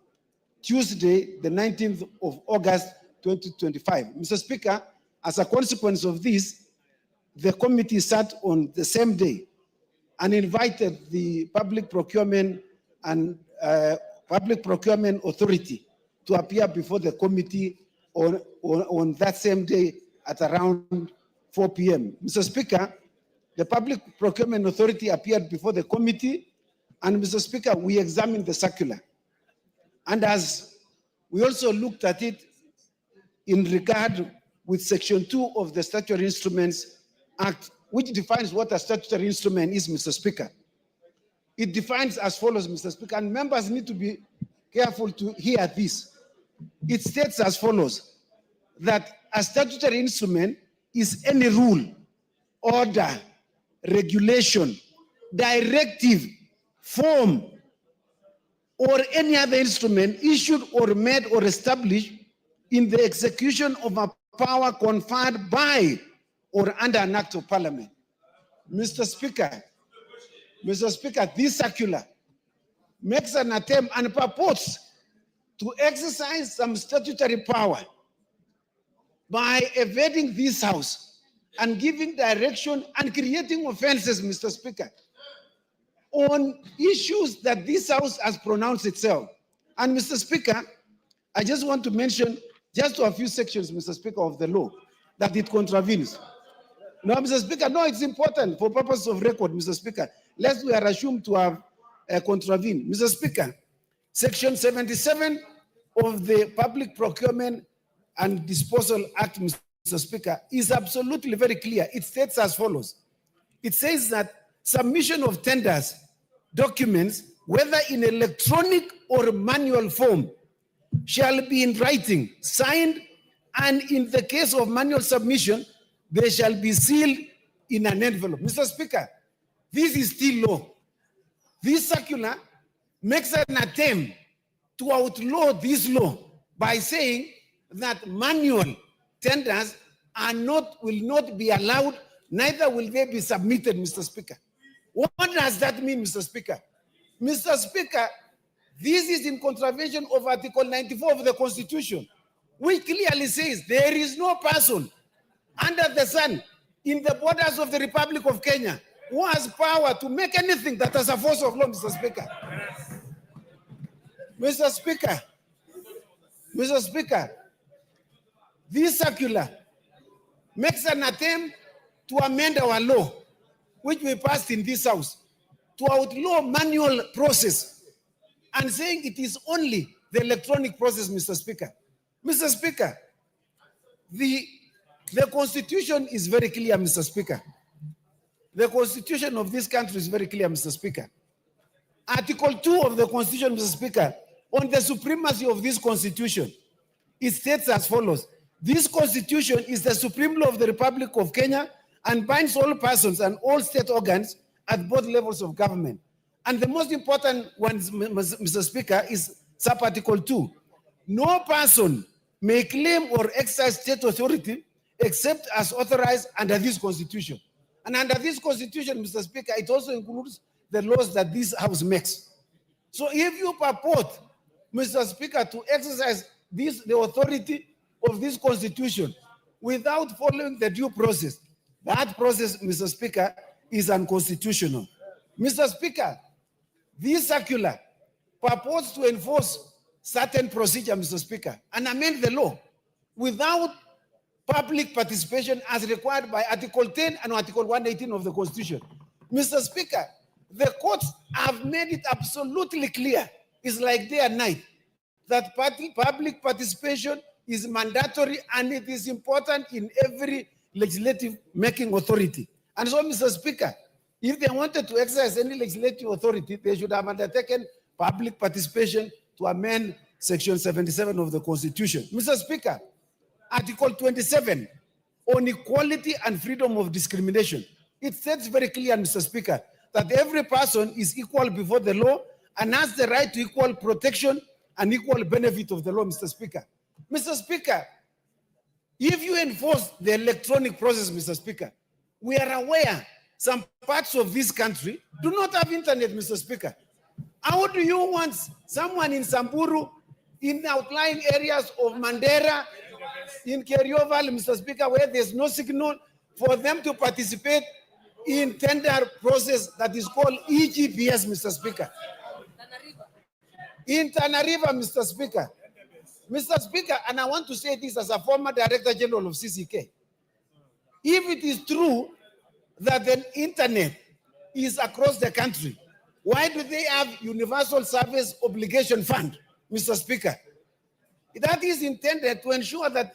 Tuesday, the 19th of August, 2025. Mr. Speaker, as a consequence of this, the committee sat on the same day and invited the Public Procurement and Public Procurement Authority to appear before the committee on that same day at around 4 p.m. Mr. Speaker, the Public Procurement Authority appeared before the committee, and Mr. Speaker, we examined the circular. And as we also looked at it in regard with Section 2 of the Statutory Instruments Act, which defines what a statutory instrument is, Mr. Speaker. It defines as follows, Mr. Speaker, and members need to be careful to hear this. It states as follows, that a statutory instrument is any rule, order, regulation, directive, form, or any other instrument issued or made or established in the execution of a power conferred by or under an act of Parliament. Mr. Speaker, this circular makes an attempt and purports to exercise some statutory power by evading this House and giving direction and creating offenses, Mr. Speaker, on issues that this House has pronounced itself. And Mr. Speaker, I just want to mention just a few sections, Mr. Speaker, of the law that it contravenes. No, Mr. Speaker, no, it's important for purpose of record, Mr. Speaker, lest we are assumed to have contravened. Mr. Speaker, Section 77 of the Public Procurement and Disposal Act, Mr. Speaker, is absolutely very clear. It states as follows. It says that submission of tenders, documents, whether in electronic or manual form, shall be in writing, signed, and in the case of manual submission, they shall be sealed in an envelope. Mr. Speaker, this is still law. This circular makes an attempt to outlaw this law by saying that manual tenders will not be allowed, neither will they be submitted, Mr. Speaker. What does that mean, Mr. Speaker? Mr. Speaker, this is in contravention of Article 94 of the Constitution, which clearly says there is no person under the sun in the borders of the Republic of Kenya who has power to make anything that has a force of law, Mr. Speaker. Mr. Speaker, Mr. Speaker, this circular makes an attempt to amend our law, which we passed in this House, to outlaw manual process and saying it is only the electronic process, Mr. Speaker. Mr. Speaker, the Constitution is very clear, Mr. Speaker. The Constitution of this country is very clear, Mr. Speaker. Article 2 of the Constitution, Mr. Speaker, on the supremacy of this Constitution, it states as follows. This Constitution is the supreme law of the Republic of Kenya and binds all persons and all state organs at both levels of government. And the most important one, Mr. Speaker, is sub-article 2. No person may claim or exercise state authority except as authorized under this Constitution. And under this Constitution, Mr. Speaker, it also includes the laws that this House makes. So if you purport, Mr. Speaker, to exercise the authority of this Constitution without following the due process, that process, Mr. Speaker, is unconstitutional. Mr. Speaker, this circular purports to enforce certain procedure, Mr. Speaker, and amend the law without public participation as required by Article 10 and Article 118 of the Constitution. Mr. Speaker, the courts have made it absolutely clear, it's like day and night, that public participation is mandatory and it is important in every legislative making authority. And so, Mr. Speaker, if they wanted to exercise any legislative authority, they should have undertaken public participation to amend Section 77 of the Constitution. Mr. Speaker, Article 27 on equality and freedom of discrimination. It states very clear, Mr. Speaker, that every person is equal before the law and has the right to equal protection and equal benefit of the law, Mr. Speaker. Mr. Speaker, if you enforce the electronic process, Mr. Speaker, we are aware some parts of this country do not have internet, Mr. Speaker. How do you want someone in Samburu, in outlying areas of Mandera, in Kerio Valley, Mr. Speaker, where there's no signal, for them to participate in tender process that is called EGPS, Mr. Speaker? In Tana River, Mr. Speaker. Mr. Speaker, and I want to say this as a former Director General of CCK. If it is true that the internet is across the country, why do they have Universal Service Obligation Fund, Mr. Speaker? That is intended to ensure that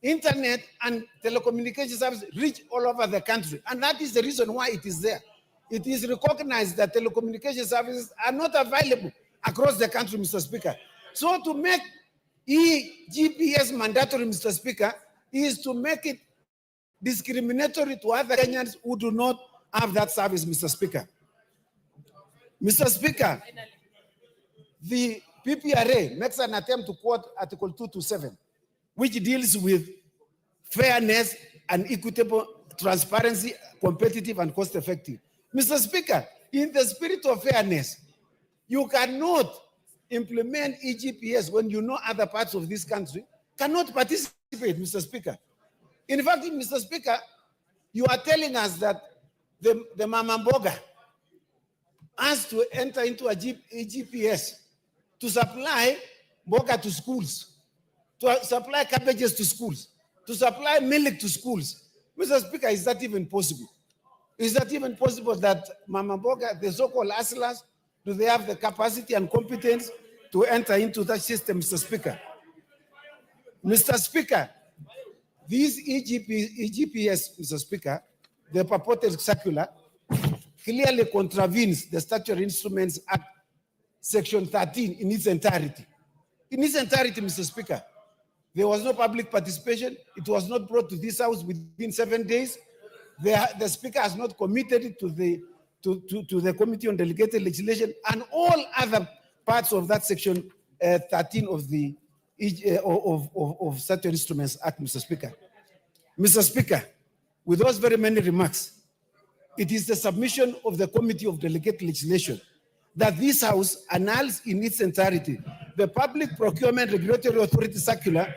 internet and telecommunication services reach all over the country. And that is the reason why it is there. It is recognized that telecommunication services are not available across the country, Mr. Speaker. So to make EGPS mandatory, Mr. Speaker, is to make it discriminatory to other Kenyans who do not have that service, Mr. Speaker. Mr. Speaker, the PPRA makes an attempt to quote Article 227, which deals with fairness and equitable transparency, competitive and cost-effective. Mr. Speaker, in the spirit of fairness, you cannot implement EGPS when you know other parts of this country cannot participate, Mr. Speaker. In fact, Mr. Speaker, you are telling us that the Mama Mboga us to enter into a GPS to supply mboga to schools, to supply cabbages to schools, to supply milk to schools. Mr. Speaker, is that even possible? Is that even possible that Mama Mboga, the so-called hustlers, do they have the capacity and competence to enter into that system, Mr. Speaker? Mr. Speaker, these EGPS, Mr. Speaker, the purported circular clearly contravenes the Statutory Instruments Act, Section 13 in its entirety. In its entirety, Mr. Speaker, there was no public participation. It was not brought to this House within 7 days. The Speaker has not committed it to the Committee on Delegated Legislation and all other parts of that Section 13 of the of Statutory Instruments Act, Mr. Speaker. Mr. Speaker, with those very many remarks, it is the submission of the Committee of Delegated Legislation that this House annuls in its entirety the Public Procurement Regulatory Authority Circular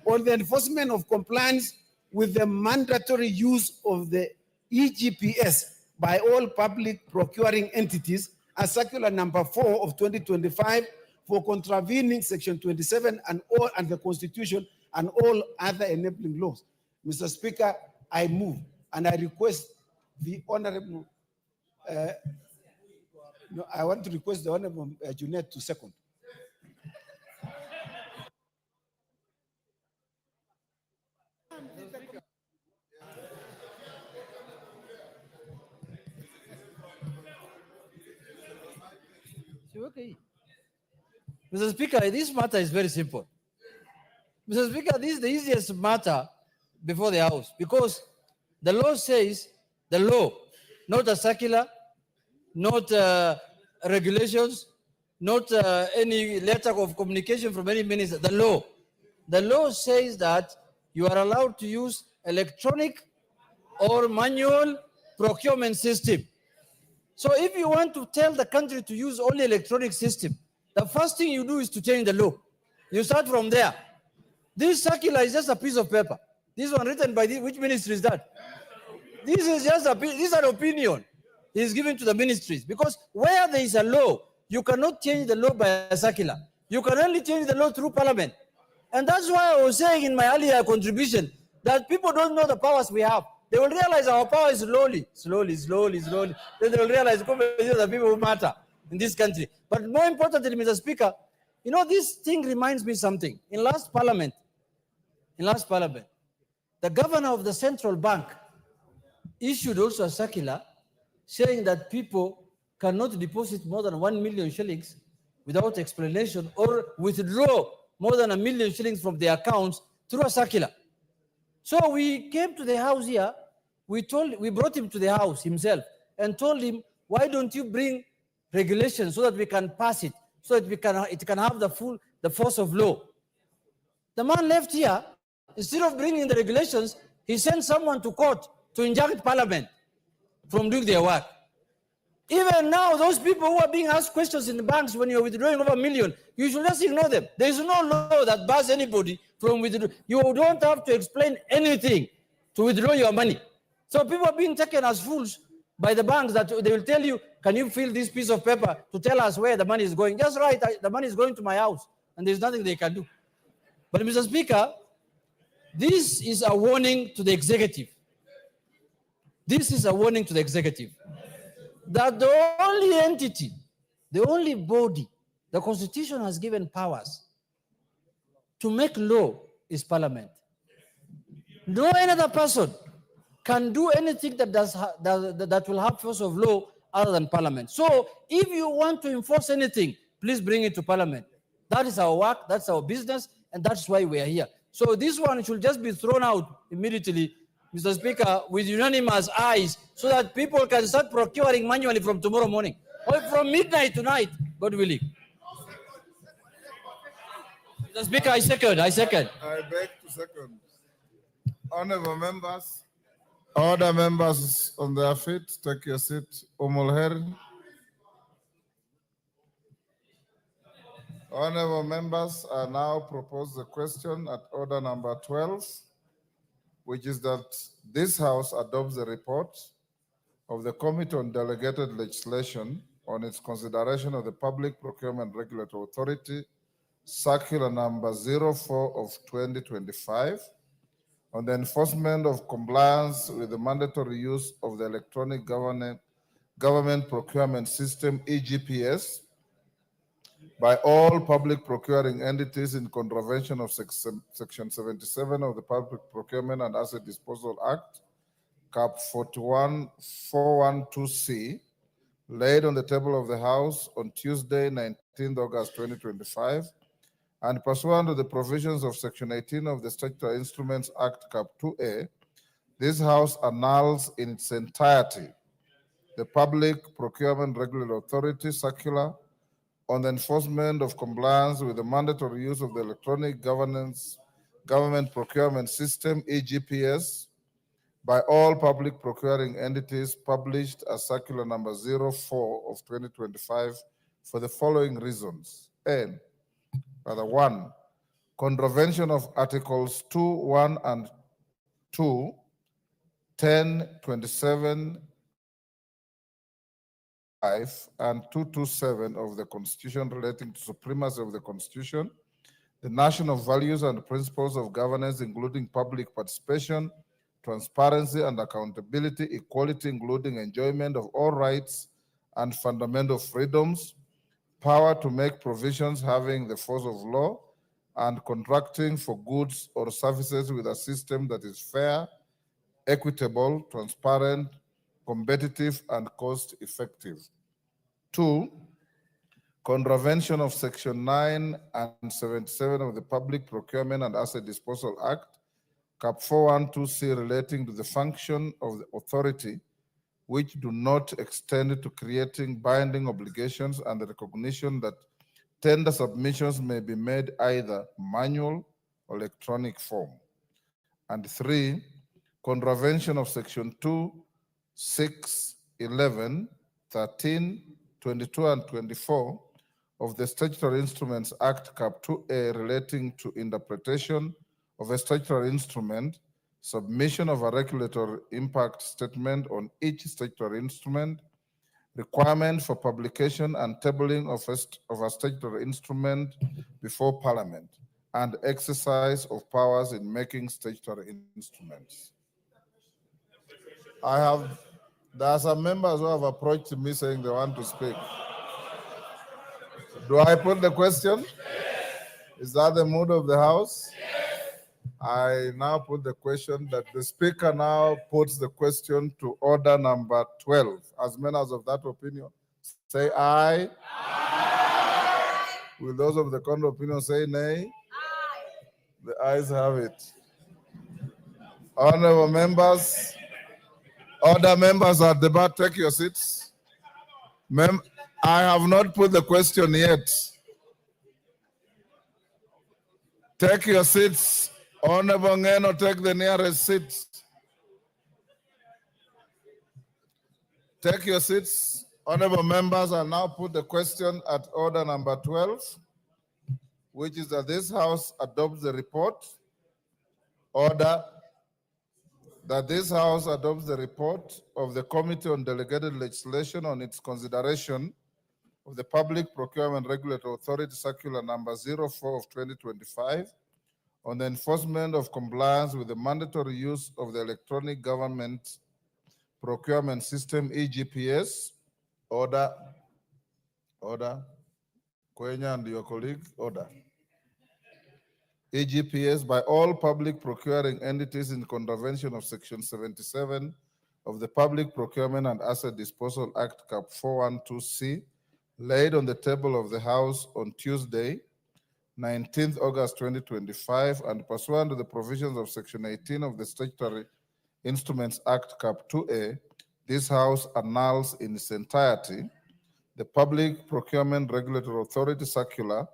on the enforcement of compliance with the mandatory use of the EGPS by all public procuring entities, as Circular number 4 of 2025 for contravening Section 27 and the Constitution and all other enabling laws. Mr. Speaker, I move and I request the Honorable, I want to request the Honorable Junet to second. Okay. Mr. Speaker, this matter is very simple. Mr. Speaker, this is the easiest matter before the House because the law says, the law, not a circular, not regulations, not any letter of communication from any minister, the law. The law says that you are allowed to use electronic or manual procurement system. So if you want to tell the country to use only electronic system, the first thing you do is to change the law. You start from there. This circular is just a piece of paper. This one written by which ministry is that? This is just this is an opinion. It is given to the ministries because where there is a law, you cannot change the law by a circular. You can only change the law through parliament. And that's why I was saying in my earlier contribution that people don't know the powers we have. They will realize our power is slowly. Then they will realize the people who matter in this country. But more importantly, Mr. Speaker, you know, this thing reminds me something. In last parliament, the governor of the central bank issued also a circular saying that people cannot deposit more than 1 million shillings without explanation or withdraw more than 1 million shillings from their accounts through a circular. So we came to the House here, we brought him to the House himself and told him, why don't you bring regulations so that we can pass it, so that it can have the force of law. The man left here, instead of bringing the regulations, he sent someone to court to inject parliament from doing their work. Even now, those people who are being asked questions in the banks when you're withdrawing over 1 million, you should just ignore them. There is no law that bars anybody from withdrawing. You don't have to explain anything to withdraw your money. So people are being taken as fools by the banks that they will tell you, can you fill this piece of paper to tell us where the money is going? Just right, the money is going to my house, and there's nothing they can do. But Mr. Speaker, this is a warning to the executive. This is a warning to the executive that the only entity, the only body, the Constitution has given powers to make law is Parliament. No other person can do anything that will have force of law other than Parliament. So if you want to enforce anything, please bring it to Parliament. That is our work, that's our business, and that's why we are here. So this one should just be thrown out immediately, Mr. Speaker, with unanimous ayes, so that people can start procuring manually from tomorrow morning, or from midnight tonight, God willing. Mr. Speaker, I second. I beg to second. Honorable members, order members on their feet, take your seat. Umulher. Honorable members, I now propose the question at order number 12, which is that this House adopts the report of the Committee on Delegated Legislation on its consideration of the Public Procurement Regulatory Authority, Circular number 04 of 2025, on the enforcement of compliance with the mandatory use of the Electronic Government Procurement System, EGPS, by all public procuring entities in contravention of Section 77 of the Public Procurement and Asset Disposal Act, Cap 41412C, laid on the table of the House on Tuesday, 19th August 2025, and pursuant to the provisions of Section 18 of the Statutory Instruments Act, Cap 2A, this House annuls in its entirety the Public Procurement Regulatory Authority Circular on the enforcement of compliance with the mandatory use of the Electronic Government Procurement System, EGPS, by all public procuring entities, published as Circular number 04 of 2025 for the following reasons. One, contravention of Articles 2, 1, and 2, 10, 27, and 227 of the Constitution relating to supremacy of the Constitution, the national values and principles of governance, including public participation, transparency and accountability, equality, including enjoyment of all rights and fundamental freedoms, power to make provisions having the force of law, and contracting for goods or services with a system that is fair, equitable, transparent, competitive, and cost-effective. 2, contravention of Section 9 and 77 of the Public Procurement and Asset Disposal Act, Cap 412C, relating to the function of the authority, which do not extend to creating binding obligations and the recognition that tender submissions may be made either manual or electronic form. And 3, contravention of Section 2, 6, 11, 13, 22, and 24 of the Statutory Instruments Act, Cap 2A, relating to interpretation of a statutory instrument, submission of a regulatory impact statement on each statutory instrument, requirement for publication and tabling of a statutory instrument before Parliament, and exercise of powers in making statutory instruments. There are some members who have approached me saying they want to speak. Do I put the question? Yes. Is that the mood of the House? Yes. I now put the question that the Speaker now puts the question to order number 12. As members of that opinion, say aye. Aye. Will those of the contrary opinion say nay? Aye. The ayes have it. Honorable members, other members at the bar, take your seats. I have not put the question yet. Take your seats. Honorable Ngeno, take the nearest seat. Take your seats. Honorable members, I now put the question at order number 12, which is that this House adopts the report. Order. That this House adopts the report of the Committee on Delegated Legislation on its consideration of the Public Procurement Regulatory Authority Circular number 04 of 2025 on the enforcement of compliance with the mandatory use of the Electronic Government Procurement System, EGPS. Order. Order. Kwenya and your colleague, order. EGPS by all public procuring entities in contravention of Section 77 of the Public Procurement and Asset Disposal Act, Cap 412C, laid on the table of the House on Tuesday, 19th August 2025, and pursuant to the provisions of Section 18 of the Statutory Instruments Act, Cap 2A, this House annuls in its entirety the Public Procurement Regulatory Authority Circular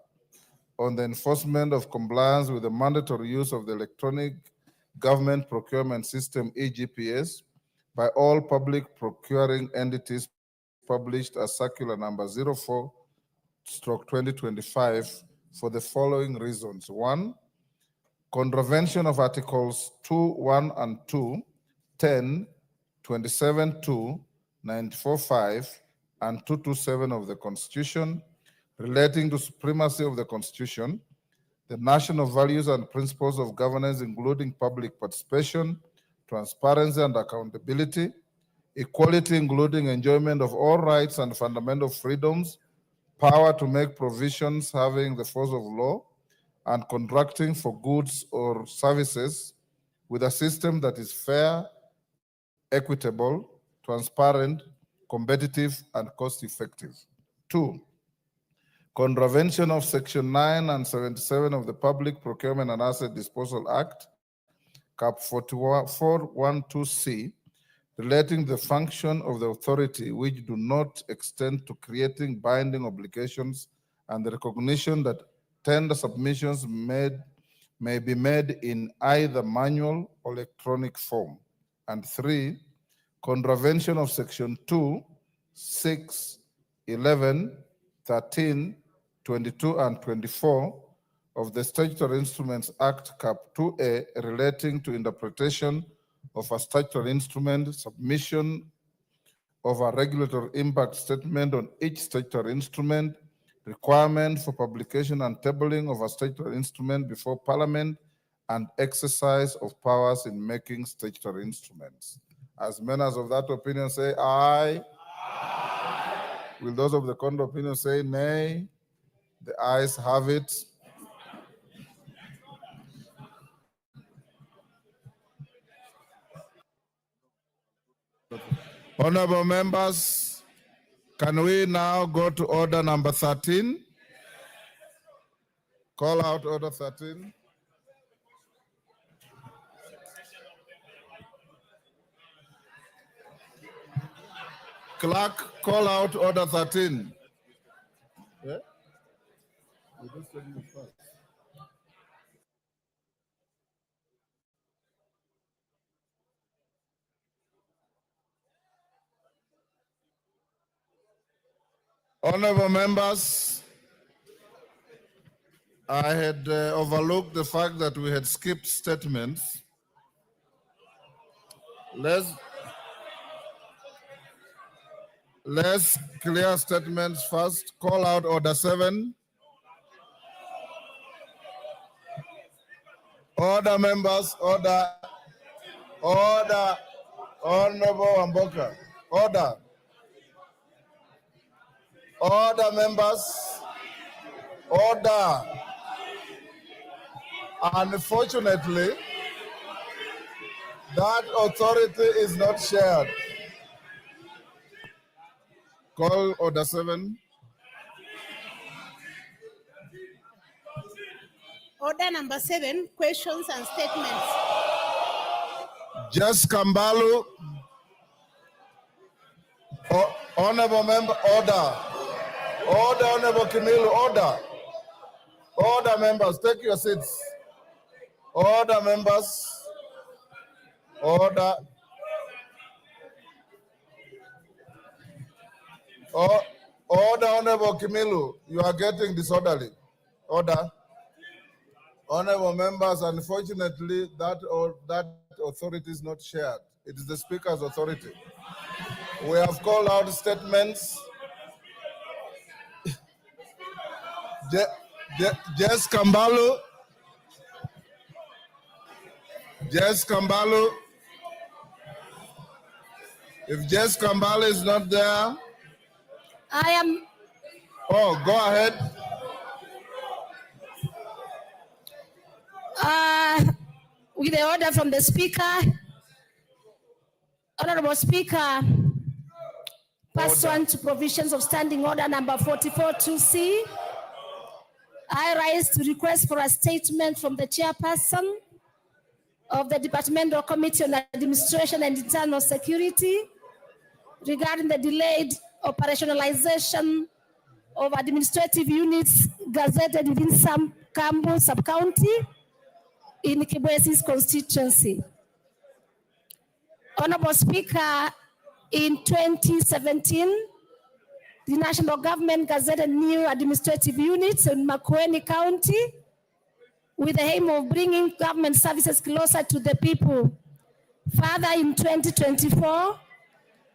on the enforcement of compliance with the mandatory use of the Electronic Government Procurement System, EGPS, by all public procuring entities, published as Circular number 04/2025 for the following reasons. 1, contravention of Articles 2, 1, and 2, 10, 27, 2, 94, 5, and 227 of the Constitution relating to supremacy of the Constitution, the national values and principles of governance, including public participation, transparency and accountability, equality, including enjoyment of all rights and fundamental freedoms, power to make provisions having the force of law, and contracting for goods or services with a system that is fair, equitable, transparent, competitive, and cost-effective. 2, contravention of Section 9 and 77 of the Public Procurement and Asset Disposal Act, Cap 412C, relating the function of the authority which do not extend to creating binding obligations and the recognition that tender submissions may be made in either manual or electronic form. And 3, contravention of Section 2, 6, 11, 13, 22, and 24 of the Statutory Instruments Act, Cap 2A, relating to interpretation of a statutory instrument, submission of a regulatory impact statement on each statutory instrument, requirement for publication and tabling of a statutory instrument before Parliament, and exercise of powers in making statutory instruments. As members of that opinion say aye. Aye. Will those of the contrary opinion say nay? The ayes have it. Honorable members, can we now go to order number 13? Call out order 13. Clerk, call out order 13. Yeah? Honorable members, I had overlooked the fact that we had skipped statements. Let's clear statements first. Call out order 7. Order, members, order. Order. Honorable Wamboka. Order. Order, members. Order. Unfortunately, that authority is not shared. Call order 7. Order number 7, questions and statements. Just Kambalu. Honorable member, order. Order, Honorable Kimilu, order. Order, members, take your seats. Order, members. Order. Order, Honorable Kimilu, you are getting disorderly. Order. Honorable members, unfortunately, that authority is not shared. It is the Speaker's authority. We have called out statements. Jess Kambalu. Jess Kambalu. If Jess Kambalu is not there. I am. Oh, go ahead. With the order from the Speaker, Honorable Speaker, pursuant to provisions of Standing Order number 44-2C, I rise to request for a statement from the Chairperson of the Departmental Committee on Administration and Internal Security regarding the delayed operationalization of administrative units gazetted within some Kambu sub-county in Kibwesi's constituency. Honorable Speaker, in 2017, the national government gazetted new administrative units in Makueni County with the aim of bringing government services closer to the people. Further, in 2024,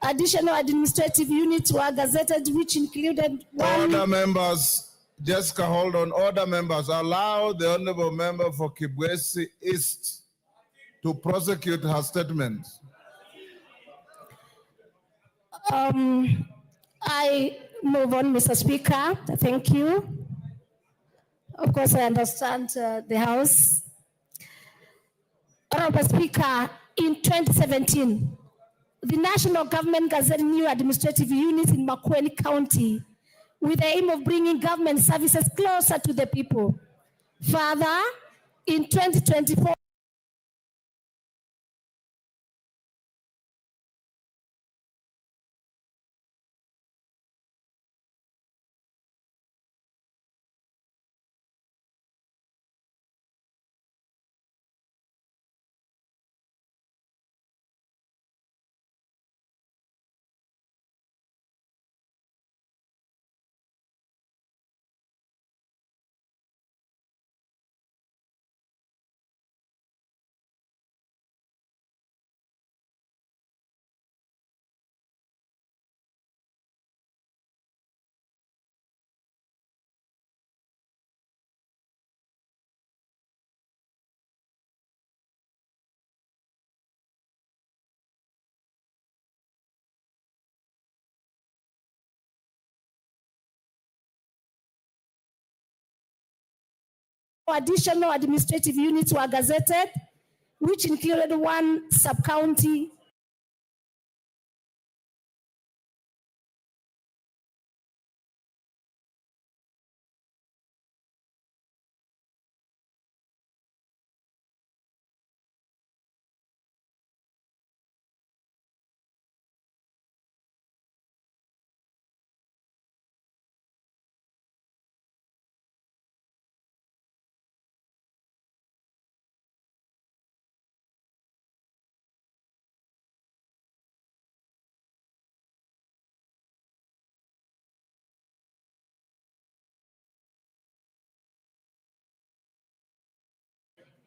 additional administrative units were gazetted, which included one. Order members, Jessica, hold on. Order members, allow the honorable member for Kibwezi East to prosecute her statement. I move on, Mr. Speaker. Thank you. Of course, I understand the House. Honorable Speaker, in 2017, the national government gazetted new administrative units in Makueni County with the aim of bringing government services closer to the people. Further, in 2024, additional administrative units were gazetted, which included one sub-county.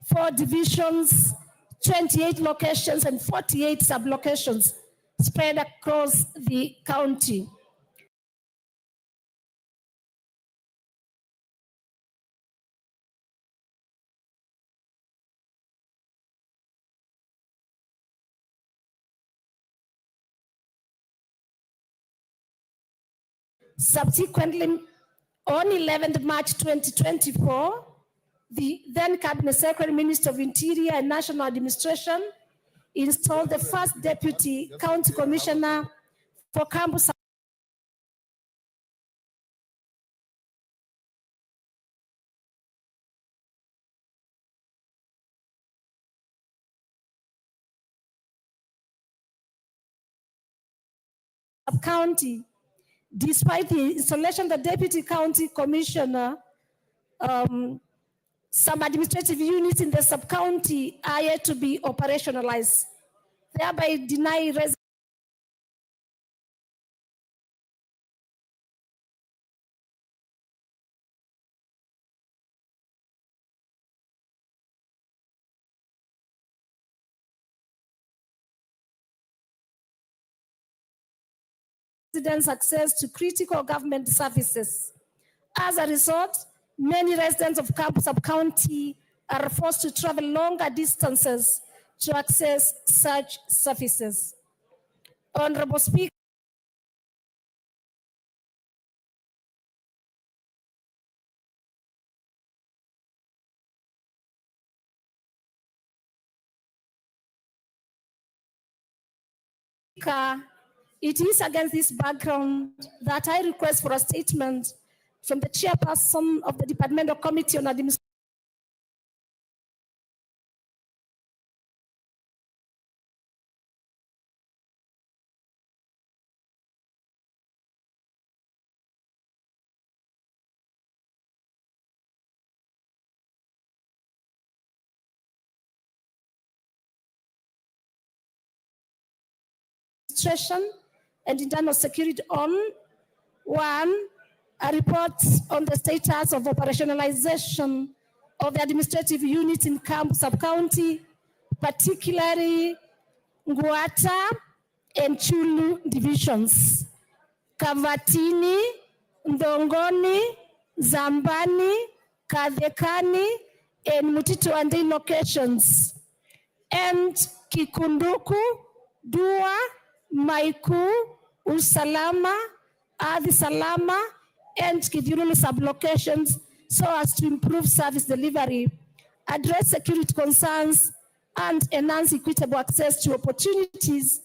Four divisions, 28 locations, and 48 sub-locations spread across the county. Subsequently, on 11th March 2024, the then Cabinet Secretary, Minister of Interior and National Administration installed the first Deputy County Commissioner for Campus County. Despite the installation of the Deputy County Commissioner, some administrative units in the sub-county are yet to be operationalized, thereby denying residents access to critical government services. As a result, many residents of Camp Sub-County are forced to travel longer distances to access such services. Honorable Speaker, it is against this background that I request for a statement from the chairperson of the Departmental Committee on Administration and internal security on one, a report on the status of operationalization of the administrative units in Camp Sub-County, particularly Nguata, and Chulu divisions, Kavatini, Ndongoni, Zambani, Kadhekani, and Mutituandi locations, and Kikunduku, Dua, Maiku, Usalama, Adi Salama, and Kiduruni sublocations so as to improve service delivery, address security concerns, and enhance equitable access to opportunities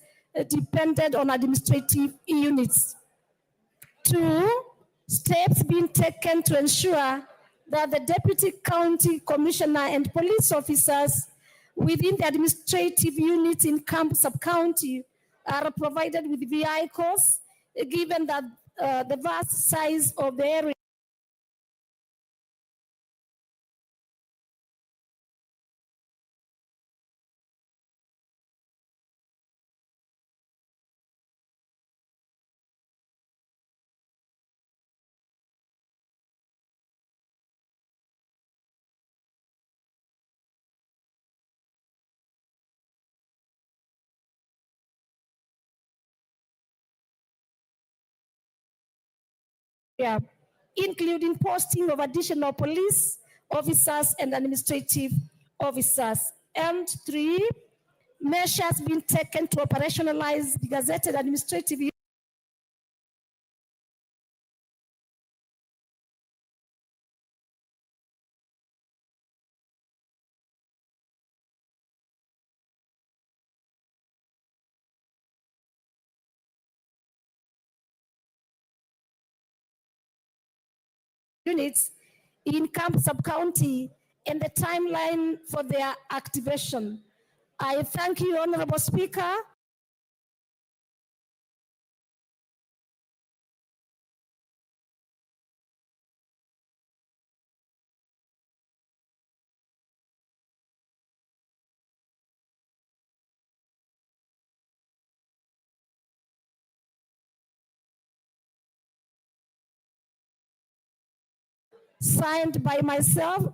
dependent on administrative units. 2, steps being taken to ensure that the Deputy County Commissioner and police officers within the administrative units in Camp Sub-County are provided with vehicles, given that the vast size of the area. Yeah, including posting of additional police officers and administrative officers. And 3, measures being taken to operationalize the gazetted administrative units in Camp Sub-County and the timeline for their activation. I thank you, Honorable Speaker. Signed by myself,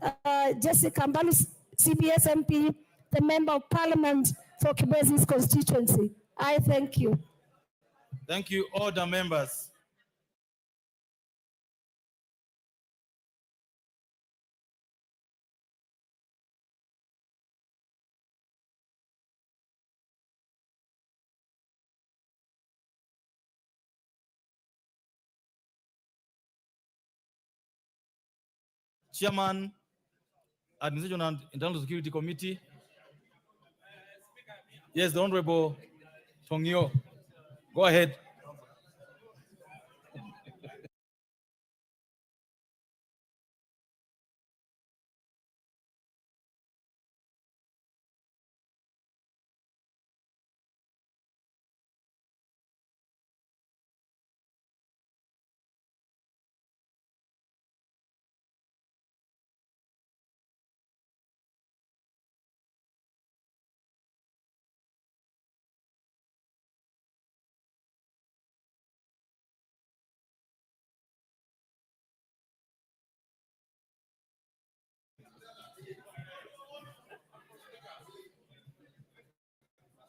Jessica Mbalu, CBS MP, the Member of Parliament for Kibwezi's constituency. I thank you. Thank you, all the members. Chairman, Administration and Internal Security Committee. Yes, the Honorable Tongyo. Go ahead.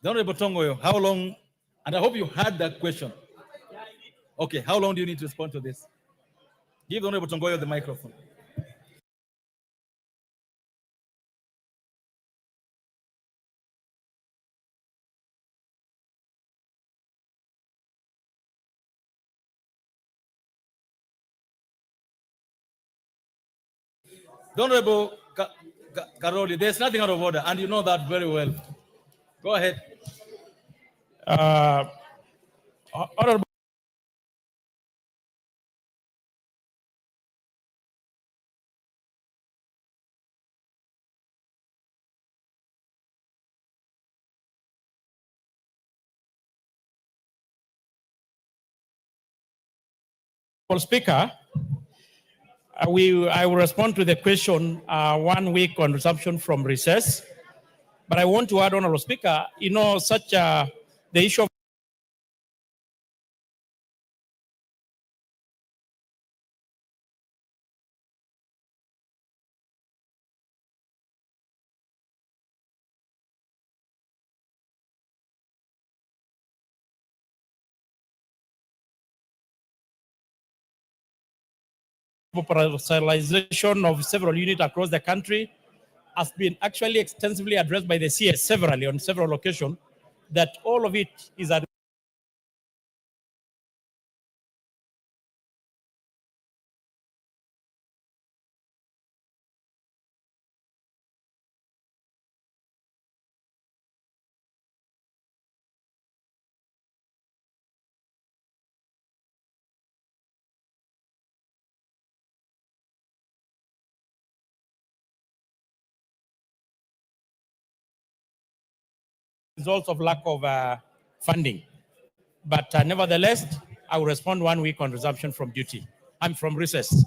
The Honorable Tongoyo, how long, and I hope you heard that question. Okay, how long do you need to respond to this? Give the Honorable Tongoyo the microphone. The Honorable Karoli, there's nothing out of order, and you know that very well. Go ahead. Honorable Speaker, I will respond to the question 1 week on resumption from recess. But I want to add, Honorable Speaker, the issue of Operationalization of several units across the country has been actually extensively addressed by the CS severally on several occasions, that all of it is a result of lack of funding. But nevertheless, I will respond 1 week on resumption from duty. I'm from recess.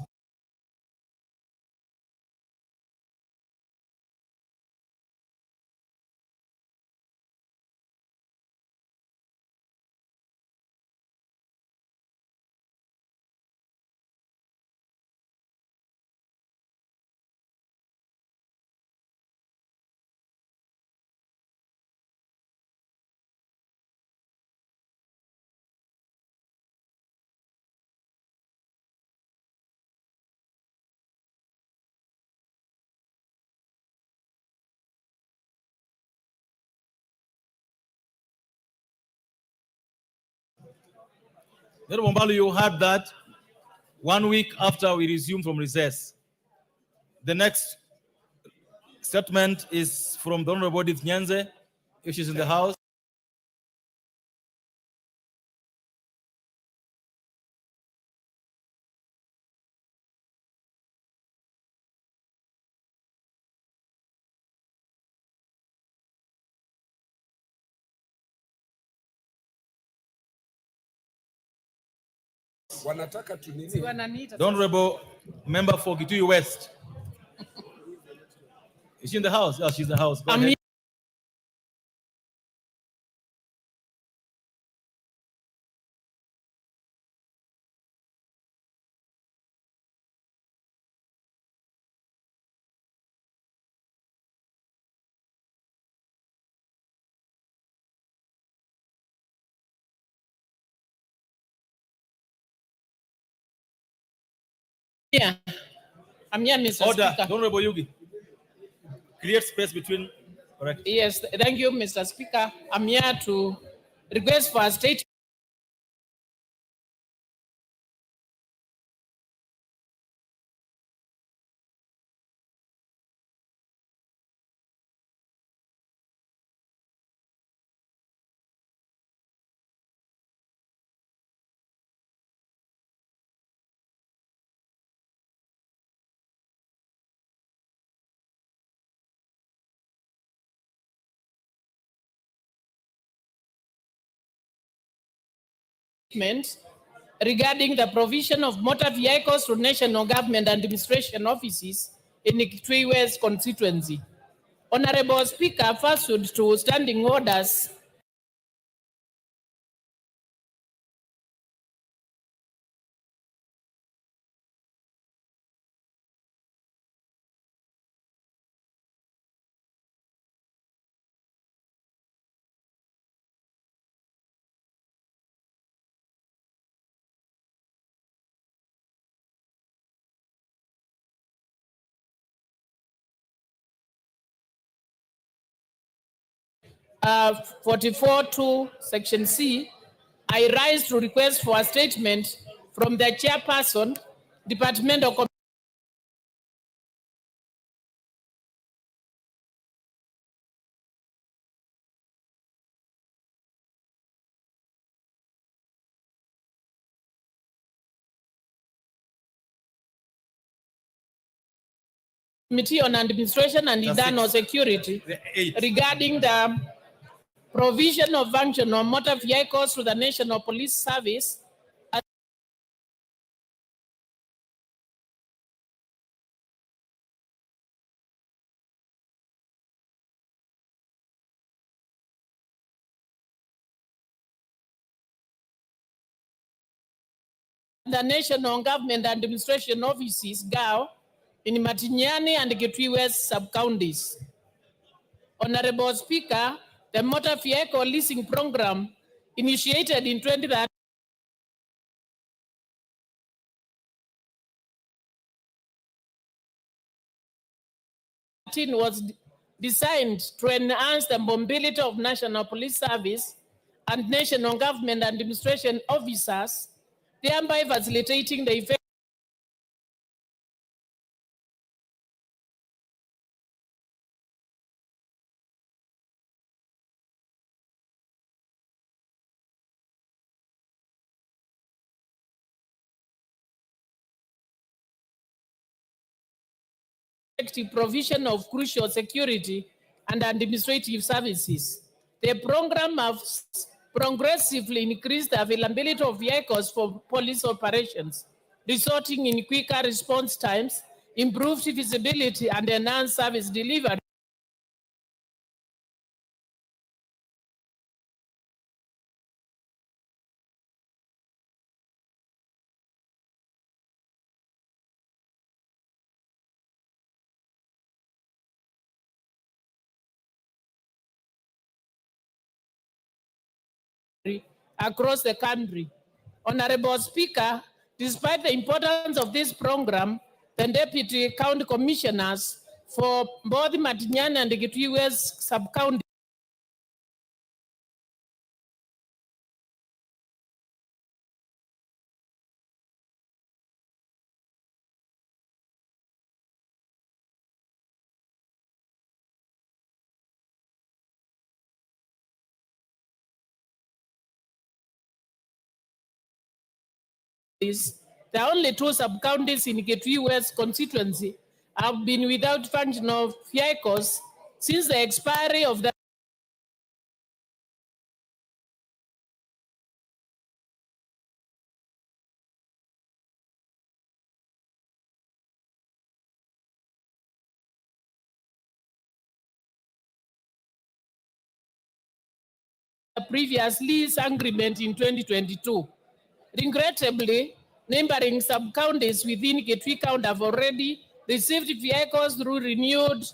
Honorable Mbalo, you heard that 1 week after we resume from recess. The next statement is from the Honorable Edith Nyanze, if she's in the house. The Honorable Member for Kitui West. Is she in the house? Yeah, she's in the house. Go ahead. Yeah, I'm here, Mr. Order. Speaker. Honorable Yugi. Create space between. Correct. Yes, thank you, Mr. Speaker. I'm here to request for a statement. Regarding the provision of motor vehicles to national government administration offices in the Kitui West constituency. Honorable Speaker, pursuant to standing orders uh, 44(2) Section C, I rise to request for a statement from the chairperson, Departmental Committee on Administration and Internal Security regarding the provision of functional motor vehicles to the National Police Service. The National Government Administration Offices, GAO, in Matinyani and Kitui West sub-counties. Honorable Speaker, the motor vehicle leasing program initiated in 2013 2013 was designed to enhance the mobility of National Police Service and national government administration officers, thereby facilitating the effective provision of crucial security and administrative services. The program has progressively increased the availability of vehicles for police operations, resulting in quicker response times, improved visibility, and enhanced service delivery. Across the country. Honorable Speaker, despite the importance of this program, the Deputy County Commissioners for both Matinyani and Kitui West sub-county the only two sub-counties in Kitui West constituency have been without functional vehicles since the expiry of the previous lease agreement in 2022. Regrettably, neighboring sub-counties within Kitui County have already received vehicles through renewed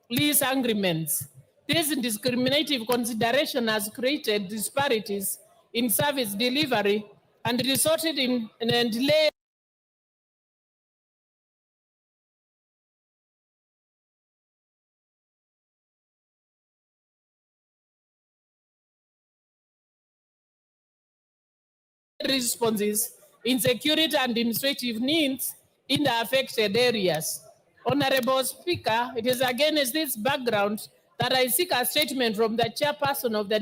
lease agreements. This discriminative consideration has created disparities in service delivery and resulted in a delay responses in security and administrative needs in the affected areas. Honorable Speaker, it is against this background that I seek a statement from the chairperson of the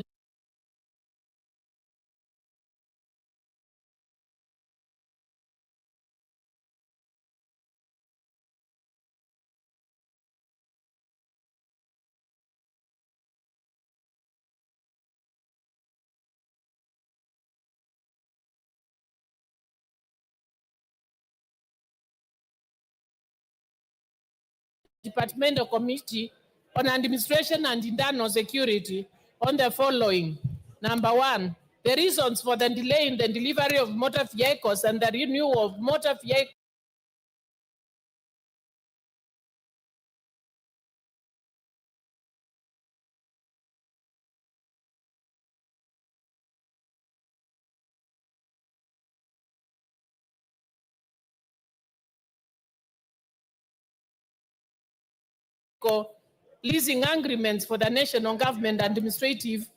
Departmental Committee on Administration and Internal Security on the following. Number one, the reasons for the delay in the delivery of motor vehicles and the renewal of motor vehicles leasing agreements for the national government administrative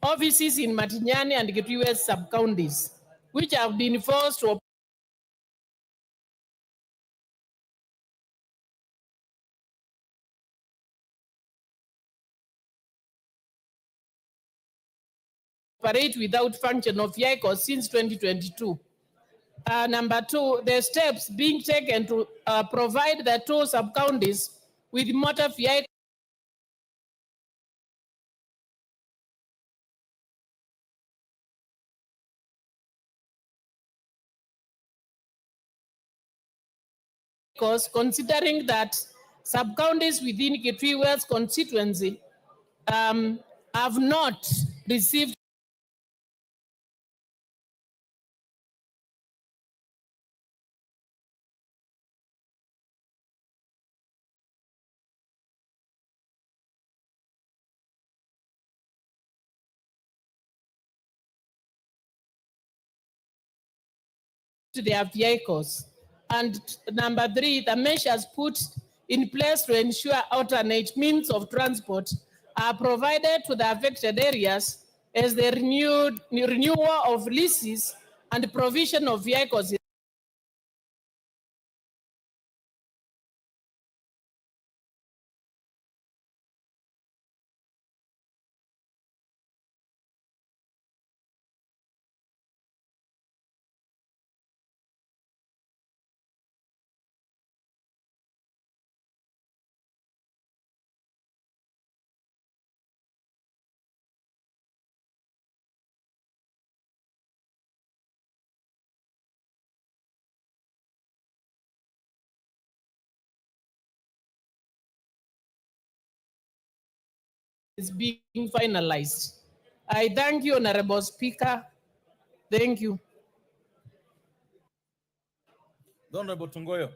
offices in Matinyani and Kitui West sub-counties, which have been forced to operate without functional vehicles since 2022. Number two, the steps being taken to provide the two sub-counties with motor vehicles considering that sub-counties within Kitui West constituency have not received their vehicles. And number three, the measures put in place to ensure alternate means of transport are provided to the affected areas as the renewal of leases and provision of vehicles is being finalized. I thank you, Honorable Speaker. Thank you. Honorable Tungoyo,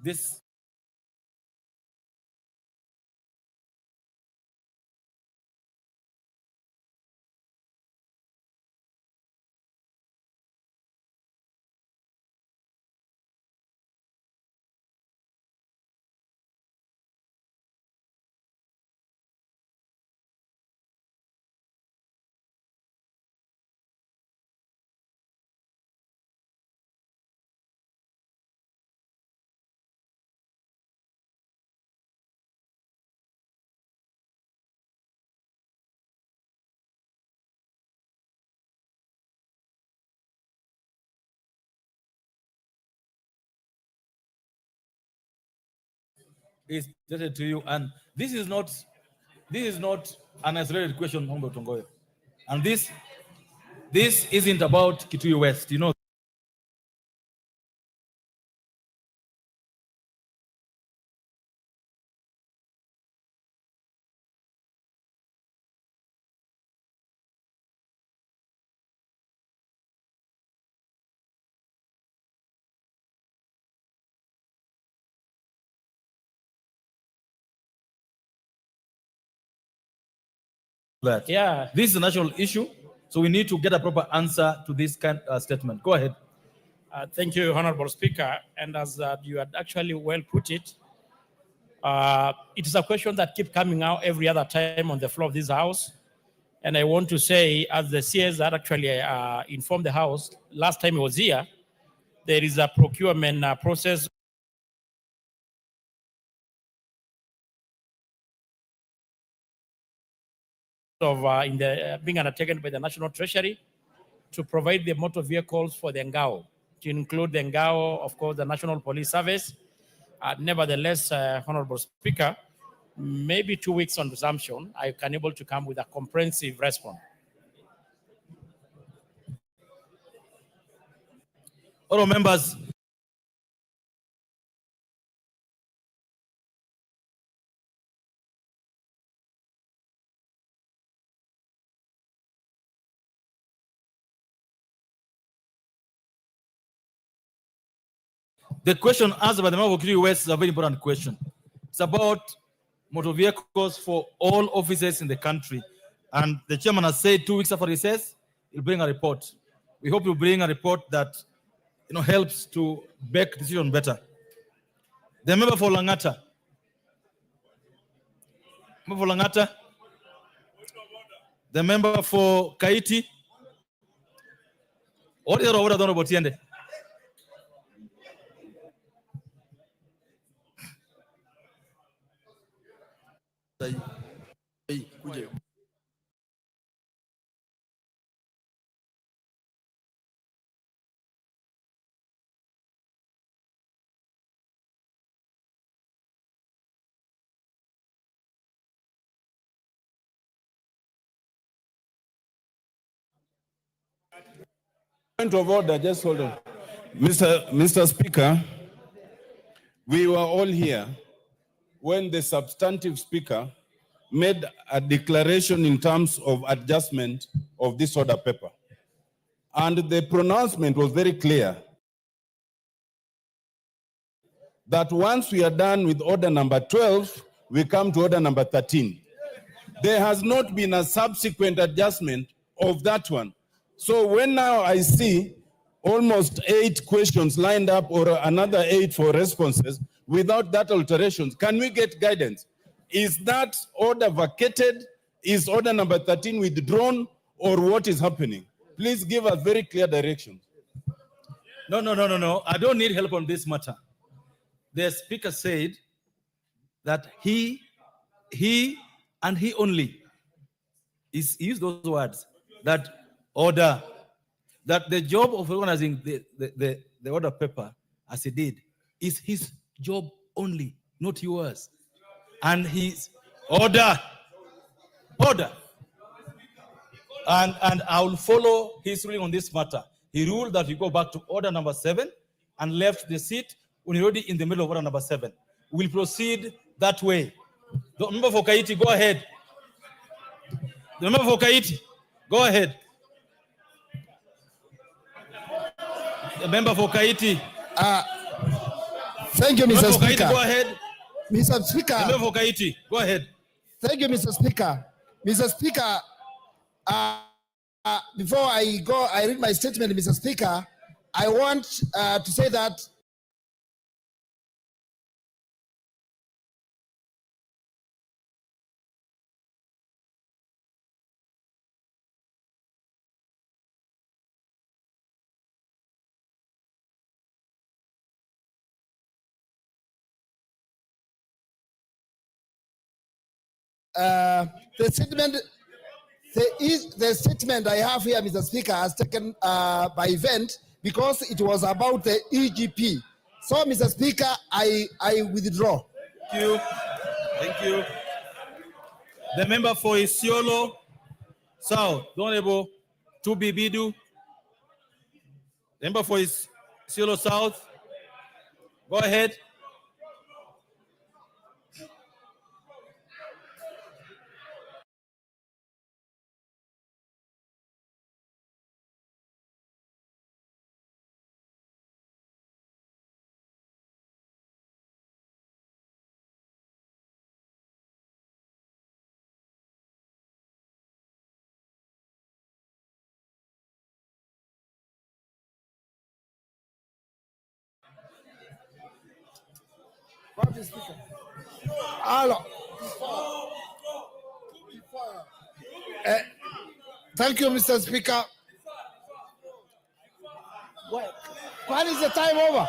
this is directed to you, and this is not an isolated question, Honorable Tungoyo, and this isn't about Kitui West. You know, that this is a national issue, so we need to get a proper answer to this kind of statement. Go ahead. Thank you, Honorable Speaker. And as you had actually well put it, it is a question that keeps coming out every other time on the floor of this House. And I want to say, as the CS had actually informed the House last time he was here, there is a procurement process of being undertaken by the National Treasury to provide the motor vehicles for the Ngao, to include the Ngao, of course, the National Police Service. Nevertheless, Honorable Speaker, maybe 2 weeks on resumption, I can able to come with a comprehensive response. All members, the question asked by the member of Kitui West is a very important question. It's about motor vehicles for all offices in the country. And the chairman has said 2 weeks after recess, he'll bring a report. We hope he'll bring a report that helps to make decision better. The member for Langata. Member for Langata. The member for Kaiti. What is the order about Tiende? Point of order, just hold on. Mr. Speaker, we were all here when the substantive speaker made a declaration in terms of adjustment of this order paper. And the pronouncement was very clear that once we are done with order number 12, we come to order number 13. There has not been a subsequent adjustment of that one. So when now I see almost 8 questions lined up or another 8 for responses, without that alterations. Can we get guidance? Is that order vacated? Is order number 13 withdrawn, or what is happening? Please give us very clear directions. No. I don't need help on this matter. The speaker said that he and he only he used those words, that order, that the job of organizing the order paper as he did is his job only, not yours. And his order. And I will follow his ruling on this matter. He ruled that we go back to order number 7 and left the seat when you're already in the middle of order number 7. We'll proceed that way. The member for Kaiti, go ahead. The member for Kaiti, go ahead. The member for Kaiti. Thank you, Mr. Speaker. Go ahead. Mr. Speaker. The member for Kaiti, go ahead. Thank you, Mr. Speaker. Mr. Speaker, before I read my statement, Mr. Speaker, I want to say that the statement I have here, Mr. Speaker, has taken by event because it was about the EGP. So, Mr. Speaker, I withdraw. Thank you. Thank you. The member for Isiolo South, Honorable Tubi Bidu. The member for Isiolo South, go ahead. Thank you, Mr. Speaker. When is the time over?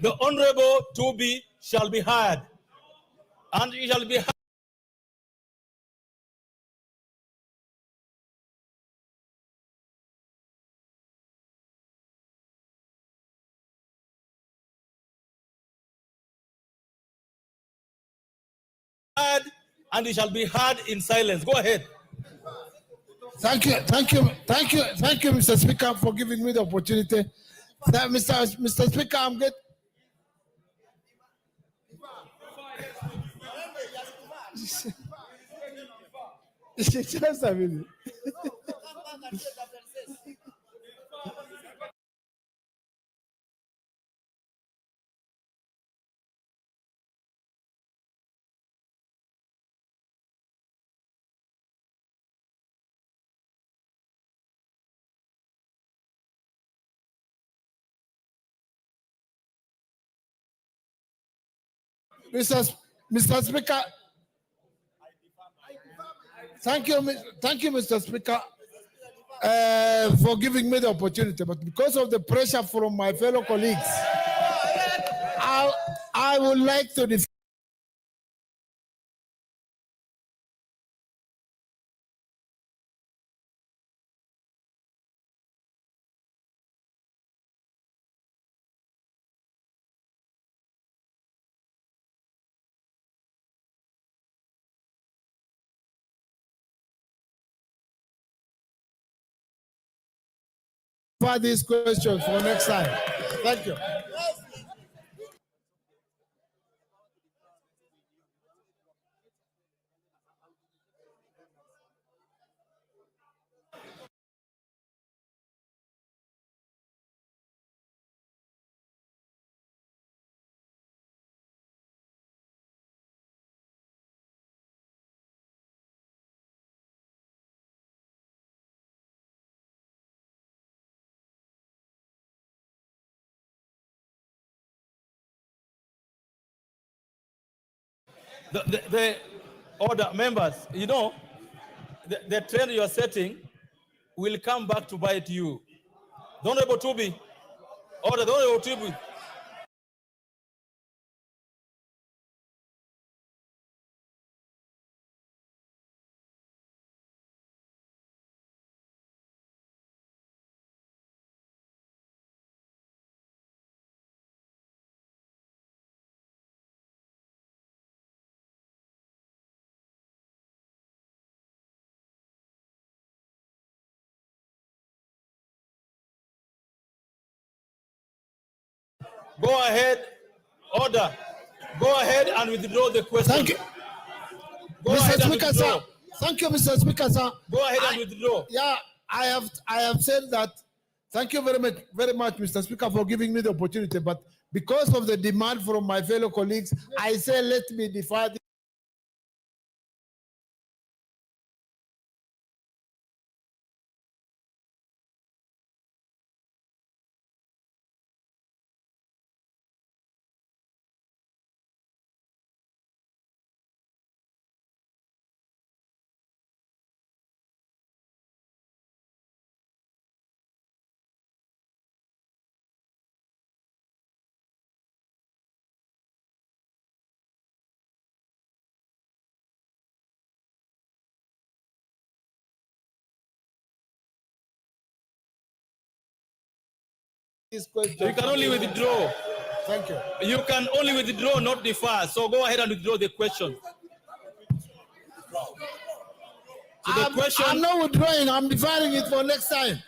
The Honorable Tubi shall be heard, and he shall be heard, and he shall be heard in silence. Go ahead. Thank you, Mr. Speaker, for giving me the opportunity. Mr. Speaker, I'm good. Just a minute. Mr. Speaker, thank you, Mr. Speaker, for giving me the opportunity. But because of the pressure from my fellow colleagues, I would like to defend. For these questions for next time. Thank you. The order, members, you know, the trend you are setting will come back to bite you. The Honorable Tubi, order, the Honorable Tubi. Go ahead, order. Go ahead and withdraw the question. Thank you. Go Mr. ahead and Speaker, withdraw. sir. Thank you, Mr. Speaker, sir. Go ahead and withdraw. Yeah, I have said that. Thank you very much, Mr. Speaker, for giving me the opportunity. But because of the demand from my fellow colleagues, I say let me defer. This question. You can only withdraw. Thank you. You can only withdraw, not defer. So go ahead and withdraw the question. So the question. I'm not withdrawing. I'm deferring it for next time.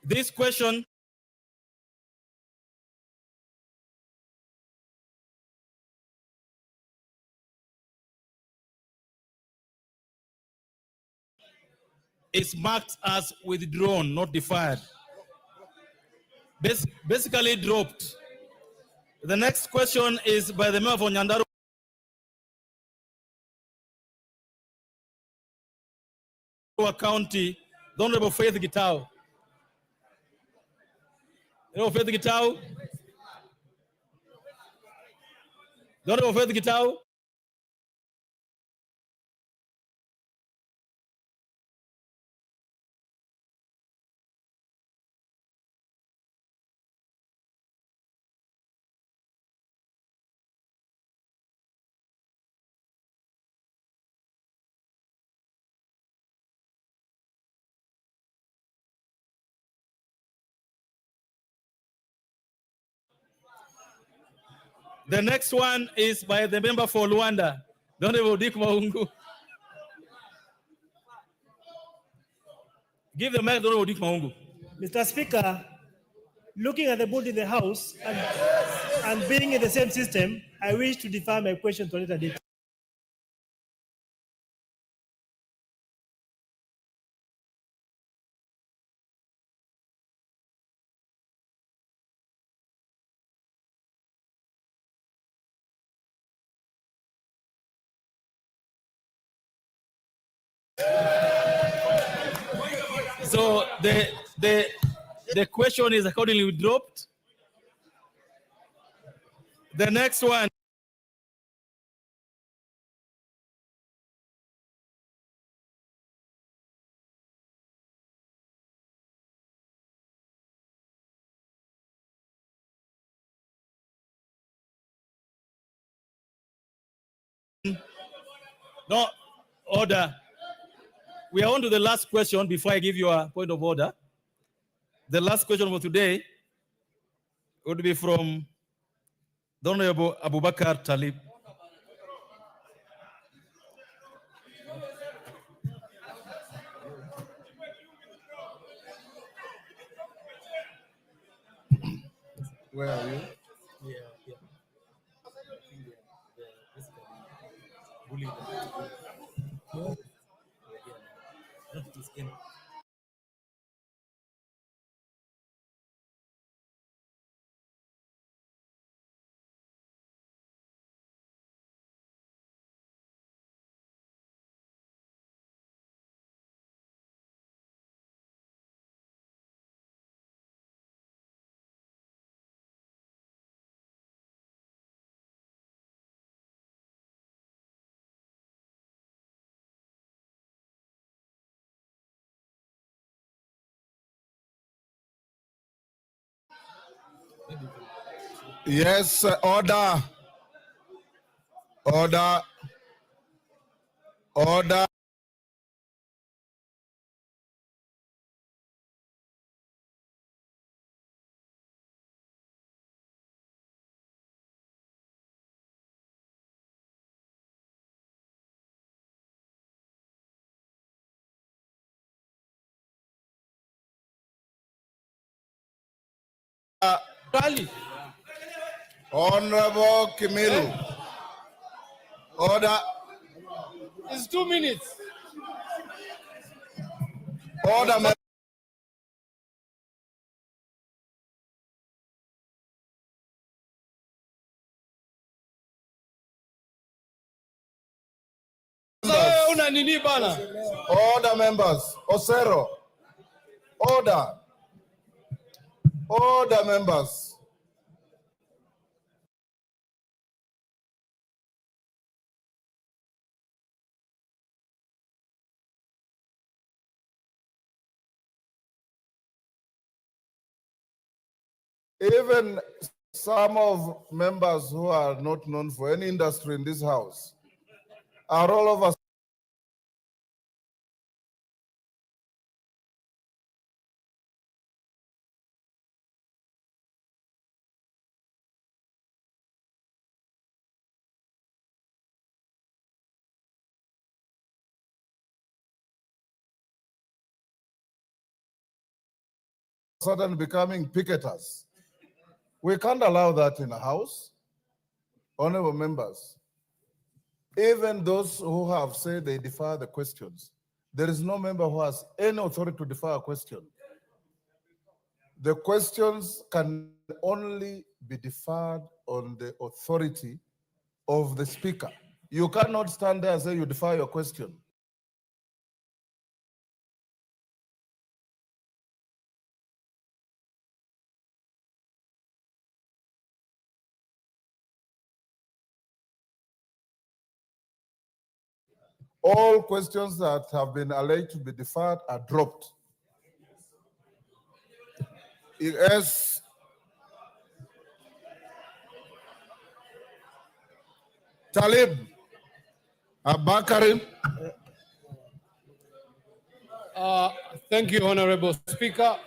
This question is marked as withdrawn, not deferred. Basically dropped. The next question is by the member for Nyandarua County, the Honorable Faith Gitau. Honorable Faith Gitau. The Honorable Faith Gitau. The next one is by the member for Luanda, the Honorable Dick Maungu. Give the mic to the Honorable Dick Maungu. Mr. Speaker, looking at the board in the House and being in the same system, I wish to defer my question to a later date. So the question is accordingly dropped. The next one. No, order. We are on to the last question before I give you a point of order. The last question for today would be from the Honorable Abubakar Talib. Where are you? Yeah. Yes, order. Order. Order. Honorable Kimilu. Order. It's 2 minutes. Order. Order, members. Osero. Order. Order, members. Even some of members who are not known for any industry in this house are all over. Suddenly becoming picketers. We can't allow that in a house. Honorable members, even those who have said they defer the questions, there is no member who has any authority to defer a question. The questions can only be deferred on the authority of the speaker. You cannot stand there and say you defer your question. All questions that have been alleged to be deferred are dropped. Yes. Talib Abakarim. Thank you, Honorable Speaker.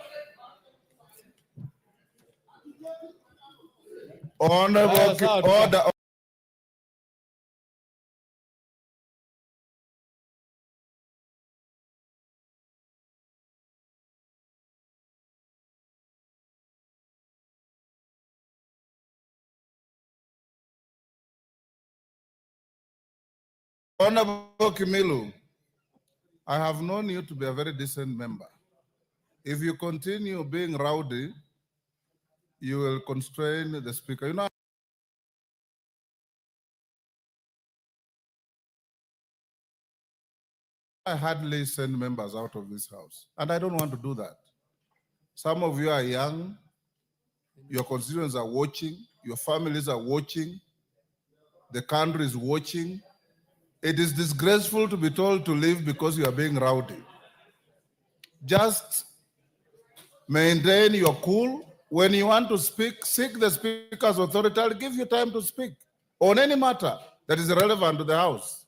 Honorable order. Honorable Kimilu, I have known you to be a very decent member. If you continue being rowdy, you will constrain the speaker. You know, I hardly send members out of this house, and I don't want to do that. Some of you are young, your constituents are watching, your families are watching, the country is watching. It is disgraceful to be told to leave because you are being rowdy. Just maintain your cool. When you want to speak, seek the speaker's authority. I'll give you time to speak on any matter that is relevant to the House.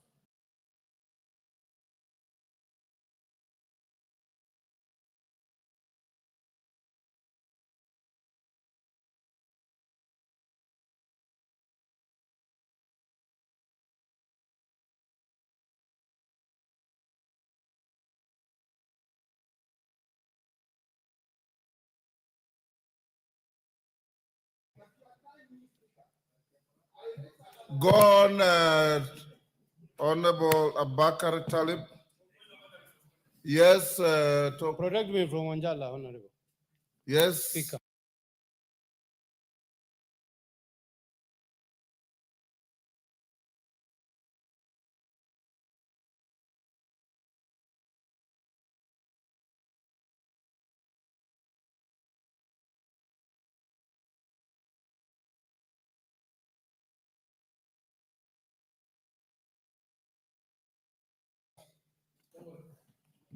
Go on, Honorable Abakar Talib. Yes. To protect me from Wanjala, Honorable. Yes. Speaker.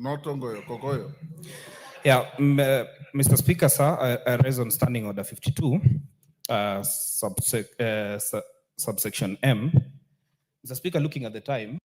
Not Tongoyo, Kokoyo. Yeah, Mr. Speaker, sir, I raise on Standing Order 52, subsection M. Mr. Speaker, looking at the time,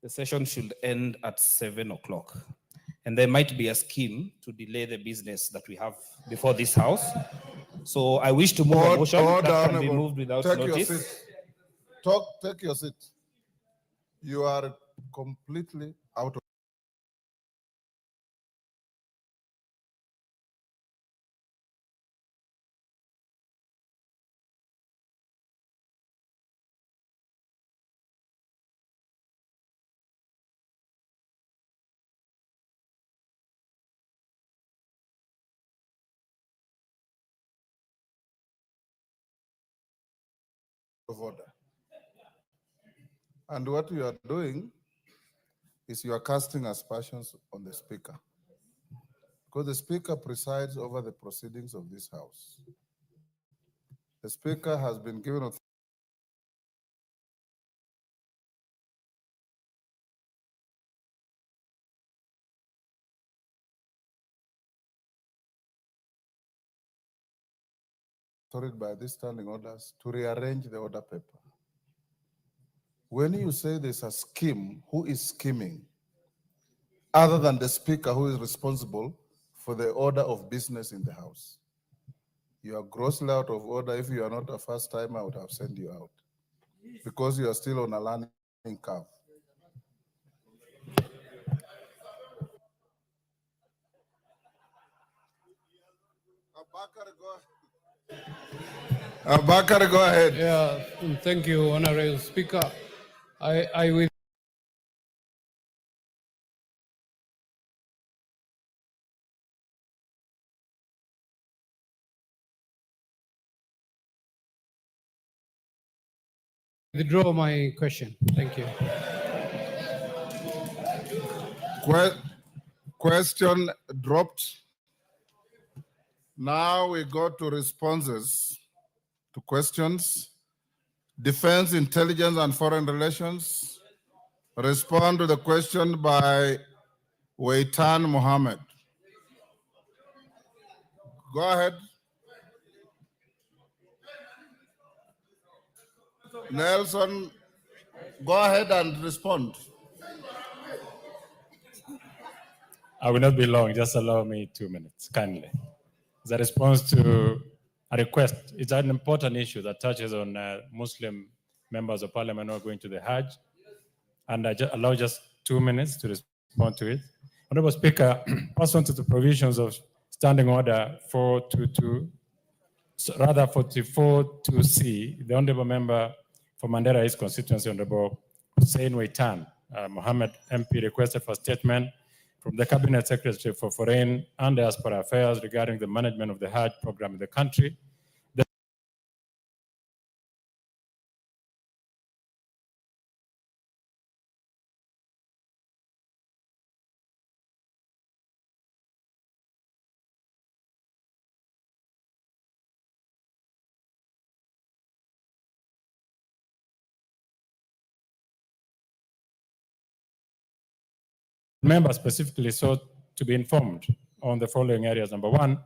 the session should end at 7 o'clock. And there might be a scheme to delay the business that we have before this House. So I wish to move a motion that can be moved without Take notice. your seat. Take your seat. You are completely out of order. And what you are doing is you are casting aspersions on the Speaker. Because the Speaker presides over the proceedings of this House. The Speaker has been given authority by these standing orders to rearrange the order paper. When you say there's a scheme, who is scheming? Other than the Speaker, who is responsible for the order of business in the House. You are grossly out of order. If you are not a first timer, I would have sent you out because you are still on a learning curve. Abakar, go ahead. Yeah, thank you, Honorable Speaker. I will. Withdraw my question. Thank you. Question dropped. Now we go to responses to questions. Defense, intelligence, and foreign relations. Respond to the question by Weitan Mohammed. Go ahead. Nelson, go ahead and respond. I will not be long. Just allow me 2 minutes, kindly. As a response to a request, it's an important issue that touches on Muslim members of parliament who are going to the Hajj. And I allow just 2 minutes to respond to it. Honorable Speaker, pursuant to the provisions of Standing Order 422, rather 44.2c, the Honorable Member for Mandera East Constituency, Honorable Hussein Weitan Mohammed MP, requested for a statement from the Cabinet Secretary for Foreign and Diaspora Affairs regarding the management of the Hajj program in the country. Members specifically sought to be informed on the following areas. Number one,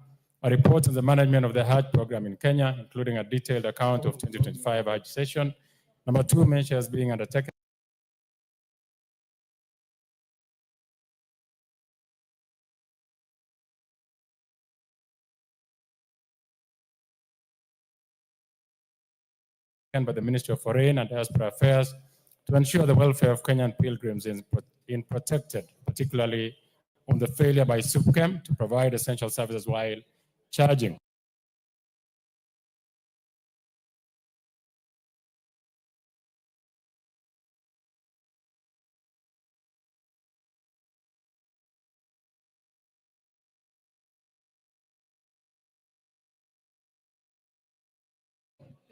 a report on the management of the Hajj program in Kenya, including a detailed account of 2025 Hajj session. Number two, measures being undertaken by the Ministry of Foreign and Diaspora Affairs to ensure the welfare of Kenyan pilgrims in protected, particularly on the failure by SUPKEM to provide essential services while charging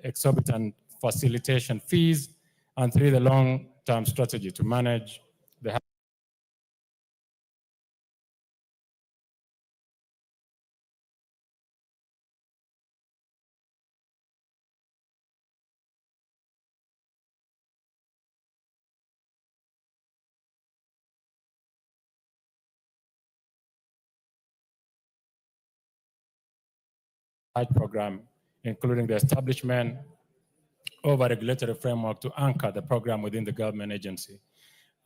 exorbitant facilitation fees, and 3, the long-term strategy to manage the Hajj program, including the establishment of a regulatory framework to anchor the program within the government agency,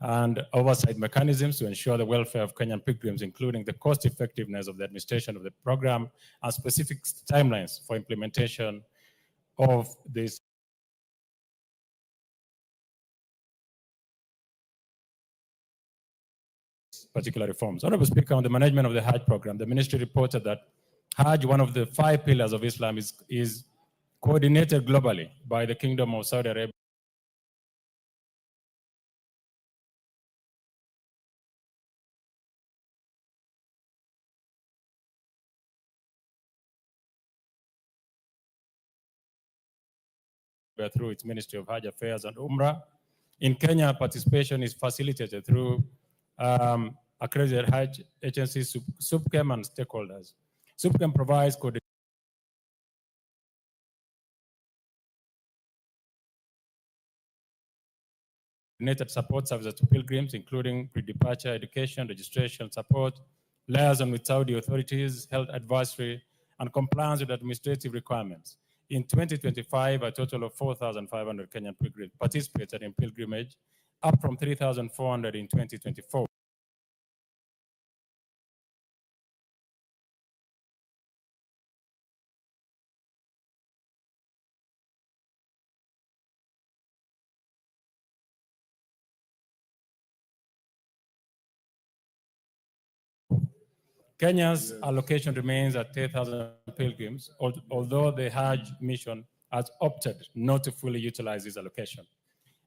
and oversight mechanisms to ensure the welfare of Kenyan pilgrims, including the cost effectiveness of the administration of the program and specific timelines for implementation of this particular reforms. Honorable Speaker, on the management of the Hajj program, the ministry reported that Hajj, one of the 5 pillars of Islam, is coordinated globally by the Kingdom of Saudi Arabia. Through its Ministry of Hajj Affairs and Umrah. In Kenya, participation is facilitated through accredited Hajj agencies, SUPKEM, and stakeholders. SUPKEM provides coordinated support services to pilgrims, including pre-departure education, registration support, liaison with Saudi authorities, health advisory, and compliance with administrative requirements. In 2025, a total of 4,500 Kenyan pilgrims participated in pilgrimage, up from 3,400 in 2024. Kenya's allocation remains at 10,000 pilgrims, although the Hajj mission has opted not to fully utilize this allocation.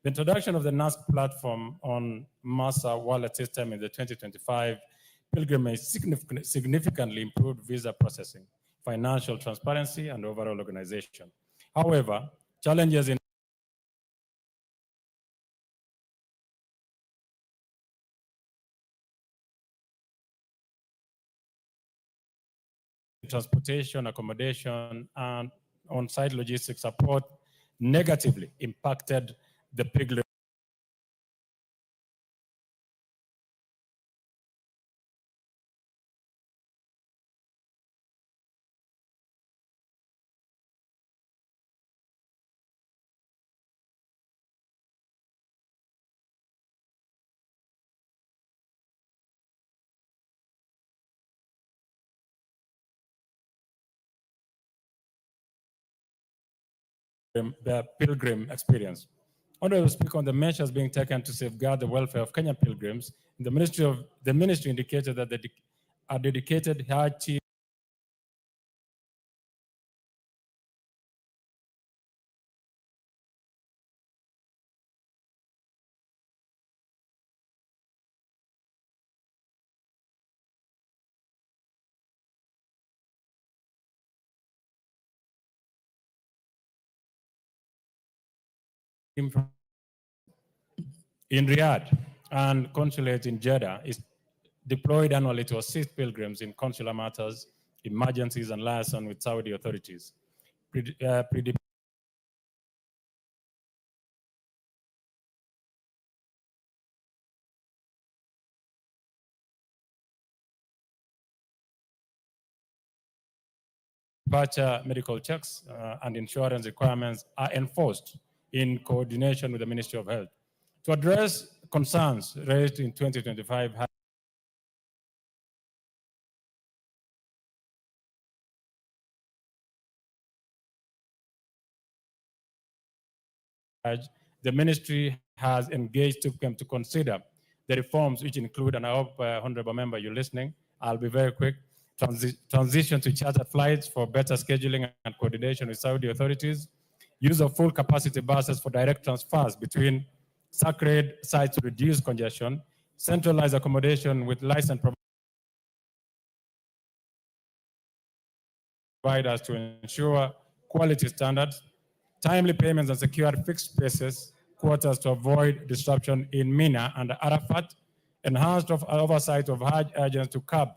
The introduction of the NASC platform on Masa wallet system in the 2025 pilgrimage significantly improved visa processing, financial transparency, and overall organization. However, challenges in transportation, accommodation, and on-site logistics support negatively impacted the pilgrim. The pilgrim experience. Honorable Speaker, on the measures being taken to safeguard the welfare of Kenyan pilgrims, the ministry indicated that a dedicated Hajj team in Riyadh and consulate in Jeddah is deployed annually to assist pilgrims in consular matters, emergencies, and liaison with Saudi authorities. Departure medical checks and insurance requirements are enforced in coordination with the Ministry of Health. To address concerns raised in 2025, the ministry has engaged SUPKEM to consider the reforms, which include, and I hope, Honorable Member, you're listening, I'll be very quick, transition to chartered flights for better scheduling and coordination with Saudi authorities, use of full capacity buses for direct transfers between sacred sites to reduce congestion, centralized accommodation with licensed providers to ensure quality standards, timely payments and secured fixed spaces, quarters to avoid disruption in Mina and Arafat, enhanced oversight of Hajj agents to curb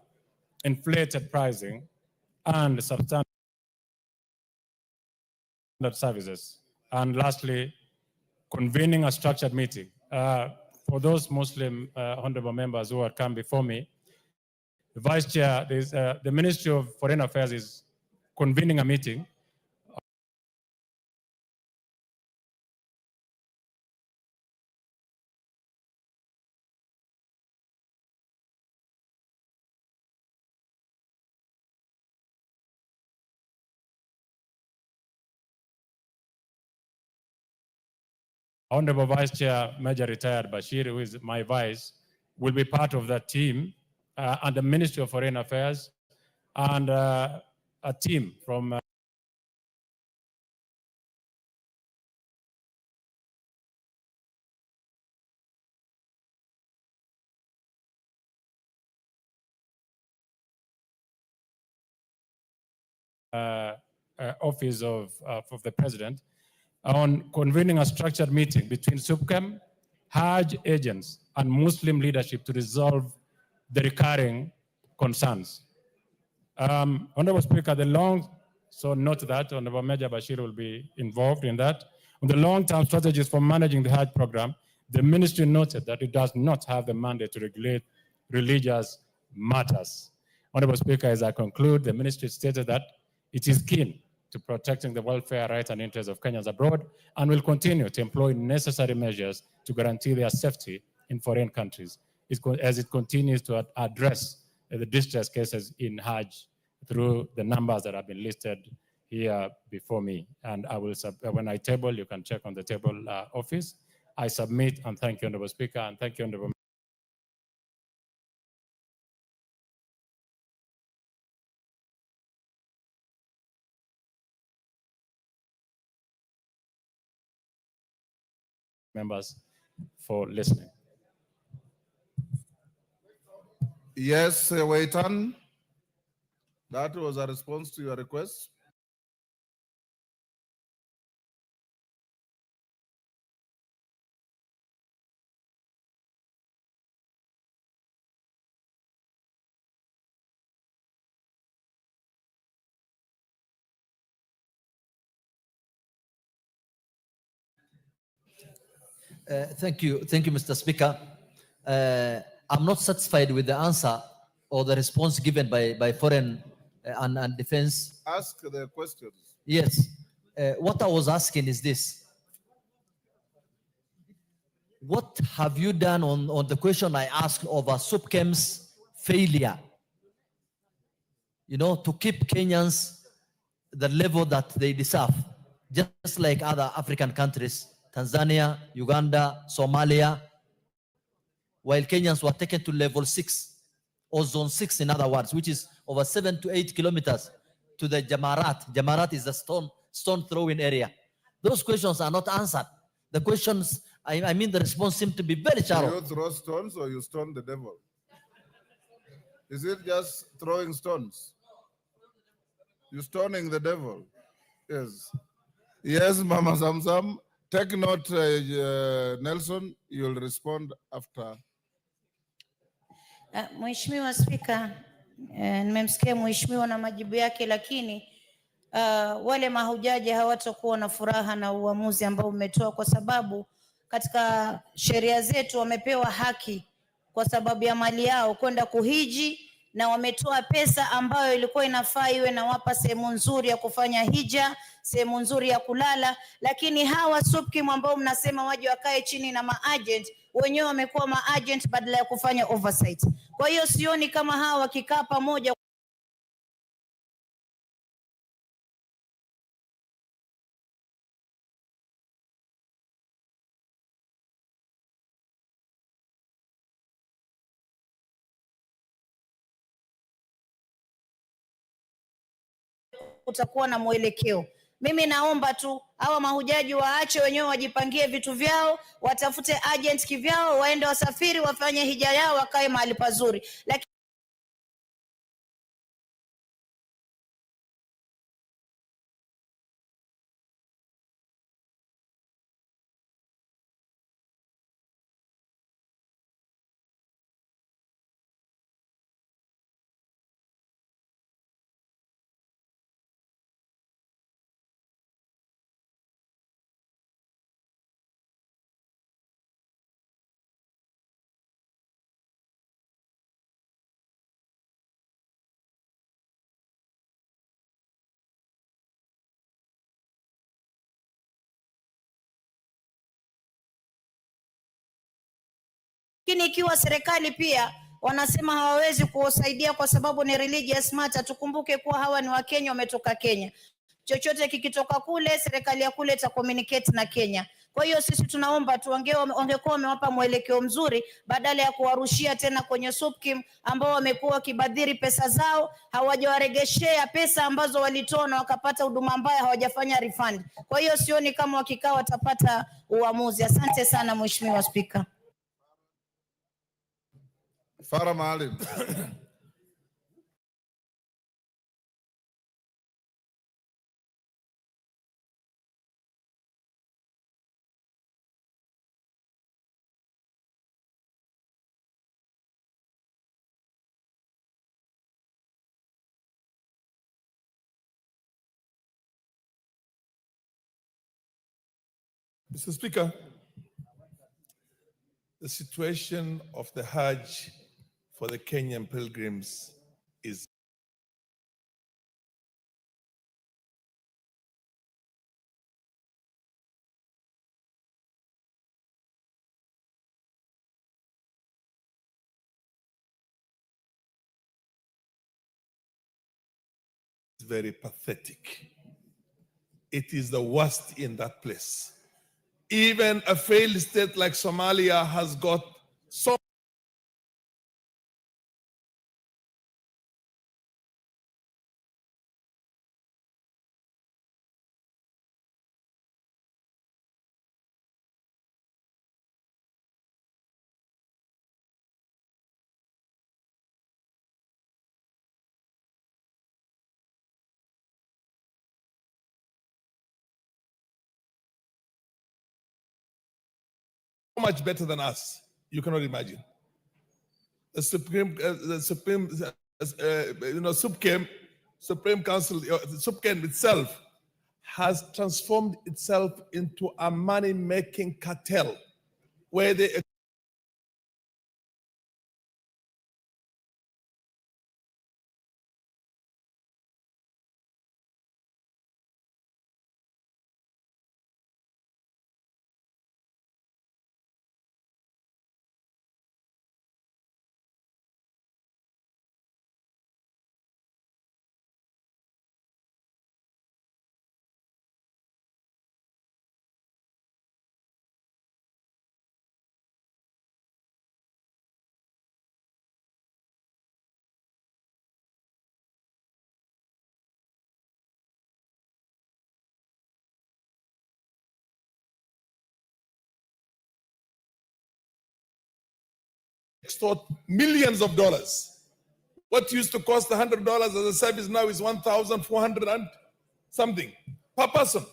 inflated pricing, and substandard services. And lastly, convening a structured meeting. For those Muslim honorable members who have come before me, the Vice Chair, the Ministry of Foreign Affairs is convening a meeting Honorable Vice Chair, Major Retired Bashir, who is my vice, will be part of that team, and the Ministry of Foreign Affairs, and a team from Office of the President on convening a structured meeting between SUPCAM, Hajj agents, and Muslim leadership to resolve the recurring concerns. Honorable Speaker, so note that Honorable Major Bashir will be involved in that. On the long-term strategies for managing the Hajj program, the ministry noted that it does not have the mandate to regulate religious matters. Honorable Speaker, as I conclude, the ministry stated that it is keen to protecting the welfare, rights, and interests of Kenyans abroad and will continue to employ necessary measures to guarantee their safety in foreign countries as it continues to address the distress cases in Hajj through the numbers that have been listed here before me. And I will, when I table, you can check on the table office. I submit and thank you, Honorable Speaker, and thank you, Honorable members for listening. Yes, Waitan. That was a response to your request. Thank you, Mr. Speaker. I'm not satisfied with the answer or the response given by Foreign and Defense. Ask the questions. Yes. What I was asking is this. What have you done on the question I asked over SUPCAM's failure, to keep Kenyans the level that they deserve, just like other African countries, Tanzania, Uganda, Somalia, while Kenyans were taken to level 6, or zone 6 in other words, which is over 7 to 8 kilometers to the Jamarat. Jamarat is the stone throwing area. Those questions are not answered. The questions, I mean the response seems to be very shallow. Do you throw stones or you stone the devil? Is it just throwing stones? You're stoning the devil? Yes. Yes, Mama Zamzam. Take note, Nelson, you'll respond after. Mheshimiwa Spika, nimemsikia mheshimiwa na majibu yake, lakini wale mahujaji hawatakuwa na furaha na uamuzi ambao umetoa, kwa sababu katika sheria zetu wamepewa haki kwa sababu ya mali yao kwenda kuhiji, na wametoa pesa ambayo ilikuwa inafaa iwe na wapa sehemu nzuri ya kufanya hija, sehemu nzuri ya kulala, lakini hawa SUPKIM ambao mnasema waje wakae chini na maagent, wenyewe wamekuwa maagent badala ya kufanya oversight. Kwa hiyo sioni kama hawa wakikaa pamoja utakuwa na mwelekeo. Mimi naomba tu hawa mahujaji waache wenyewe wajipangie vitu vyao, watafute agent kivyao, waende wasafiri, wafanye hija yao, wakae mahali pazuri. Lakini Lakini ikiwa serikali pia wanasema hawawezi kuwasaidia kwa sababu ni religious matter, tukumbuke kuwa hawa ni Wakenya, wametoka Kenya. Chochote kikitoka kule, serikali ya kule ita communicate na Kenya. Kwa hiyo sisi tunaomba tu wangekuwa wamewapa mwelekeo mzuri badala ya kuwarushia tena kwenye SUPKEM ambao wamekuwa wakibadhiri pesa zao, hawajawaregeshea pesa ambazo walitoa na wakapata huduma mbaya, hawajafanya refund. Kwa hiyo sioni kama wakikaa watapata uamuzi. Asante sana Mheshimiwa Spika. Farah Maalim. Mr. Speaker, the situation of the Hajj for the Kenyan pilgrims is very pathetic. It is the worst in that place. Even a failed state like Somalia has got so much better than us. You cannot imagine. The Supreme Supreme Council, the SUPKEM itself has transformed itself into a money-making cartel where they extort millions of dollars. What used to cost $100 as a service now is $1,400 and something per person.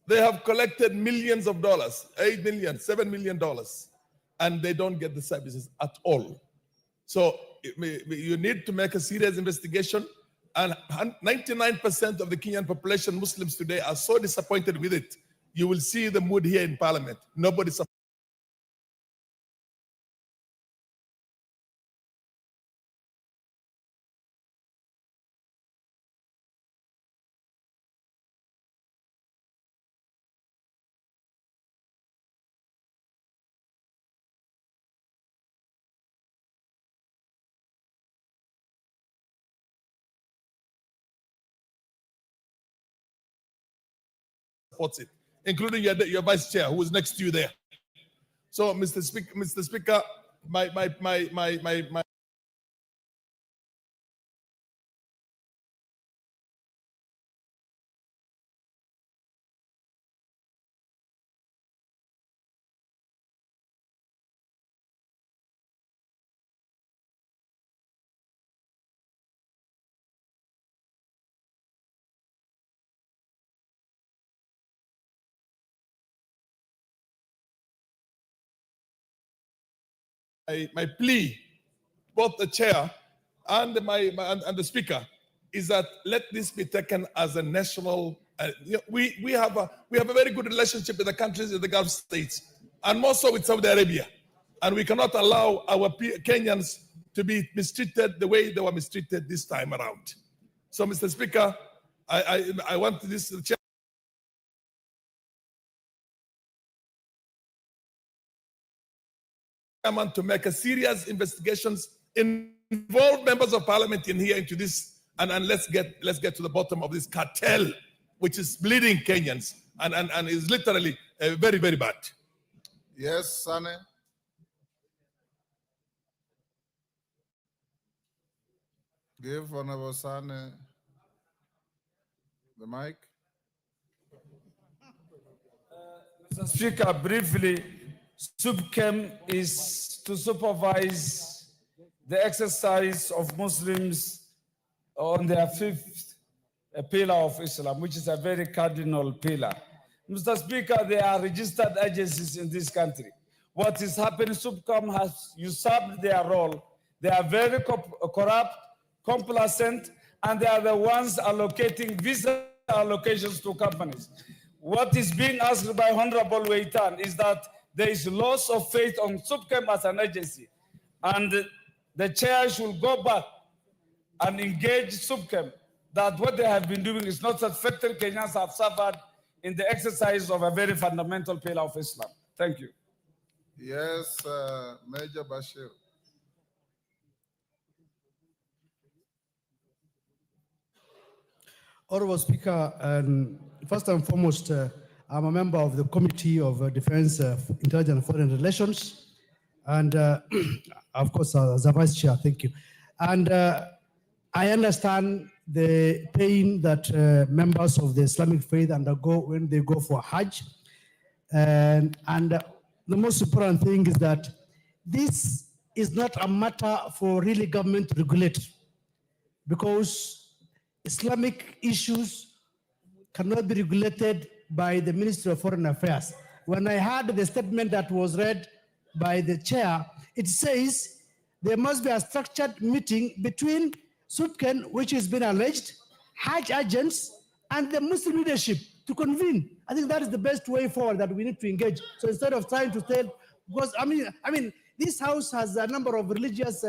They have collected millions of dollars, $8 million, $7 million, and they don't get the services at all. So you need to make a serious investigation. And 99% of the Kenyan population, Muslims today, are so disappointed with it. You will see the mood here in Parliament. Nobody supports it, including your vice chair, who is next to you there. So, Mr. Speaker, my my plea, both the chair and the speaker, is that let this be taken as a national. We have a very good relationship with the countries in the Gulf states, and more so with Saudi Arabia, and we cannot allow our Kenyans to be mistreated the way they were mistreated this time around. So, Mr. Speaker, I want this chair. chairman to make a serious investigations, involve members of parliament in here into this, and let's get to the bottom of this cartel, which is bleeding Kenyans and is literally very, very bad. Yes, Sane. Give Honorable Sane the mic. Mr. Speaker, briefly, SUPKEM is to supervise the exercise of Muslims on their fifth pillar of Islam, which is a very cardinal pillar. Mr. Speaker, there are registered agencies in this country. What is happening, SUPKEM has usurped their role. They are very corrupt, complacent, and they are the ones allocating visa allocations to companies. What is being asked by Honorable Weitan is that there is loss of faith on SUPKEM as an agency, and the chair should go back and engage SUPKEM that what they have been doing is not satisfactory. Kenyans have suffered in the exercise of a very fundamental pillar of Islam. Thank you. Yes, Major Bashir. Honorable Speaker, first and foremost, I'm a member of the Committee of Defense, Intelligence and Foreign Relations, and of course, as a Vice Chair, thank you. And I understand the pain that members of the Islamic faith undergo when they go for Hajj. And the most important thing is that this is not a matter for really government to regulate, because Islamic issues cannot be regulated by the Ministry of Foreign Affairs. When I heard the statement that was read by the chair, it says there must be a structured meeting between SUPKEM, which has been alleged, Hajj agents, and the Muslim leadership to convene. I think that is the best way forward that we need to engage. So instead of trying to tell, because I mean, this house has a number of religious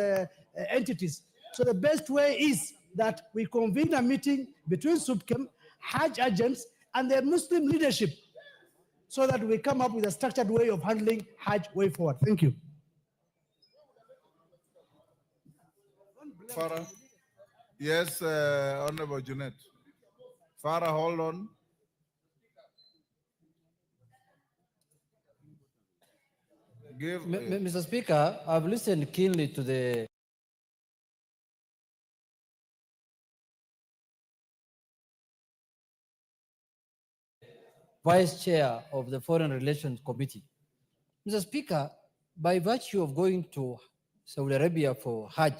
entities. So the best way is that we convene a meeting between SUPKEM, Hajj agents, and the Muslim leadership, so that we come up with a structured way of handling Hajj way forward. Thank you. Farah. Yes, Honorable Junet. Farah, hold on. Mr. Speaker, I've listened keenly to the Vice Chair of the Foreign Relations Committee. Mr. Speaker, by virtue of going to Saudi Arabia for Hajj,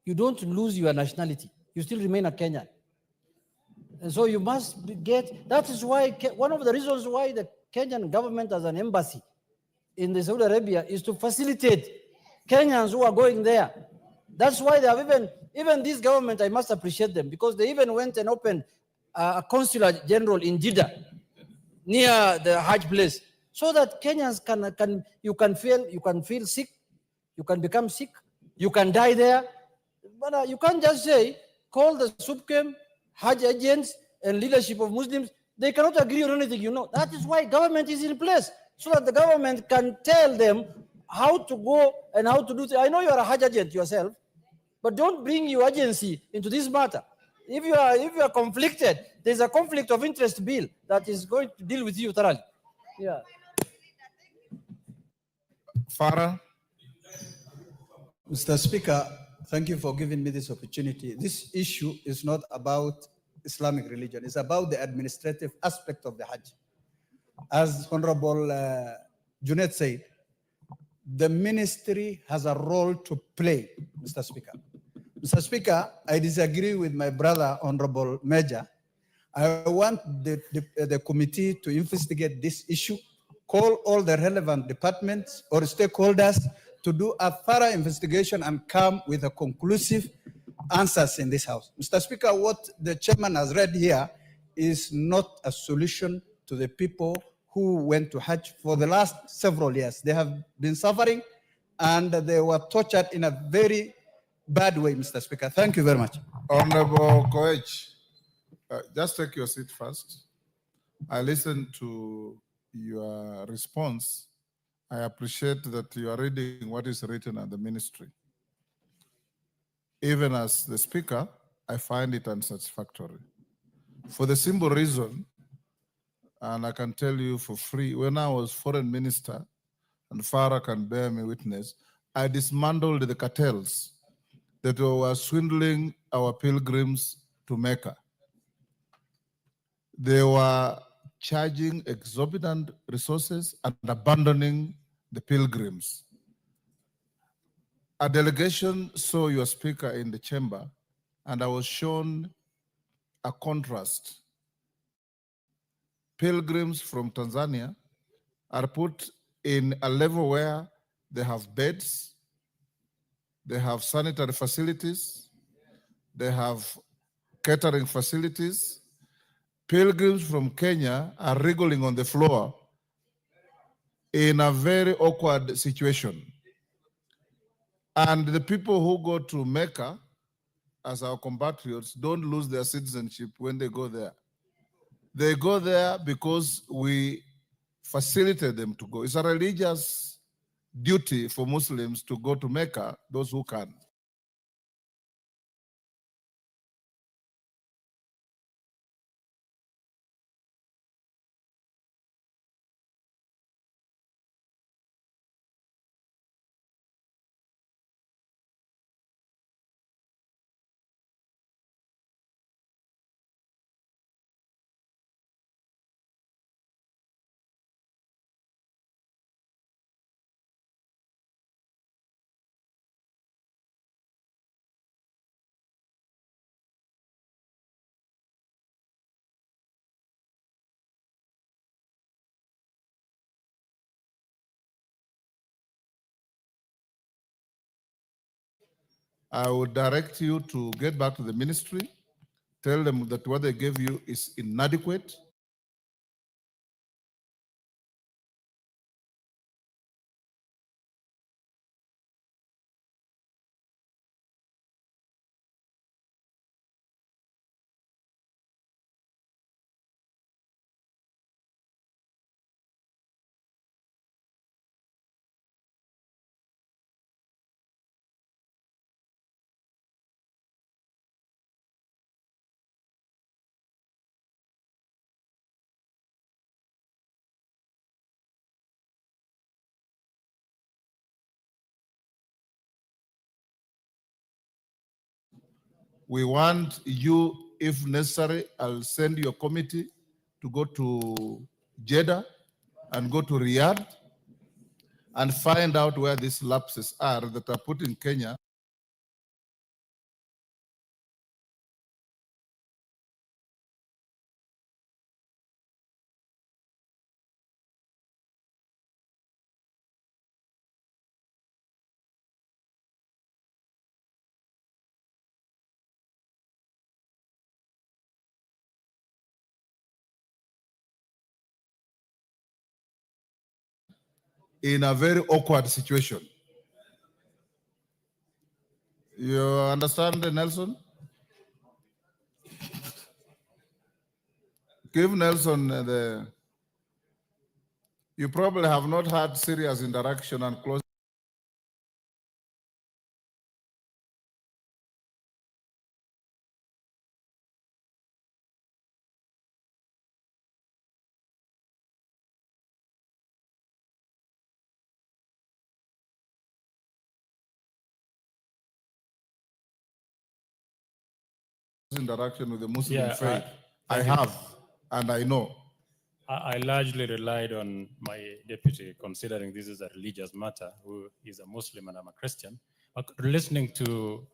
you don't lose your nationality. You still remain a Kenyan. And so you must that is why, one of the reasons why the Kenyan government has an embassy in the Saudi Arabia is to facilitate Kenyans who are going there. That's why they have even this government, I must appreciate them, because they even went and opened a consular general in Jeddah, near the Hajj place, so that Kenyans you can feel sick, you can become sick, you can die there. But you can't just say, call the SUPKEM, Hajj agents, and leadership of Muslims. They cannot agree on anything, you know. That is why government is in place, so that the government can tell them how to go and how to do things. I know you are a Hajj agent yourself, but don't bring your agency into this matter. If you are conflicted, there's a conflict of interest bill that is going to deal with you thoroughly. Yeah. Farah. Mr. Speaker, thank you for giving me this opportunity. This issue is not about Islamic religion. It's about the administrative aspect of the Hajj. As Honorable Junet said, the ministry has a role to play, Mr. Speaker. Mr. Speaker, I disagree with my brother, Honorable Major. I want the committee to investigate this issue, call all the relevant departments or stakeholders to do a thorough investigation and come with a conclusive answers in this house. Mr. Speaker, what the chairman has read here is not a solution to the people who went to Hajj for the last several years. They have been suffering and they were tortured in a very bad way, Mr. Speaker. Thank you very much. Honorable Koech, just take your seat first. I listened to your response, I appreciate that you are reading what is written at the ministry. Even as the speaker, I find it unsatisfactory. For the simple reason, and I can tell you for free, when I was foreign minister, and Farah can bear me witness, I dismantled the cartels that were swindling our pilgrims to Mecca. They were charging exorbitant resources and abandoning the pilgrims. A delegation saw your speaker in the chamber, and I was shown a contrast. Pilgrims from Tanzania are put in a level where they have beds, they have sanitary facilities, they have catering facilities. Pilgrims from Kenya are wriggling on the floor in a very awkward situation. And the people who go to Mecca as our compatriots don't lose their citizenship when they go there. They go there because we facilitate them to go. It's a religious duty for Muslims to go to Mecca, those who can. I would direct you to get back to the ministry, tell them that what they gave you is inadequate. We want you, if necessary, I'll send your committee to go to Jeddah and go to Riyadh and find out where these lapses are that are put in Kenya. In a very awkward situation. You understand, Nelson? Give Nelson the... You probably have not had serious interaction and close. Interaction with the Muslim faith. I have, and I know. I largely relied on my deputy, considering this is a religious matter, who is a Muslim and I'm a Christian. But listening to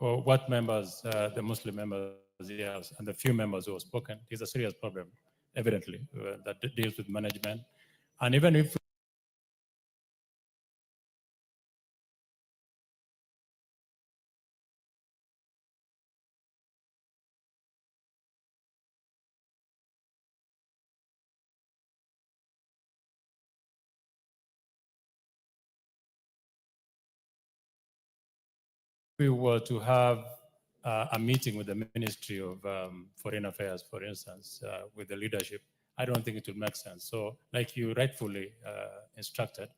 or what members, the Muslim members here, and the few members who have spoken, is a serious problem, evidently, that deals with management. And even if we were to have a meeting with the Ministry of Foreign Affairs, for instance, with the leadership, I don't think it would make sense. So, like you rightfully instructed,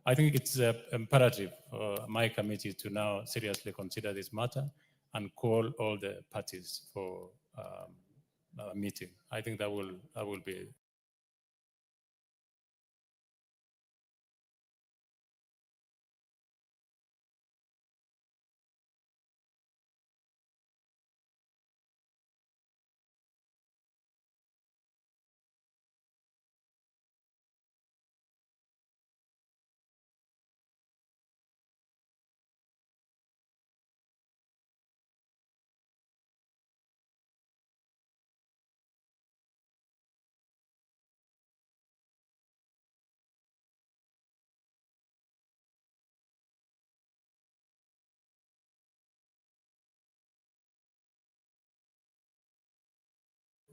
I think it's imperative for my committee to now seriously consider this matter and call all the parties for a meeting. I think that will be.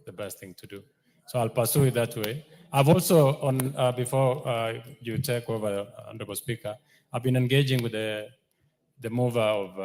The best thing to do. So I'll pursue it that way. I've also, before you take over, Honorable Speaker, I've been engaging with the mover of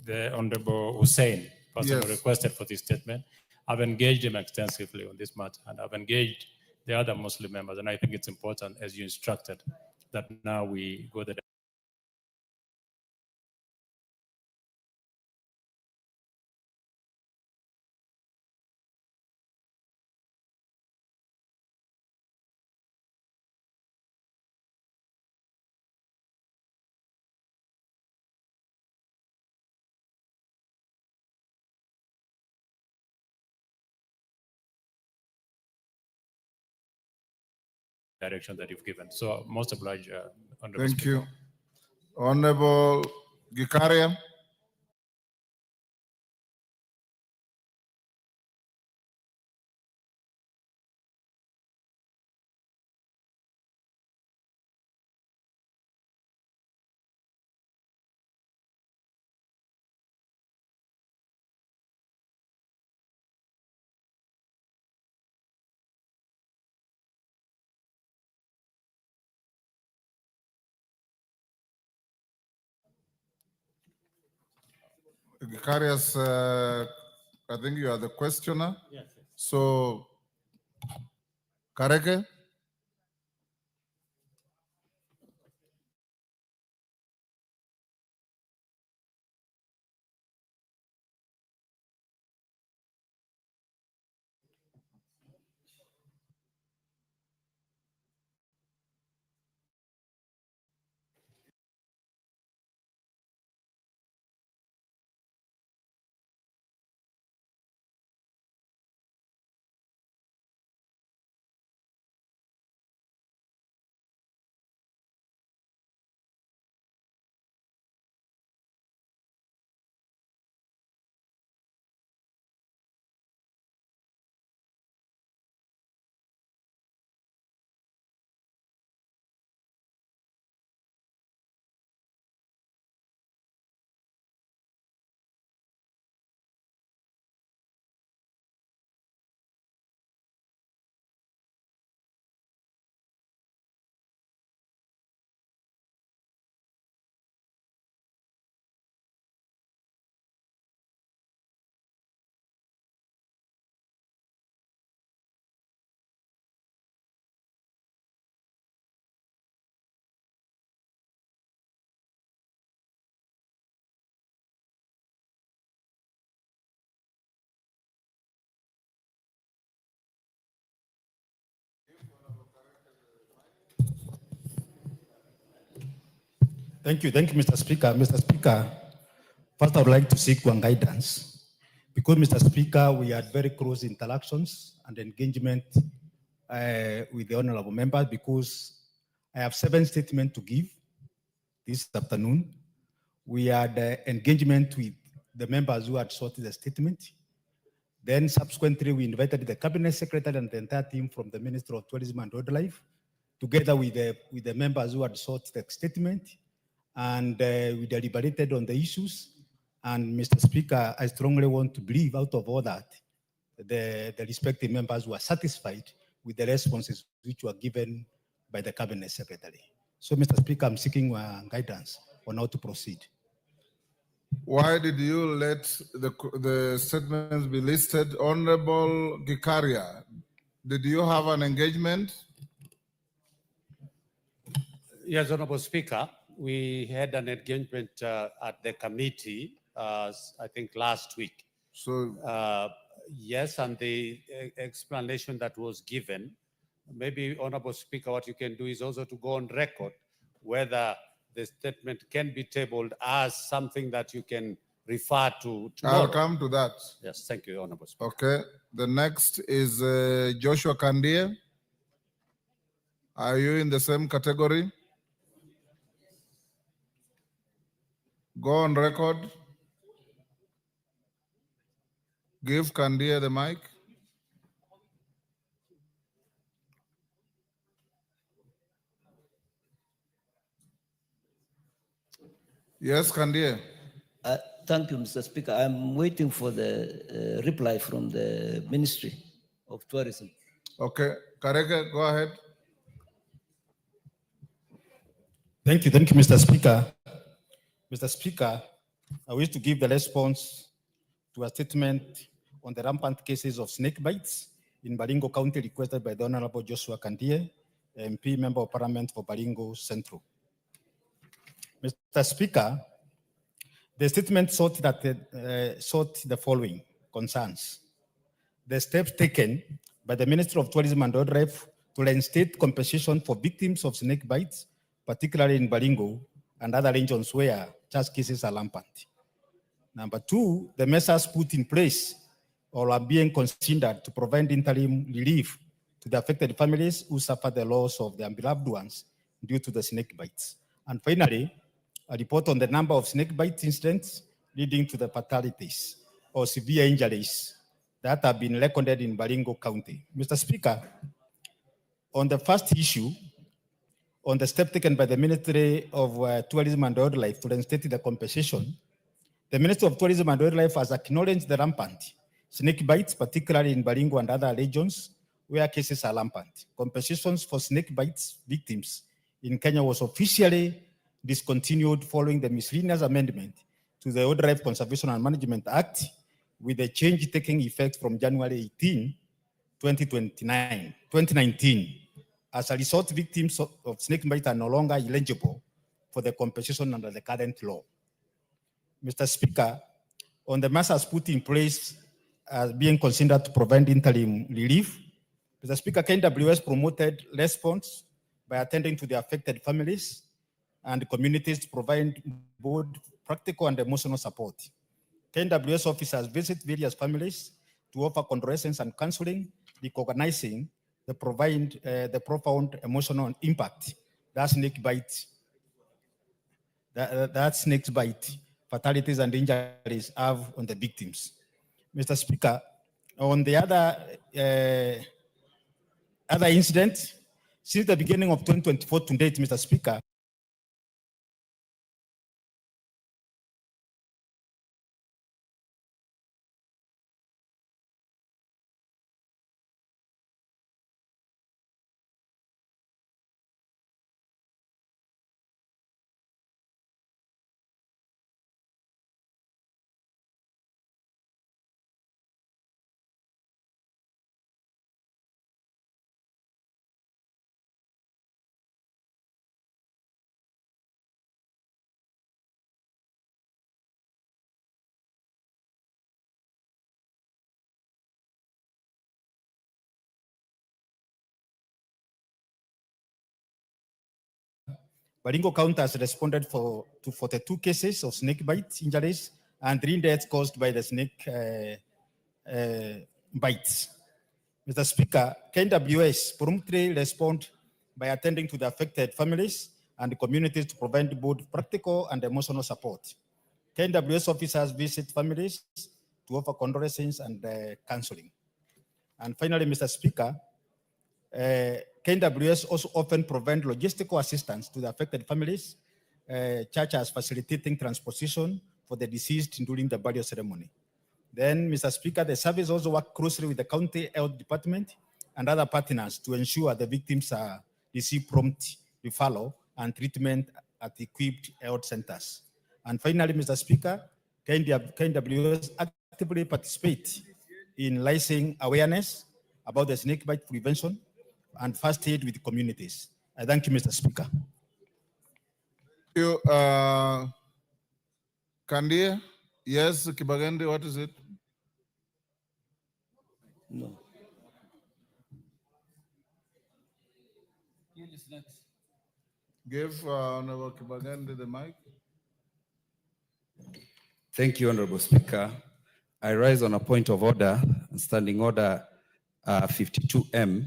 the Honorable Hussein, person who requested for this statement. I've engaged him extensively on this matter, and I've engaged the other Muslim members, and I think it's important, as you instructed, that now we go the direction that you've given. So most obliged, Honorable Thank Speaker. you. Honorable Gikaria. Gikarias, I think you are the questioner. Yes. So, Kareke? Thank you, Mr. Speaker. Mr. Speaker, first I would like to seek one guidance. Because, Mr. Speaker, we had very close interactions and engagement with the honorable member, because I have 7 statements to give this afternoon. We had engagement with the members who had sorted the statement. Then subsequently, we invited the cabinet secretary and the entire team from the Ministry of Tourism and Wildlife, together with the members who had sorted the statement, and we deliberated on the issues. And Mr. Speaker, I strongly want to believe out of all that, the respective members were satisfied with the responses which were given by the cabinet secretary. So, Mr. Speaker, I'm seeking guidance on how to proceed. Why did you let the statements be listed? Honorable Gikaria, did you have an engagement? Yes, Honorable Speaker, we had an engagement at the committee, I think last week. So, yes, and the explanation that was given, maybe, Honorable Speaker, what you can do is also to go on record whether the statement can be tabled as something that you can refer to tomorrow. I'll come to that. Yes, thank you, Honorable Speaker. Okay. The next is Joshua Kandie. Are you in the same category? Go on record. Give Kandie the mic. Yes, Kandie. Thank you, Mr. Speaker. I'm waiting for the reply from the Ministry of Tourism. Okay. Kareke, go ahead. Thank you, Mr. Speaker. Mr. Speaker, I wish to give the response to a statement on the rampant cases of snake bites in Baringo County requested by the Honorable Joshua Kandie, MP, Member of Parliament for Baringo Central. Mr. Speaker, the statement sought the following concerns: the steps taken by the Ministry of Tourism and Wildlife to reinstate compensation for victims of snake bites, particularly in Baringo and other regions where such cases are rampant. Number 2, the measures put in place or are being considered to provide interim relief to the affected families who suffer the loss of their beloved ones due to the snake bites. And finally, a report on the number of snake bite incidents leading to the fatalities or severe injuries that have been recorded in Baringo County. Mr. Speaker, on the first issue, on the step taken by the Ministry of Tourism and Wildlife to reinstate the compensation, the Ministry of Tourism and Wildlife has acknowledged the rampant snake bites, particularly in Baringo and other regions where cases are rampant. Compensations for snake bites victims in Kenya was officially discontinued following the miscellaneous amendment to the Wildlife Conservation and Management Act, with the change taking effect from January 18, 2019. As a result, victims of snake bite are no longer eligible for the compensation under the current law. Mr. Speaker, on the measures put in place as being considered to provide interim relief, Mr. Speaker, KWS promoted response by attending to the affected families and communities to provide both practical and emotional support. KWS officers visit various families to offer condolences and counseling, recognizing the profound emotional impact that snake bite, fatalities and injuries have on the victims. Mr. Speaker, on the other incident, since the beginning of 2024 to date, Mr. Speaker, Baringo County has responded to 42 cases of snake bite injuries and 3 deaths caused by the snake bites. Mr. Speaker, KWS promptly respond by attending to the affected families and communities to provide both practical and emotional support. KWS officers visit families to offer condolences and counseling. And finally, Mr. Speaker, KWS also often provide logistical assistance to the affected families, such as facilitating transportation for the deceased during the burial ceremony. Then, Mr. Speaker, the service also work closely with the county health department and other partners to ensure the victims receive prompt referral and treatment at equipped health centers. And finally, Mr. Speaker, KWS actively participate in raising awareness about the snake bite prevention and first aid with communities. I thank you, Mr. Speaker. Thank you, Kandia. Yes, Kibagandi, what is it? No. Give Honorable Kibagandi the mic. Thank you, Honorable Speaker. I rise on a point of order, standing order 52M,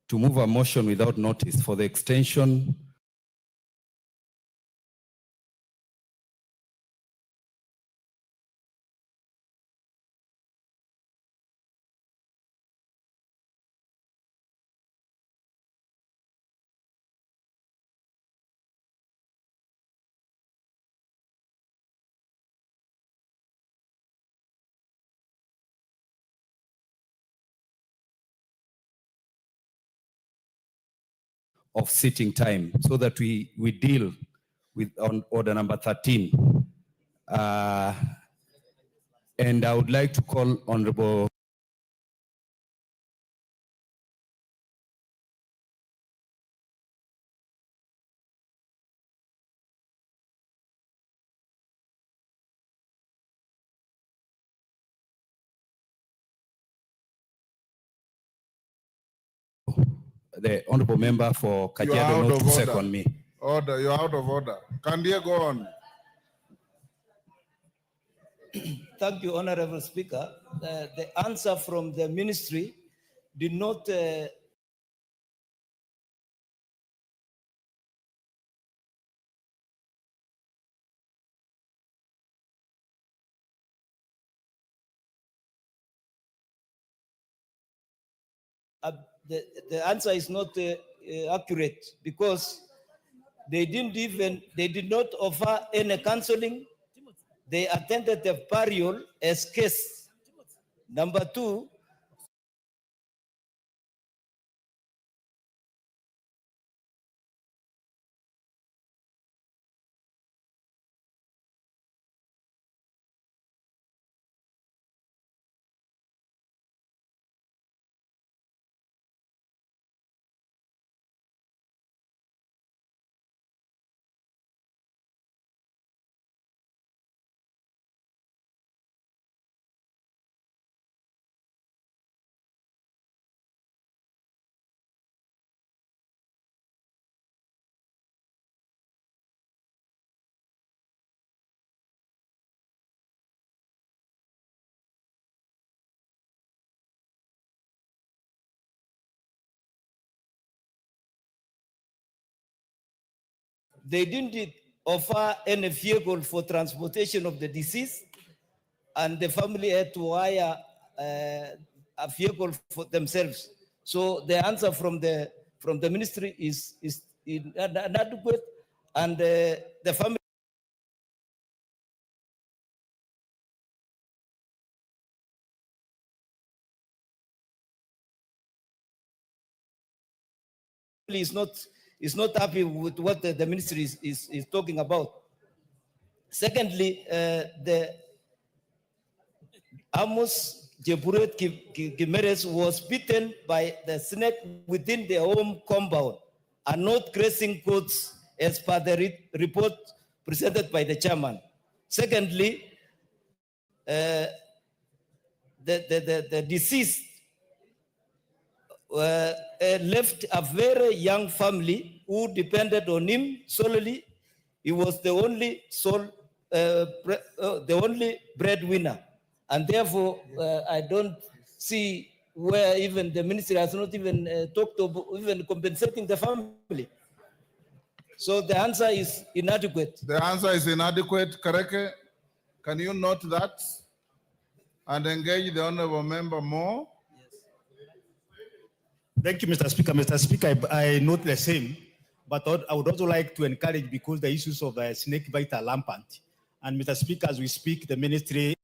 to move a motion without notice for the extension of sitting time so that we deal with on order number 13. And I would like to call Honorable the honorable member for You are Kajiado out North of to order. second me. Order, you're out of order. Kandia, go on. Thank you, Honorable Speaker. The answer from the ministry did not the answer is not accurate because they did not offer any counseling. They attended the burial as guests. Number two, they didn't offer any vehicle for transportation of the deceased, and the family had to hire a vehicle for themselves. So the answer from the ministry is inadequate, and the family is not happy with what the ministry is talking about. Secondly, the Amos Jeburet Gimeres was bitten by the snake within the home compound and not grazing goods as per the report presented by the chairman. Secondly, the deceased left a very young family who depended on him solely. He was the only the only breadwinner, and therefore I don't see where even the ministry has not even talked of even compensating the family. So the answer is inadequate. The answer is inadequate. Kareke, can you note that and engage the honorable member more? Thank you, Mr. Speaker. Mr. Speaker, I note the same, but I would also like to encourage, because the issues of snake bite are rampant. And Mr. Speaker, as we speak, the ministry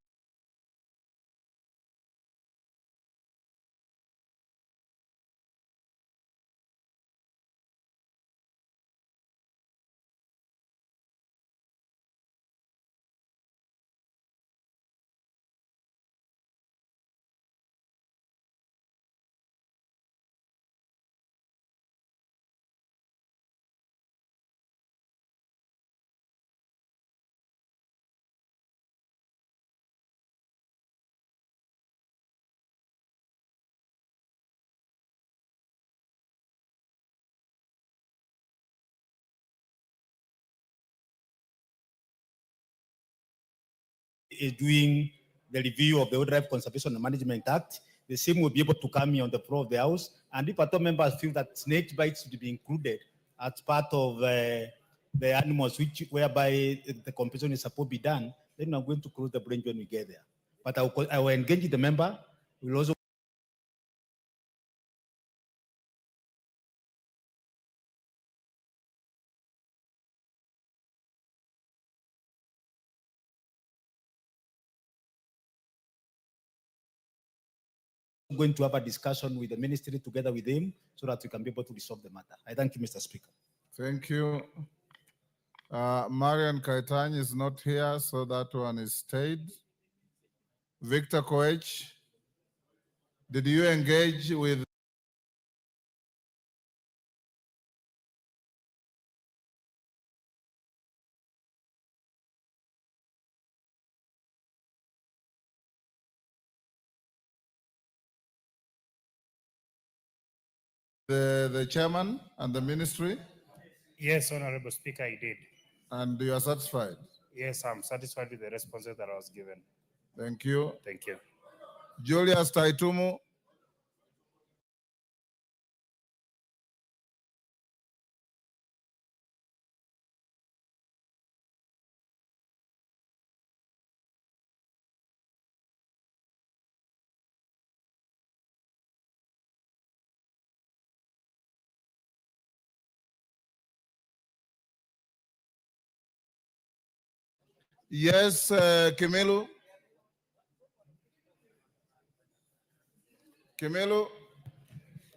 is doing the review of the Wildlife Conservation and Management Act. The same will be able to come here on the floor of the House. And if at all members feel that snake bites should be included as part of the animals whereby the compensation is supposed to be done, then I'm going to close the branch when we get there. But I will engage the member. We'll also going to have a discussion with the ministry together with him so that we can be able to resolve the matter. I thank you, Mr. Speaker. Thank you. Marian Kaitany is not here, so that one is stayed. Victor Koech, did you engage with the chairman and the ministry? Yes, Honorable Speaker, I did. And you are satisfied? Yes, I'm satisfied with the responses that I was given. Thank you. Thank you. Julius Taitumu. Yes, Kimelu. Kimelu,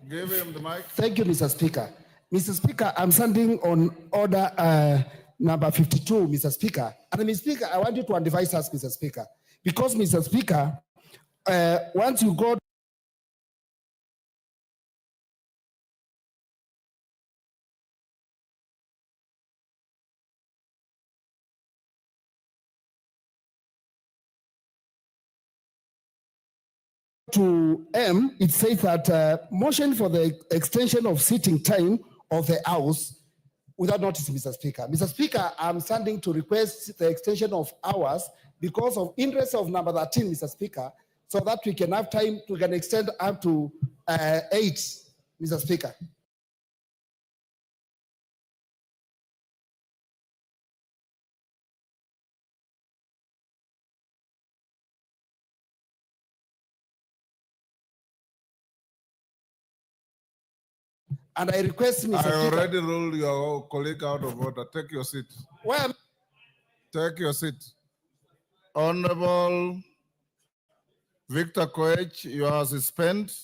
give him the mic. Thank you, Mr. Speaker. Mr. Speaker, I'm standing on order number 52, Mr. Speaker. And Mr. Speaker, I want you to advise us, Mr. Speaker, because, Mr. Speaker, once you go to M, it says that motion for the extension of sitting time of the House without notice, Mr. Speaker. Mr. Speaker, I'm standing to request the extension of hours because of interest of number 13, Mr. Speaker, so that we can have time, we can extend up to 8, Mr. Speaker. And I request, Mr. I Speaker. already ruled your colleague out of order. Take your seat. Well, take your seat. Honorable Victor Koech, you are suspended.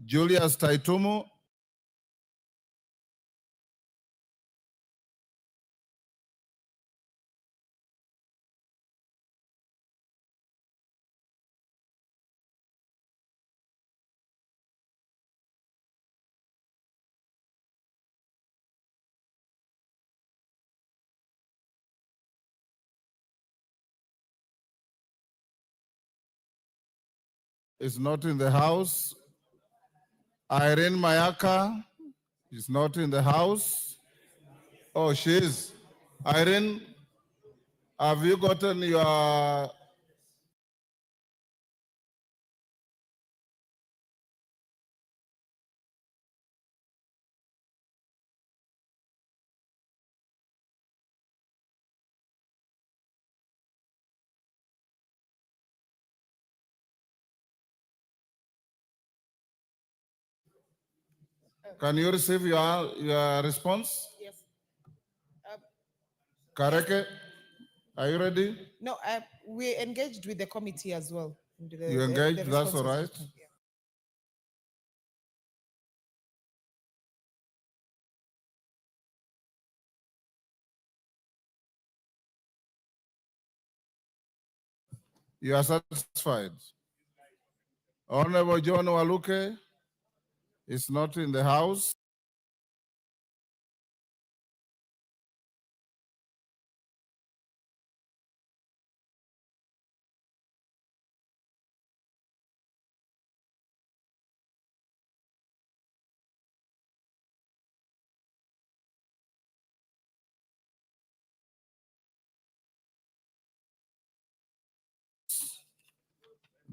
Julius Taitumu. Is not in the house. Irene Mayaka is not in the house. Oh, she is. Irene, have you gotten your... Can you receive your response? Yes. Kareke, are you ready? No, we engaged with the committee as well. You engaged, that's all right. You are satisfied. Honorable John Waluke is not in the house.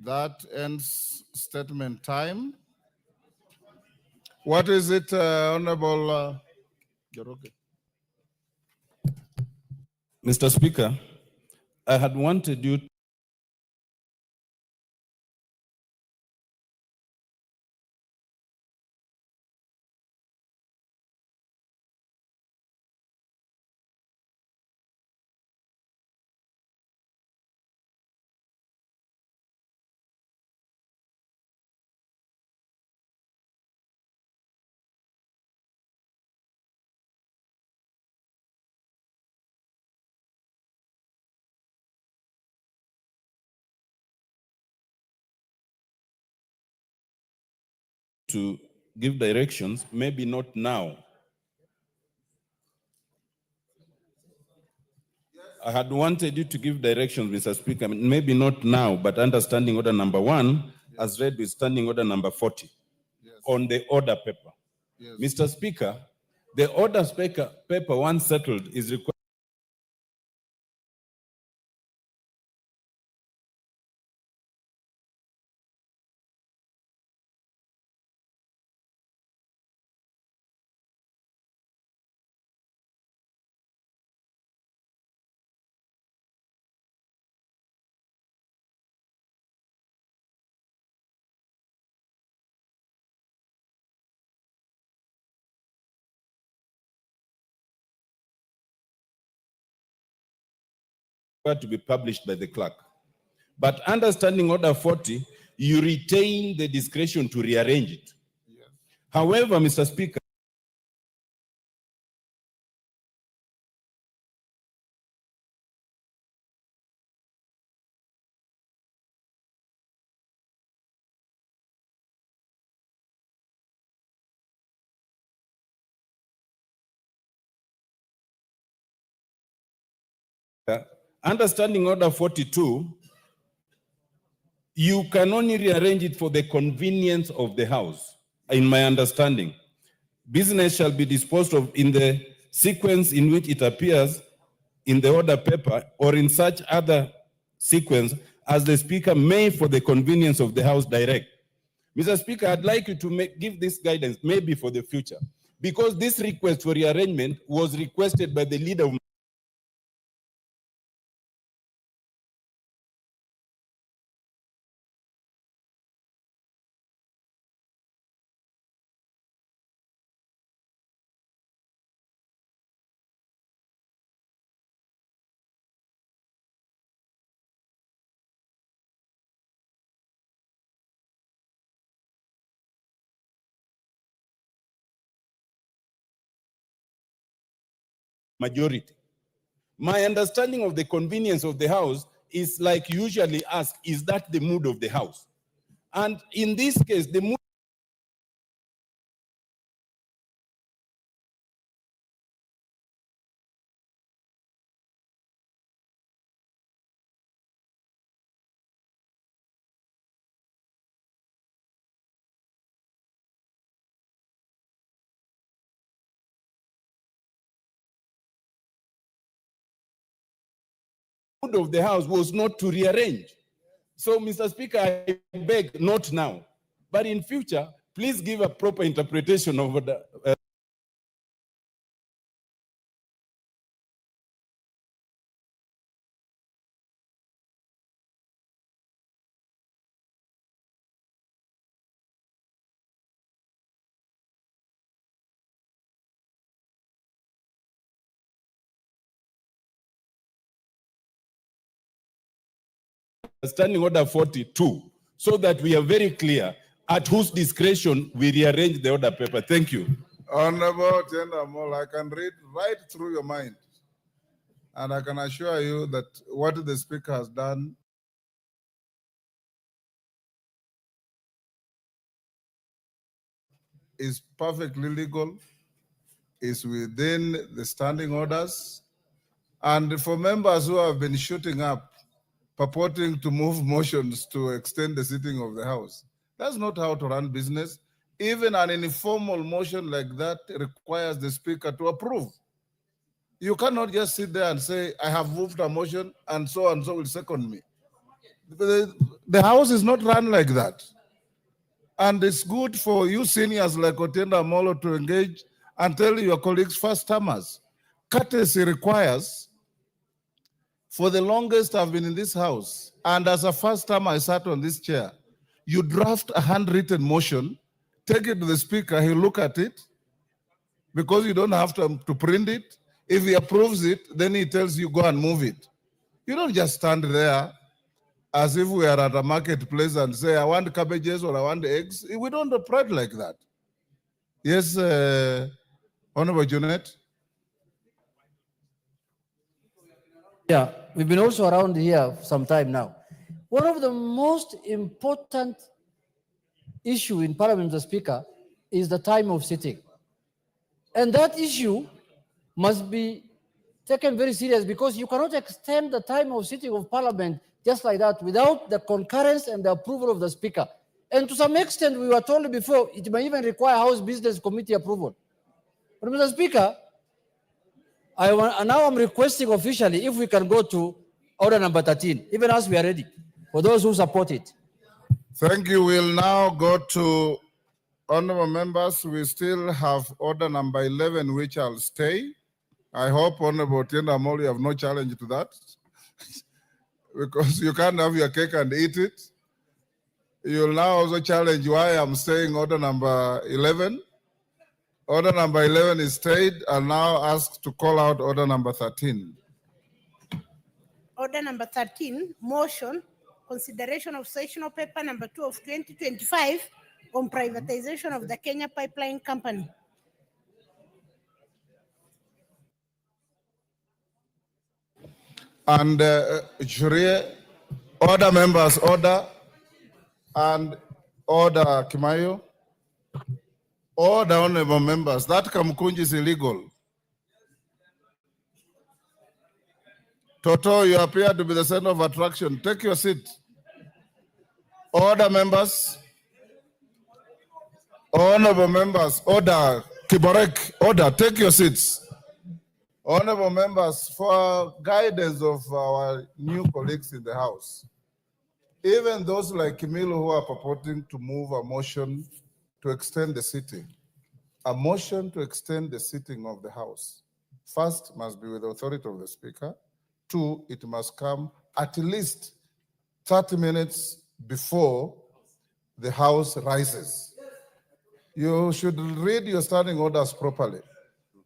That ends statement time. What is it, Honorable Joroge? Mr. Speaker, I had wanted you to give directions, maybe not now. I had wanted you to give directions, Mr. Speaker, maybe not now, but understanding order number 1 as read with standing order number 40 on the order paper. Yes. Mr. Speaker, the order paper once settled is required to be published by the clerk. But understanding order 40, you retain the discretion to rearrange it. Yes. However, Mr. Speaker, understanding order 42, you can only rearrange it for the convenience of the House, in my understanding. Business shall be disposed of in the sequence in which it appears in the order paper or in such other sequence as the Speaker may, for the convenience of the House, direct. Mr. Speaker, I'd like you to give this guidance maybe for the future, because this request for rearrangement was requested by the leader of majority. My understanding of the convenience of the House is like usually asked, is that the mood of the House? And in this case, the mood mood of the House was not to rearrange. So, Mr. Speaker, I beg, not now, but in future, please give a proper interpretation of the Standing Order 42, so that we are very clear at whose discretion we rearrange the order paper. Thank you. Honorable Tendamol, I can read right through your mind. And I can assure you that what the Speaker has done is perfectly legal, is within the standing orders. And for members who have been shooting up, purporting to move motions to extend the sitting of the House, that's not how to run business. Even an informal motion like that requires the Speaker to approve. You cannot just sit there and say, I have moved a motion and so will second me. The House is not run like that. And it's good for you seniors like Otienda Molo to engage and tell your colleagues first-timers. Courtesy requires, for the longest I've been in this House, and as a first-timer I sat on this chair, you draft a handwritten motion, take it to the Speaker, he'll look at it, because you don't have to print it. If he approves it, then he tells you, go and move it. You don't just stand there as if we are at a marketplace and say, I want cabbages or I want eggs. We don't operate like that. Yes, Honorable Junet. Yeah, we've been also around here for some time now. One of the most important issue in Parliament, Mr. Speaker, is the time of sitting. And that issue must be taken very serious, because you cannot extend the time of sitting of Parliament just like that without the concurrence and the approval of the Speaker. And to some extent, we were told before, it may even require House Business Committee approval. But Mr. Speaker, now I'm requesting officially if we can go to order number 13, even as we are ready, for those who support it. Thank you. We'll now go to honorable members. We still have order number 11, which I'll stay. I hope, Honorable Tienda Moli, you have no challenge to that, because you can't have your cake and eat it. You'll now also challenge why I'm staying order number 11. Order number 11 is stayed. I'll now ask to call out order number 13. Order number 13, motion, consideration of sessional paper number 2 of 2025 on privatization of the Kenya Pipeline Company. And jury, order members, order, and order Kimayo, order honorable members. That Kamkunji is illegal. Toto, you appear to be the center of attraction. Take your seat. Order members, honorable members, order Kiborek, order, take your seats. Honorable members, for guidance of our new colleagues in the House, even those like Kimilu who are purporting to move a motion to extend the sitting, a motion to extend the sitting of the House, first must be with the authority of the Speaker. 2, it must come at least 30 minutes before the House rises. You should read your standing orders properly.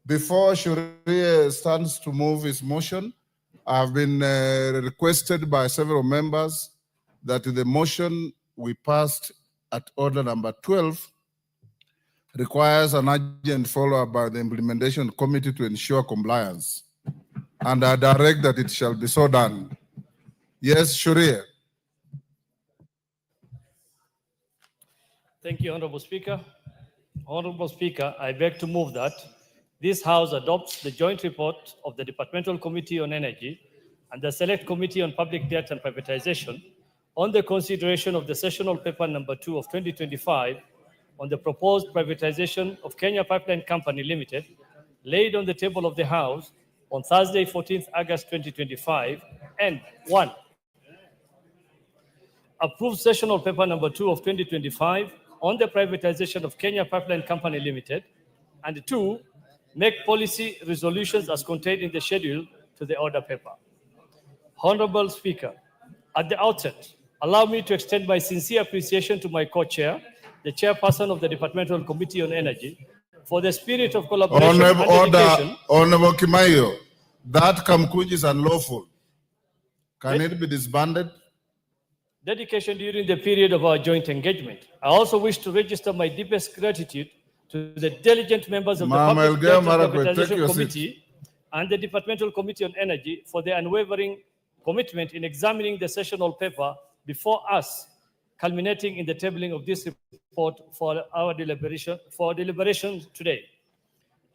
Before Shuria stands to move his motion, I've been requested by several members that the motion we passed at order number 12 requires an urgent follow-up by the implementation committee to ensure compliance. And I direct that it shall be so done. Yes, Shuria. Thank you, Honorable Speaker. Honorable Speaker, I beg to move that this House adopts the joint report of the Departmental Committee on Energy and the Select Committee on Public Debt and Privatization on the consideration of the sessional paper number 2 of 2025 on the proposed privatization of Kenya Pipeline Company Limited, laid on the table of the House on Thursday, 14th August 2025, and 1. Approve sessional paper number 2 of 2025 on the privatization of Kenya Pipeline Company Limited, and 2. Make policy resolutions as contained in the schedule to the order paper. Honorable Speaker, at the outset, allow me to extend my sincere appreciation to my co-chair, the chairperson of the Departmental Committee on Energy, for the spirit of collaboration and dedication. Honorable Kimayo, that Kamkuji is unlawful. Can it be disbanded? Dedication during the period of our joint engagement. I also wish to register my deepest gratitude to the diligent members of the Public Debt and Privatization Committee and the Departmental Committee on Energy for their unwavering commitment in examining the sessional paper before us, culminating in the tabling of this report for our deliberation today.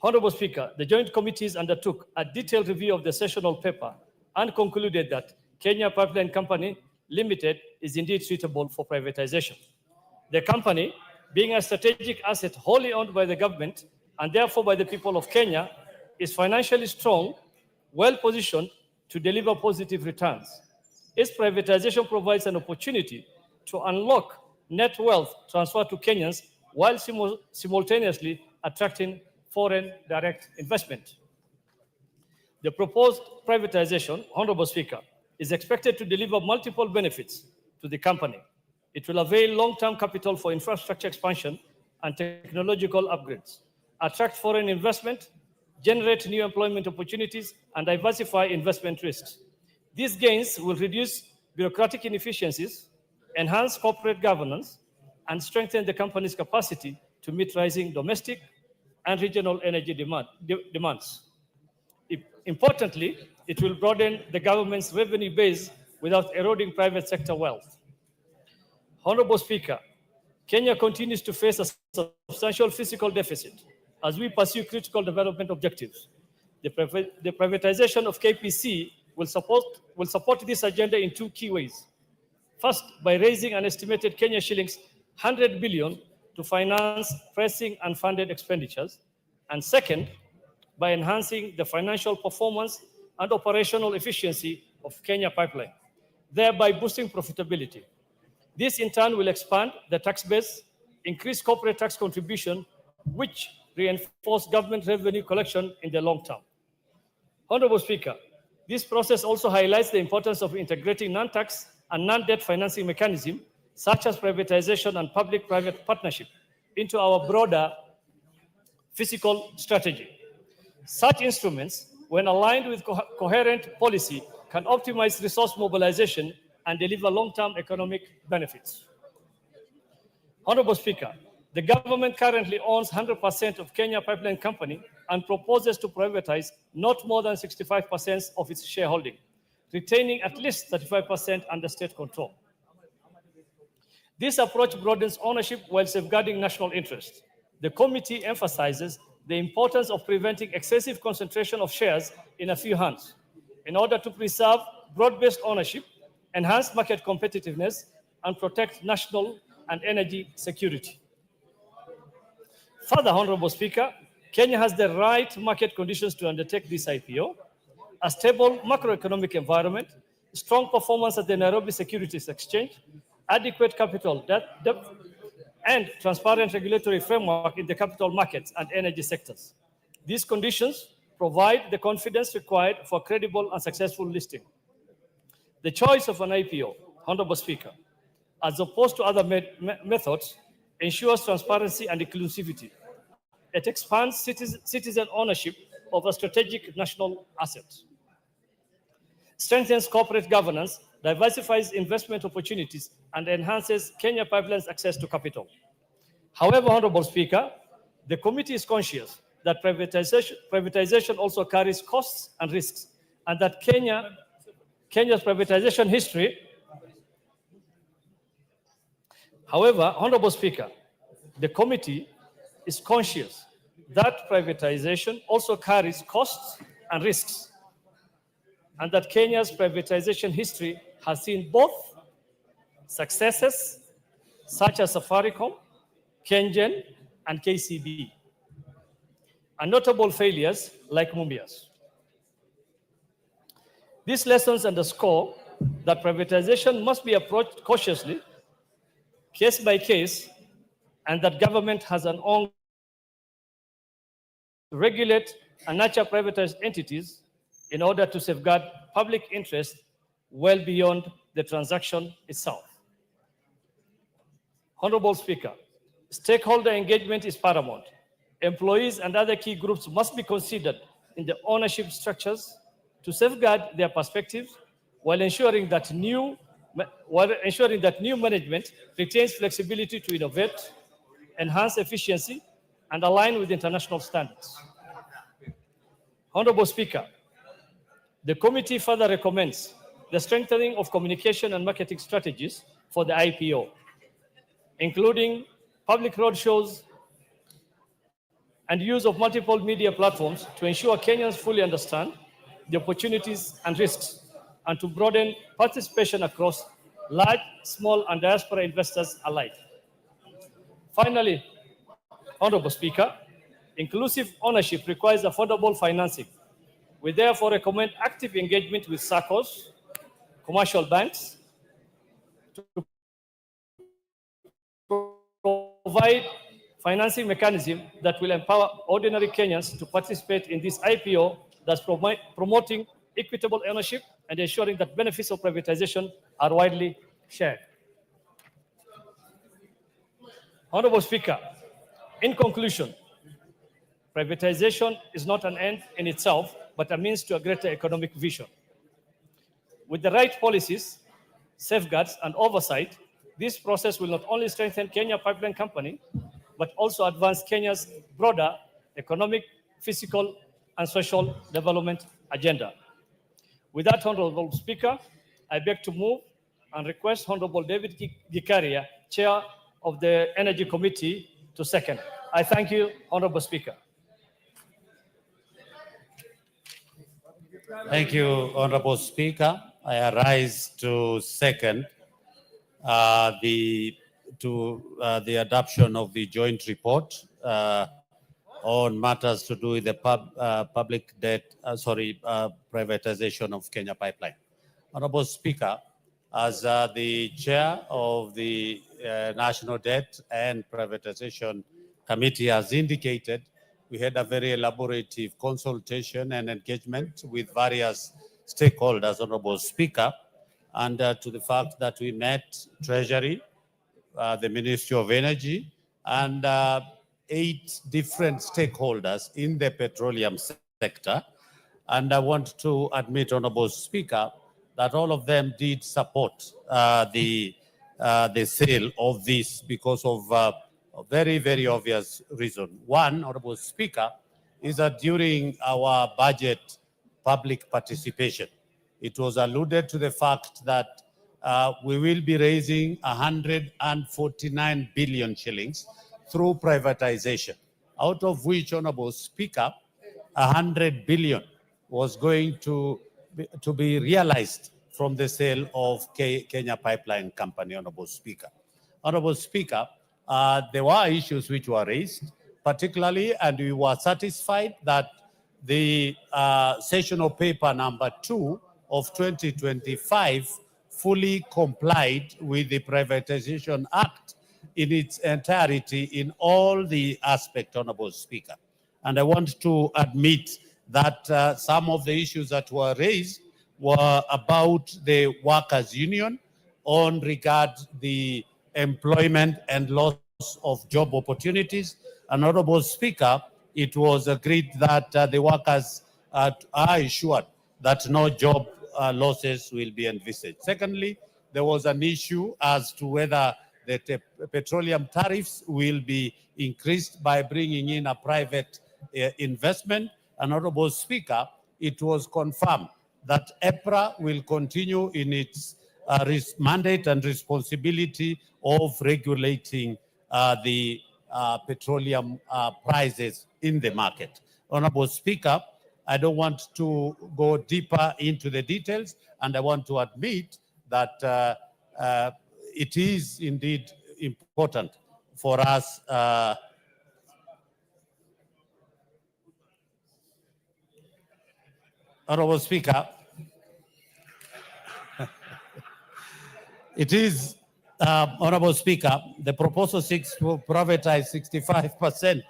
Honorable Speaker, the joint committees undertook a detailed review of the sessional paper and concluded that Kenya Pipeline Company Limited is indeed suitable for privatization. The company, being a strategic asset wholly owned by the government and therefore by the people of Kenya, is financially strong, well-positioned to deliver positive returns. Its privatization provides an opportunity to unlock net wealth transfer to Kenyans while simultaneously attracting foreign direct investment. The proposed privatization, Honorable Speaker, is expected to deliver multiple benefits to the company. It will avail long-term capital for infrastructure expansion and technological upgrades, attract foreign investment, generate new employment opportunities, and diversify investment risks. These gains will reduce bureaucratic inefficiencies, enhance corporate governance, and strengthen the company's capacity to meet rising domestic and regional energy demands. Importantly, it will broaden the government's revenue base without eroding private sector wealth. Honorable Speaker, Kenya continues to face a substantial fiscal deficit as we pursue critical development objectives. The privatization of KPC will support this agenda in 2 key ways. First, by raising an estimated Kenya shillings 100 billion to finance pressing unfunded expenditures. And second, by enhancing the financial performance and operational efficiency of Kenya Pipeline, thereby boosting profitability. This in turn will expand the tax base, increase corporate tax contribution, which reinforce government revenue collection in the long term. Honorable Speaker, this process also highlights the importance of integrating non-tax and non-debt financing mechanisms, such as privatization and public-private partnership, into our broader fiscal strategy. Such instruments, when aligned with coherent policy, can optimize resource mobilization and deliver long-term economic benefits. Honorable Speaker, the government currently owns 100% of Kenya Pipeline Company and proposes to privatize not more than 65% of its shareholding, retaining at least 35% under state control. This approach broadens ownership while safeguarding national interest. The committee emphasizes the importance of preventing excessive concentration of shares in a few hands in order to preserve broad-based ownership, enhance market competitiveness, and protect national and energy security. Further, Honorable Speaker, Kenya has the right market conditions to undertake this IPO, a stable macroeconomic environment, strong performance at the Nairobi Securities Exchange, adequate capital depth, and transparent regulatory framework in the capital markets and energy sectors. These conditions provide the confidence required for credible and successful listing. The choice of an IPO, Honorable Speaker, as opposed to other methods, ensures transparency and inclusivity. It expands citizen ownership of a strategic national asset, strengthens corporate governance, diversifies investment opportunities, and enhances Kenya Pipeline's access to capital. However, Honorable Speaker, the committee is conscious that privatization also carries costs and risks, and that Kenya's privatization history. However, Honorable Speaker, the committee is conscious that privatization also carries costs and risks, and that Kenya's privatization history has seen both successes, such as Safaricom, Kengen, and KCB, and notable failures like Mumias. These lessons underscore that privatization must be approached cautiously, case by case, and that government has an ongoing to regulate and nurture privatized entities in order to safeguard public interest well beyond the transaction itself. Honorable Speaker, stakeholder engagement is paramount. Employees and other key groups must be considered in the ownership structures to safeguard their perspectives while ensuring that new management retains flexibility to innovate, enhance efficiency, and align with international standards. Honorable Speaker, the committee further recommends the strengthening of communication and marketing strategies for the IPO, including public roadshows and use of multiple media platforms to ensure Kenyans fully understand the opportunities and risks, and to broaden participation across large, small, and diaspora investors alike. Finally, Honorable Speaker, inclusive ownership requires affordable financing. We therefore recommend active engagement with SACCOs, commercial banks, to provide financing mechanism that will empower ordinary Kenyans to participate in this IPO, thus promoting equitable ownership and ensuring that benefits of privatization are widely shared. Honorable Speaker, in conclusion, privatization is not an end in itself, but a means to a greater economic vision. With the right policies, safeguards, and oversight, this process will not only strengthen Kenya Pipeline Company, but also advance Kenya's broader economic, physical, and social development agenda. With that, Honorable Speaker, I beg to move and request Honorable David Gikaria, Chair of the Energy Committee, to second. I thank you, Honorable Speaker. Thank you, Honorable Speaker. I arise to second the adoption of the joint report on matters to do with the public debt, privatization of Kenya Pipeline. Honorable Speaker, as the chair of the National Debt and Privatization Committee has indicated, we had a very elaborative consultation and engagement with various stakeholders, Honorable Speaker, and to the fact that we met Treasury, the Ministry of Energy, and 8 different stakeholders in the petroleum sector. And I want to admit, Honorable Speaker, that all of them did support the sale of this because of a very, very obvious reason. One, Honorable Speaker, is that during our budget public participation, it was alluded to the fact that we will be raising 149 billion shillings through privatization, out of which, Honorable Speaker, 100 billion was going to be realized from the sale of Kenya Pipeline Company, Honorable Speaker. Honorable Speaker, there were issues which were raised, particularly, and we were satisfied that the sessional paper number 2 of 2025 fully complied with the Privatization Act in its entirety in all the aspects, Honorable Speaker. And I want to admit that some of the issues that were raised were about the workers' union on regard the employment and loss of job opportunities. And Honorable Speaker, it was agreed that the workers are assured that no job losses will be envisaged. Secondly, there was an issue as to whether the petroleum tariffs will be increased by bringing in a private investment. And Honorable Speaker, it was confirmed that EPRA will continue in its mandate and responsibility of regulating the petroleum prices in the market. Honorable Speaker, I don't want to go deeper into the details, and I want to admit that it is indeed important for us Honorable Speaker, It is, Honorable Speaker, the proposal seeks to privatize 65%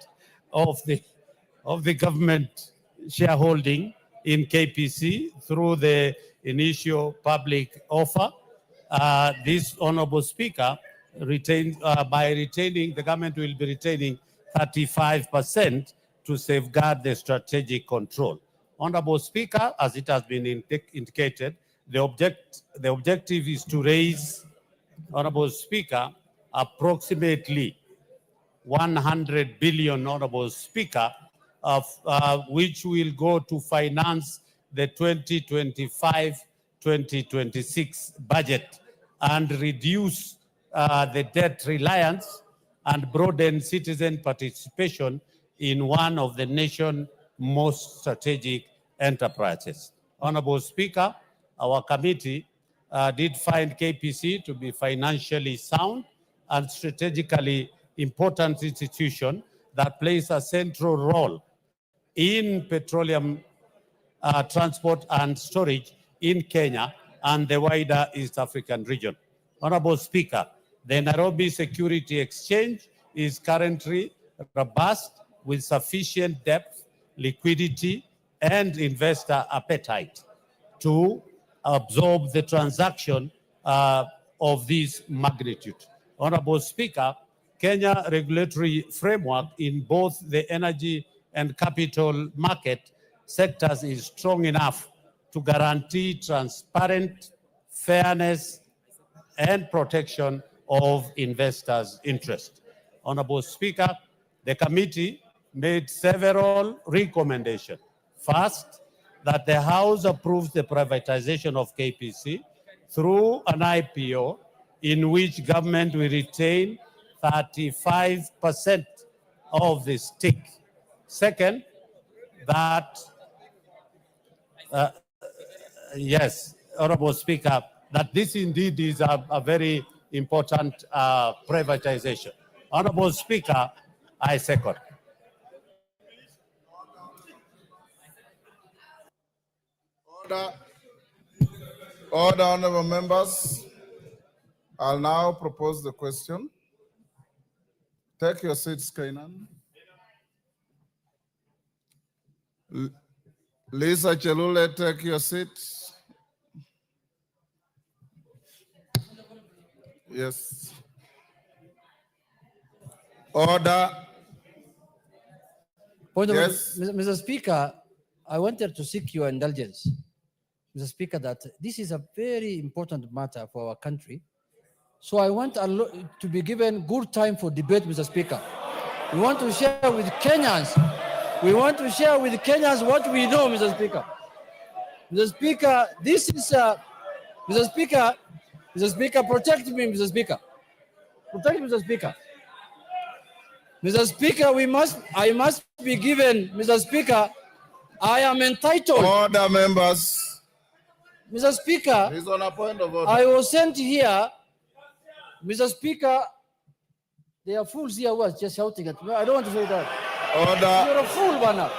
of the government shareholding in KPC through the initial public offer. This, Honorable Speaker, the government will be retaining 35% to safeguard the strategic control. Honorable Speaker, as it has been indicated, the objective is to raise, Honorable Speaker, approximately 100 billion, Honorable Speaker, of which will go to finance the 2025-2026 budget and reduce the debt reliance and broaden citizen participation in one of the nation's most strategic enterprises. Honorable Speaker, our committee did find KPC to be financially sound and strategically important institution that plays a central role in petroleum transport and storage in Kenya and the wider East African region. Honorable Speaker, the Nairobi Security Exchange is currently robust with sufficient depth, liquidity, and investor appetite to absorb the transaction of this magnitude. Honorable Speaker, Kenya regulatory framework in both the energy and capital market sectors is strong enough to guarantee transparent, fairness, and protection of investors' interest. Honorable Speaker, the committee made several recommendations. First, that the House approves the privatization of KPC through an IPO in which government will retain 35% of the stake. Second, that, yes, Honorable Speaker, that this indeed is a very important privatization. Honorable Speaker, I second. Order, honorable members. I'll now propose the question. Take your seats, Kainan. Lisa Chelule, take your seat. Yes. Order. Yes. Mr. Speaker, I wanted to seek your indulgence, Mr. Speaker, that this is a very important matter for our country. So I want to be given good time for debate, Mr. Speaker. We want to share with Kenyans. We want to share with Kenyans what we know, Mr. Speaker. Mr. Speaker, this is, Mr. Speaker, protect me, Mr. Speaker. Protect me, Mr. Speaker. Mr. Speaker, I must be given, Mr. Speaker, I am entitled. Order, members. Mr. Speaker, He's on a point of order. I was sent here, Mr. Speaker, they are fools here who are just shouting at me. I don't want to say that. Order. You're a fool, Bana.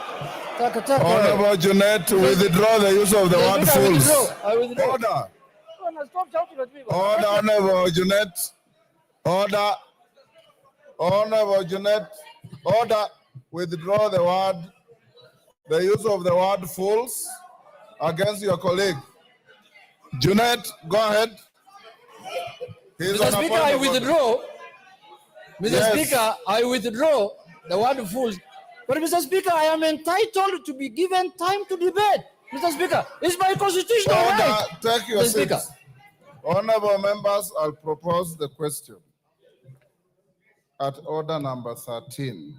Honorable Junet, withdraw the use of the word fools. I withdraw. Order. Bana, stop shouting at me. Bana. Order, Honorable Junet. Order. Honorable Junet. Order. Withdraw the use of the word fools against your colleague. Junet, go ahead. Mr. Speaker, I withdraw. Mr. Speaker, I withdraw the word fools. But Mr. Speaker, I am entitled to be given time to debate. Mr. Speaker, it's my constitutional right. Take your seats. Honorable members, I'll propose the question at order number 13,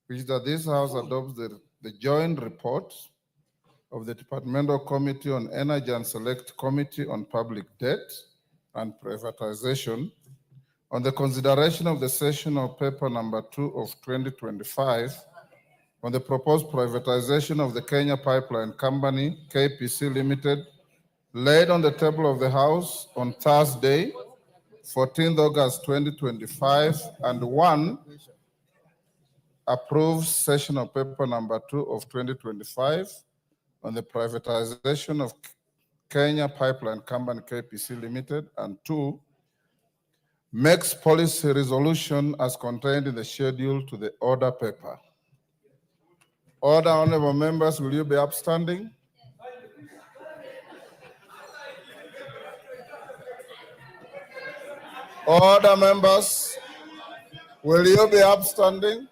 which is that this House adopts the joint report of the Departmental Committee on Energy and Select Committee on Public Debt and Privatization on the consideration of the sessional paper number 2 of 2025 on the proposed privatization of the Kenya Pipeline Company, KPC Limited, laid on the table of the House on Thursday, 14th August 2025, and 1, approves sessional paper number 2 of 2025 on the privatization of Kenya Pipeline Company KPC Limited, and 2, makes policy resolution as contained in the schedule to the order paper. Order, honorable members, will you be upstanding? Order, members, will you be upstanding?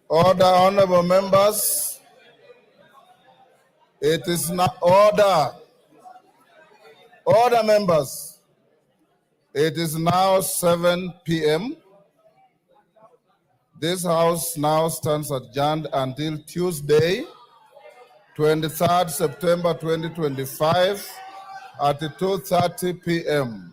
Order, honorable members. It is not order. Order, members. It is now 7 p.m. This House now stands adjourned until Tuesday, 23rd September 2025 at 2:30 p.m.